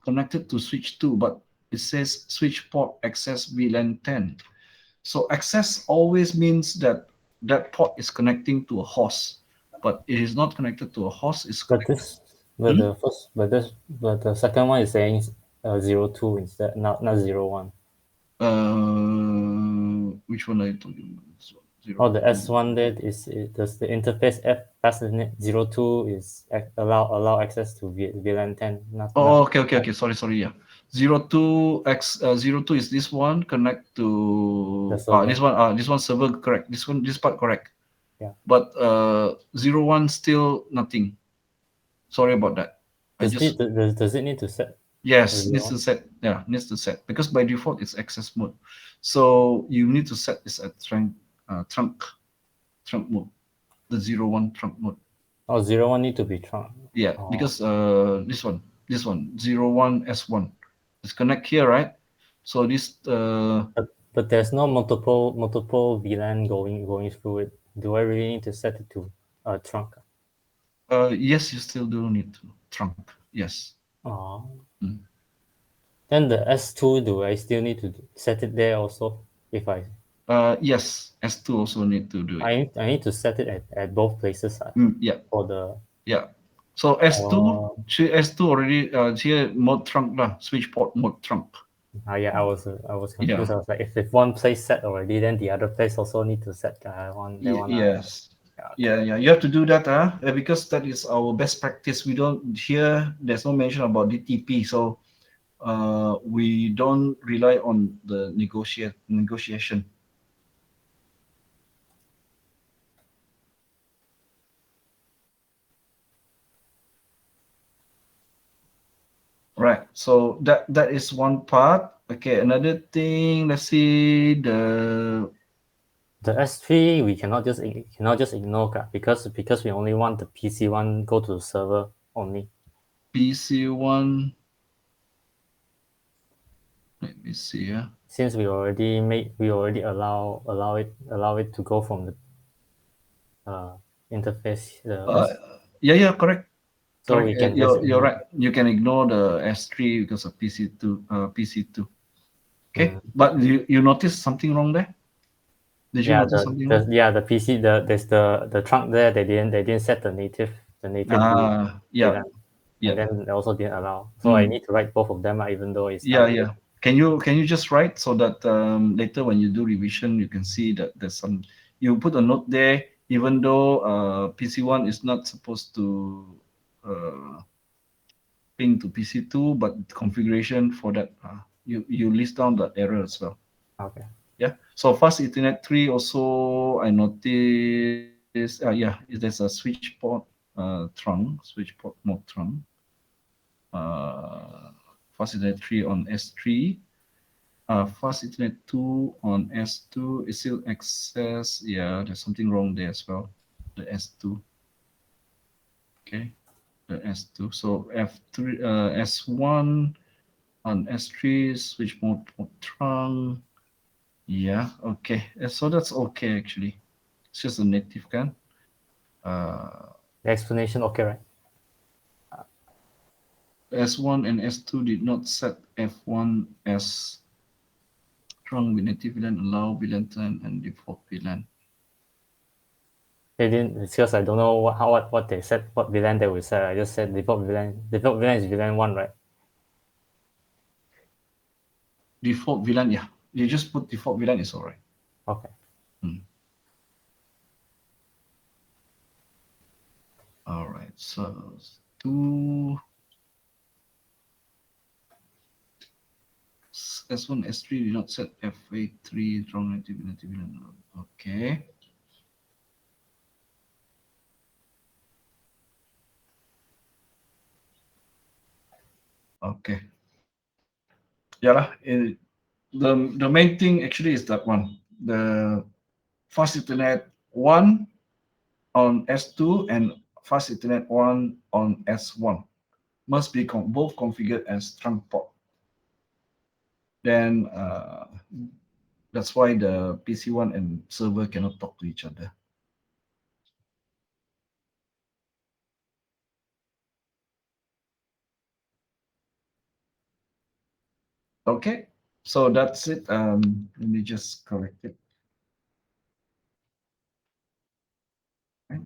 connected to switch 2, but it says switch port access VLAN 10. So access always means that that port is connecting to a host, but it is not connected to a host. It's connected. But the second one is saying 02 instead, not 01. Which one are you talking about? Oh, the S1 there does the interface F password 02 is allow access to VLAN 10. Oh, okay. Sorry. Yeah, 02 is this one connect to this one server, correct. This part correct. Yeah. But 01 still nothing. Sorry about that. Does it need to set? Yes, needs to set. Yeah, needs to set, because by default it's access mode. So you need to set this at trunk mode, the 01 trunk mode. Oh, 01 need to be trunk. Yeah, because this one 01 S1 is connect here, right? So this but there's no multiple VLAN going through it. Do I really need to set it to trunk? Yes, you still do need to trunk. Yes. Then the S2, do I still need to set it there also? If I yes, S2 also need to do it. I need to set it at both places. Yeah. For the So S2 S2 already here mode trunk lah, switch port mode trunk. Yeah, I was confused. I was like, if one place set already, then the other place also need to set one. Yes. Yeah. You have to do that, because that is our best practice. We don't here. There's no mention about DTP, so we don't rely on the negotiation. Right. So that is one part. Okay. Another thing. Let's see the S3. We cannot just ignore because we only want the PC1 go to the server only. PC1. Let me see. Since we already allow it to go from the interface. Yeah, correct. So correct. We can you're right. You can ignore the S3 because of PC2. Okay, but you notice something wrong there? Did you notice something wrong? The PC there's the trunk there. They didn't set the native. Yeah. And then they also didn't allow. So I need to write both of them, even though it's yeah. Can you just write so that later when you do revision, you can see that there's some. You put a note there, even though PC1 is not supposed to ping to PC2, but configuration for that, you list down the error as well. Okay. Yeah. So fast Ethernet 3 also, I noticed, yeah, there's a switchboard switchboard mode trunk. Fast Ethernet 3 on S3. Fast Ethernet 2 on S2 is still access. Yeah, there's something wrong there as well. The S2. Okay, the S2. So F3, S1 on S3 switch mode trunk. Yeah, okay. So that's okay actually. It's just a native can. The explanation okay, right? S1 and S2 did not set F1 as trunk with native VLAN, allow VLAN 10 and default VLAN. They didn't, it's because I don't know what they said, what VLAN they will set. I just said default VLAN. Default VLAN is VLAN 1, right? Default VLAN, yeah. You just put default VLAN, is all right. Okay. All right, so two S1, S3 did not set FA3 strong native VLAN. Okay. Okay. Yeah, lah. The main thing actually is that one. The fast Ethernet 1 on S2 and fast Ethernet 1 on S1 must be both configured as trunk port. Then that's why the PC1 and server cannot talk to each other. Okay, so that's it. Let me just correct it. Okay.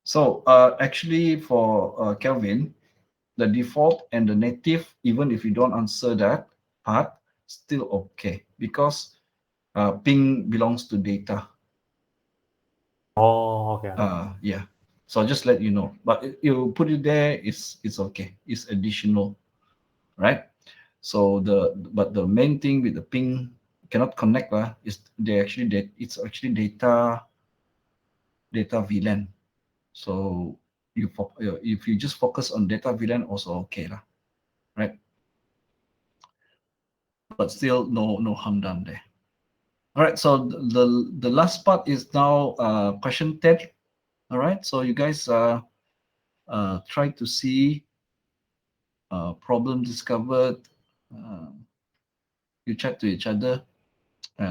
So actually for Kelvin, the default and the native, even if you don't answer that part, still okay because ping belongs to data. Oh, okay. Yeah. So I'll just let you know. But you put it there, it's okay. It's additional, right? So but the main thing with the ping cannot connect is it's actually data VLAN. So if you just focus on data VLAN, also okay lah, right? But still no harm done there. All right. So the last part is now question 10. All right. So you guys try to see problem discovered. You chat to each other,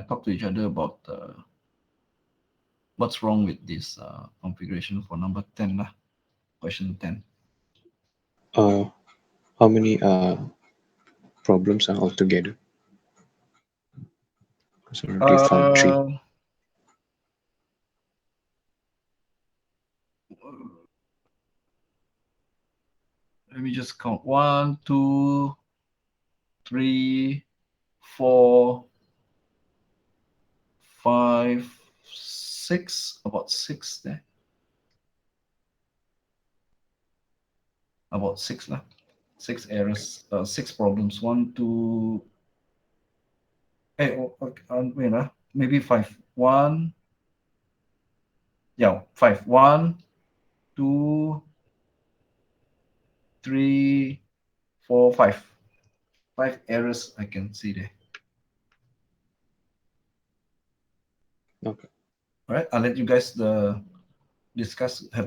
talk to each other about what's wrong with this configuration for number 10 lah. Question 10. How many problems are altogether? So already found 3. Let me just count. 1, 2, 3, 4, 5, 6. About 6 there. About 6 lah. 6 errors. 6 problems. 1, 2. Hey, wait maybe 5. 1. Yeah, 5. 1, 2, 3, 4, 5. 5 errors I can see there. Okay. All right, I'll let you guys have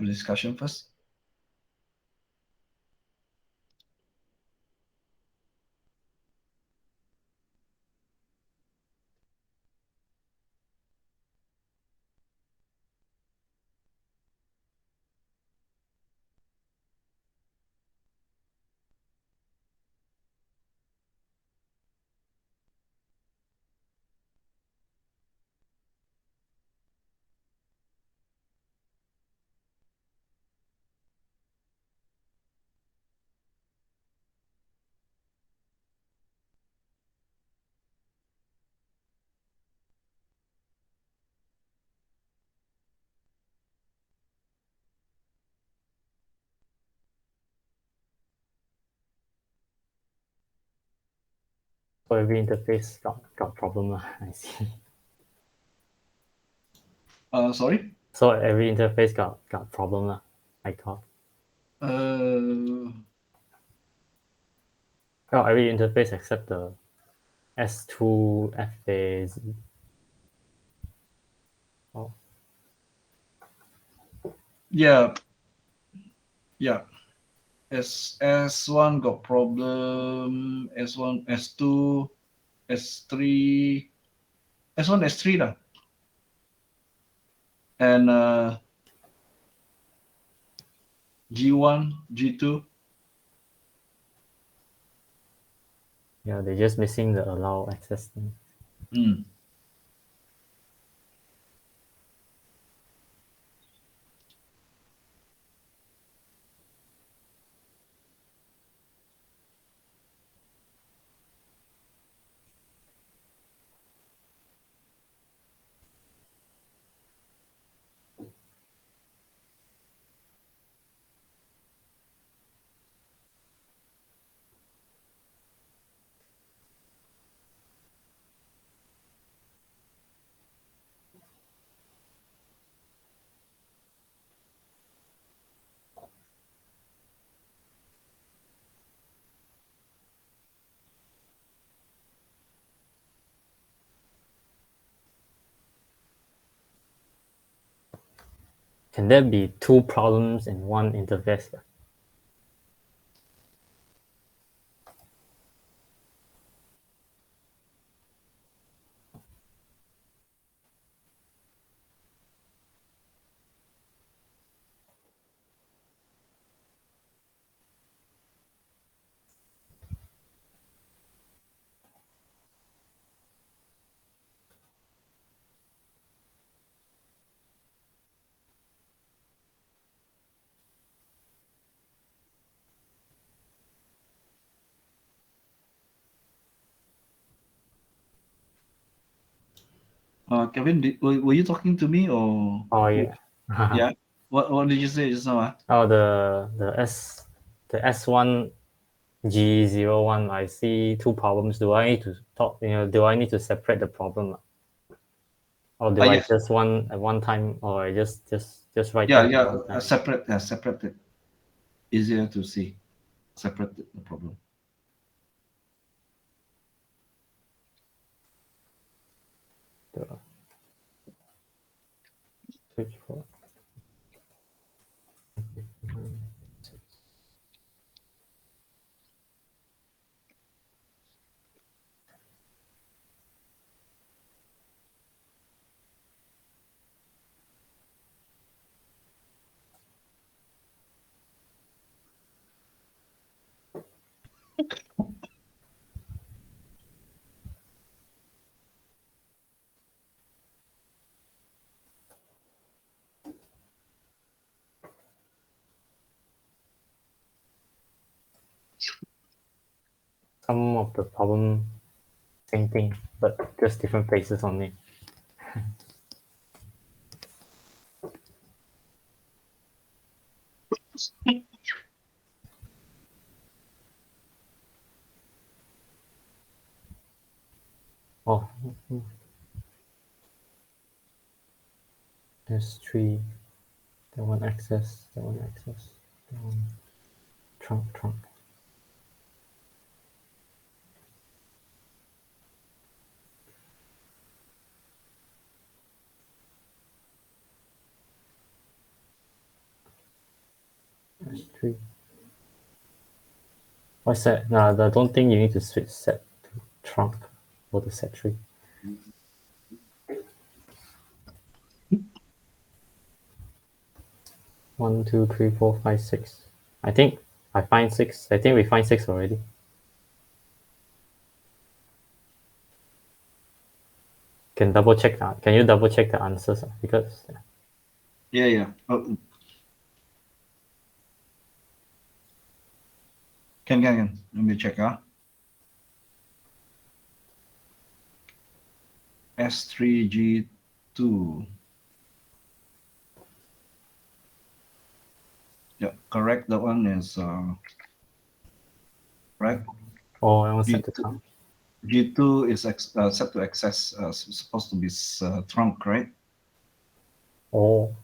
a discussion first. So every interface got problem lah. I see. Sorry. So every interface got problem lah. I thought. Uh, Oh, every interface except the S2 F phase. Oh, yeah, yeah. S1 got problem. S1, S2, S3, S1, S3 lah. And G1, G2. yeah, they're just missing the allow access thing. Mm. Can there be two problems in one interface? Kevin, were you talking to me or? Oh yeah. Yeah. What did you say just now? Oh, the S1 G01. I see two problems. Do I need to talk? Do I need to separate the problem, or do I Yes. just one at one time, or I just write Yeah, them yeah. one time? Separate it. Easier to see. Separate the problem. The switchboard. Some of the problem, same thing, but just different faces on it. Oh, there's three. That one access. That one access. That one trunk. There's three. What's that? No, I don't think you need to switch set to trunk or to set tree. One, two, three, four, five, six. I think I find six. I think we find six already. Can double check that. Can you double check the answers? Because Yeah. Oh. Can. Let me check. S3G2. Yeah, correct. That one is right. oh, I want set to count. G2 is set to access, supposed to be trunk, right? Oh,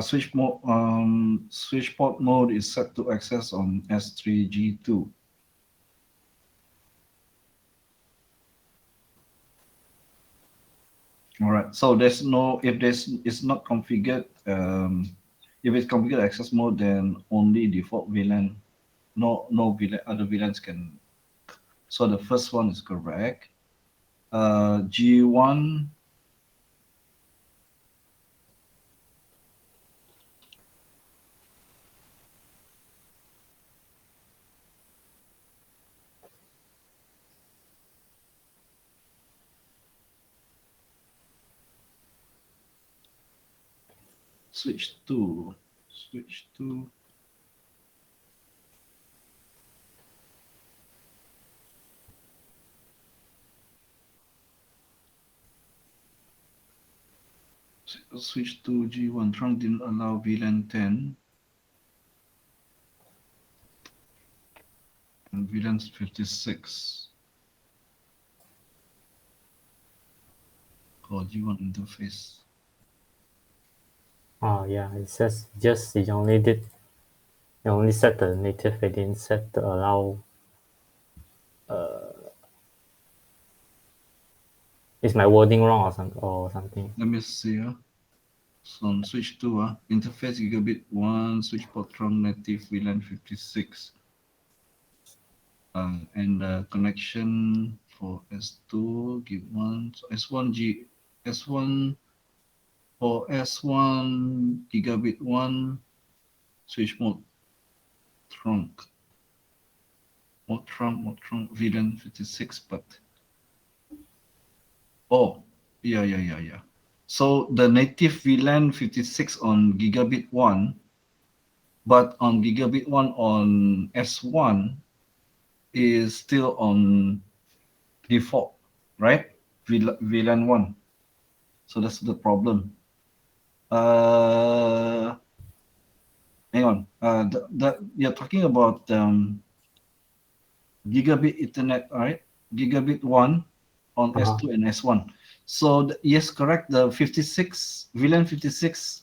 Switchboard mode is set to access on S3 G2. All right. So there's no, if it's not configured, if it's configured access mode, then only default VLAN, no VLAN, other VLANs can. So the first one is correct. G1. Switch to. Switch to G1. Trunk didn't allow VLAN 10. And VLAN 56. Called G1 interface. oh yeah. It says just it only set the native. It didn't set the allow. Is my wording wrong or something? Let me see. So on switch 2, interface gigabit 1, switchboard trunk native VLAN 56. And the connection for S2 give 1. So S1 for S1 gigabit 1 switch mode trunk. Mode trunk VLAN 56, but oh yeah. So the native VLAN 56 on gigabit 1, but on gigabit 1 on S1 is still on default, right? VLAN 1. So that's the problem. Hang on. You're talking about gigabit Ethernet, all right? Gigabit 1 on S2 and S1. So yes, correct. The 56 VLAN 56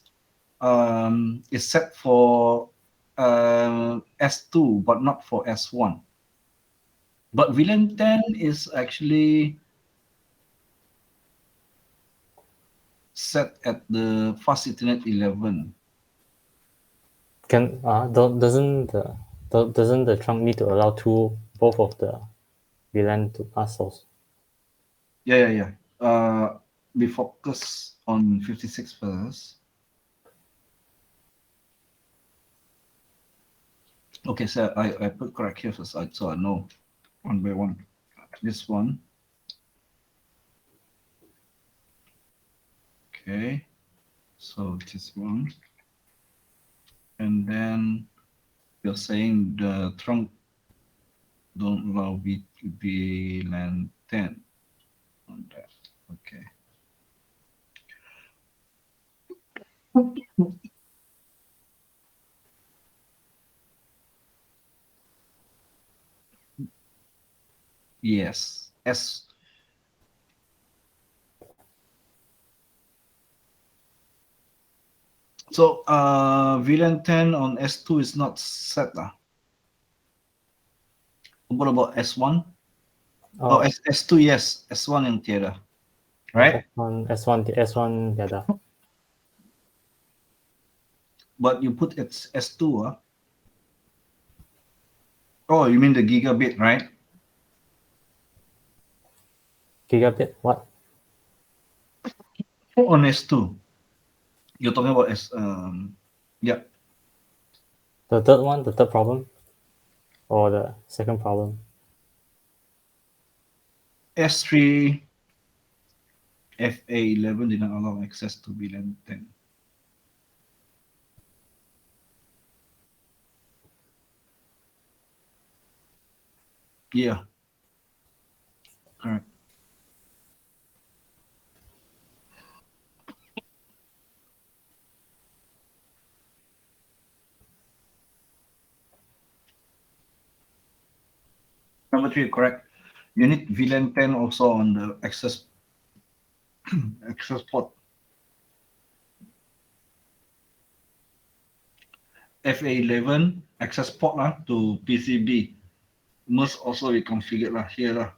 is set for S2, but not for S1. But VLAN 10 is actually set at the fast Ethernet 11. Doesn't the trunk need to allow both of the VLAN to pass also? Yeah. We focus on 56 first. Okay, so I put correct here first, so I know one by one. This one. Okay, so this one. And then you're saying the trunk don't allow VLAN 10 on that. Okay. Yes. So VLAN 10 on S2 is not set. What about S1? Oh, S2, yes. S1 and tiada. Right? S1 data. But you put it's S2. Oh, you mean the gigabit, right? Gigabit, what? On S2. You're talking about yeah. The third problem? Or the second problem? S3 FA11 did not allow access to VLAN 10. Yeah. Correct. Number 3, correct. You need VLAN 10 also on the access access port. FA11 access port to PCB must also be configured here.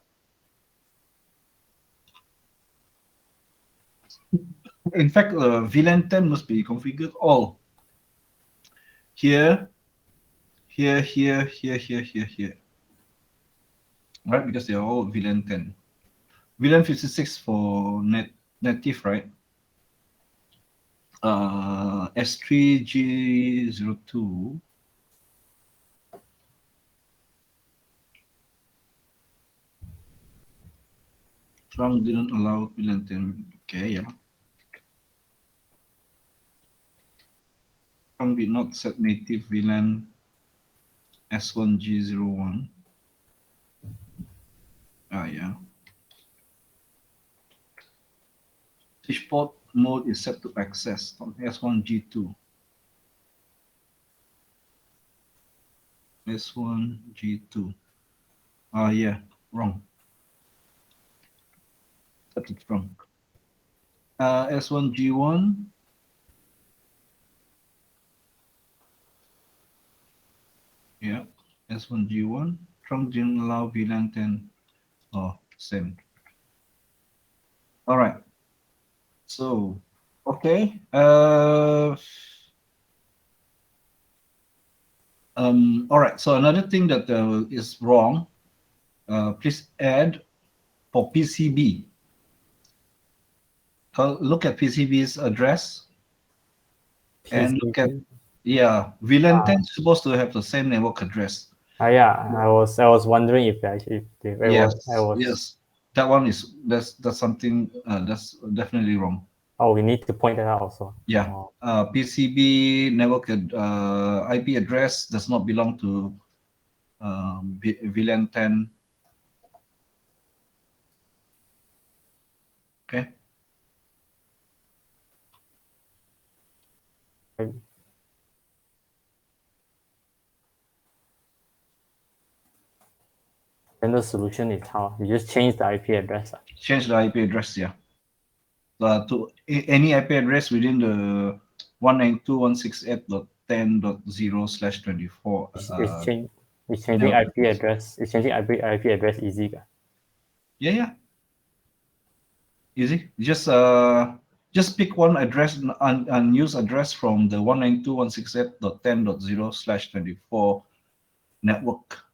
In fact, VLAN 10 must be configured all. Here, here, here, here, here, here, here. Right, because they are all VLAN 10. VLAN 56 for native, right? S3G02. Trunk didn't allow VLAN 10. Okay, yeah. Trunk did not set native VLAN S1G01. Yeah. Switchboard mode is set to access on S1G2. S1G2. Yeah, wrong. That is wrong. S1G1. Yeah, S1G1. Trunk didn't allow VLAN 10. Oh, same. All right. So, okay. All right. So another thing that is wrong. Please add for PCB. Look at PCB's address and look at VLAN 10 is supposed to have the same network address. Yeah, I was wondering if Yes. That one is that's something that's definitely wrong. Oh, we need to point that out also. Yeah. Oh. PCB network IP address does not belong to VLAN 10. Okay. Then the solution is how? You just change the IP address. Change the IP address, yeah. To any IP address within the 192.168.10.0/24. It's changing IP address. It's changing IP address easy. Yeah. Easy. Just pick one address, unused address from the 192.168.10.0/24 network.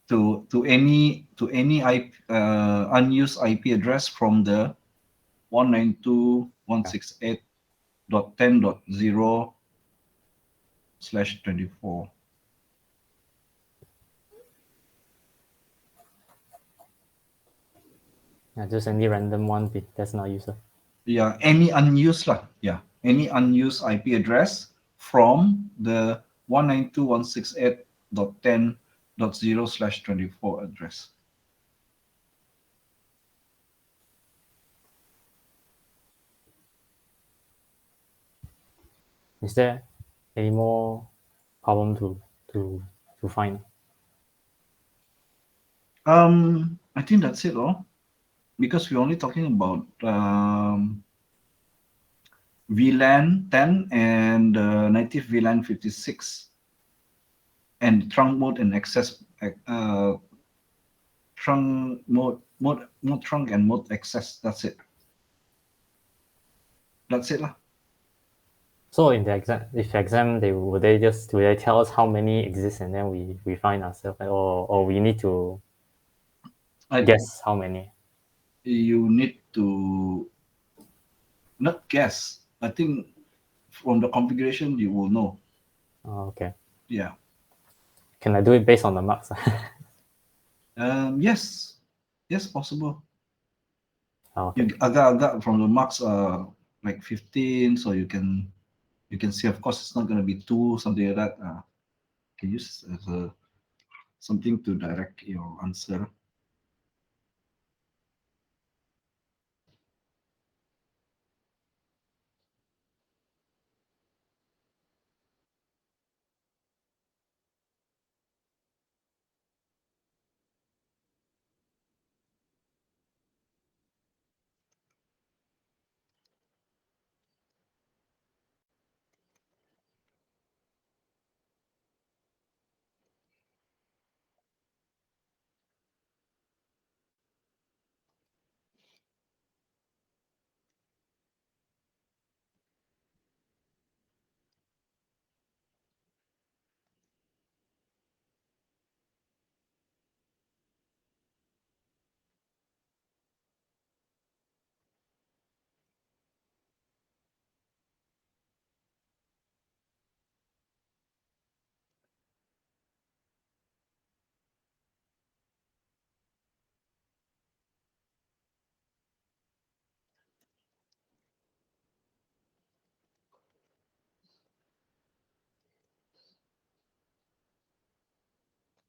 To any unused IP address from the 192.168.10.0/24. Yeah, just any random one that's not user. Yeah, any unused any unused IP address from the 192.168.10.0/24 address. Is there any more problem to find? I think that's it all, because we're only talking about VLAN 10 and native VLAN 56 and trunk mode and access trunk mode trunk and mode access. That's it. Lah. So in the exam, will they tell us how many exist and then we find ourselves, or we need to guess how many? You need to not guess. I think from the configuration you will know. Oh, okay. Yeah. Can I do it based on the marks? Yes, possible. Okay. You agak from the marks like 15, so you can see. Of course, it's not going to be 2, something like that. You can use as something to direct your answer.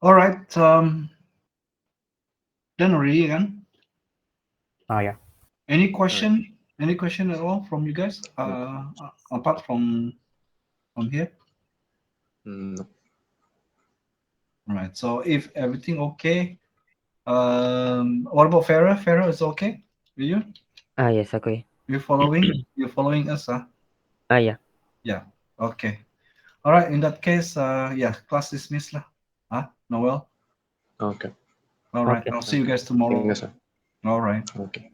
All right. Done already again. Yeah. Any question? Any question at all from you guys? Apart from here. No. All right. So if everything okay, what about Farah? Farah is okay with you? Yes, okay. You're following? You're following us, huh? Yeah. Yeah. Okay. All right. In that case, yeah, class dismissed lah. Huh? Noel. Okay. All right. Okay. I'll see you guys tomorrow. Yes, sir. All right. Okay.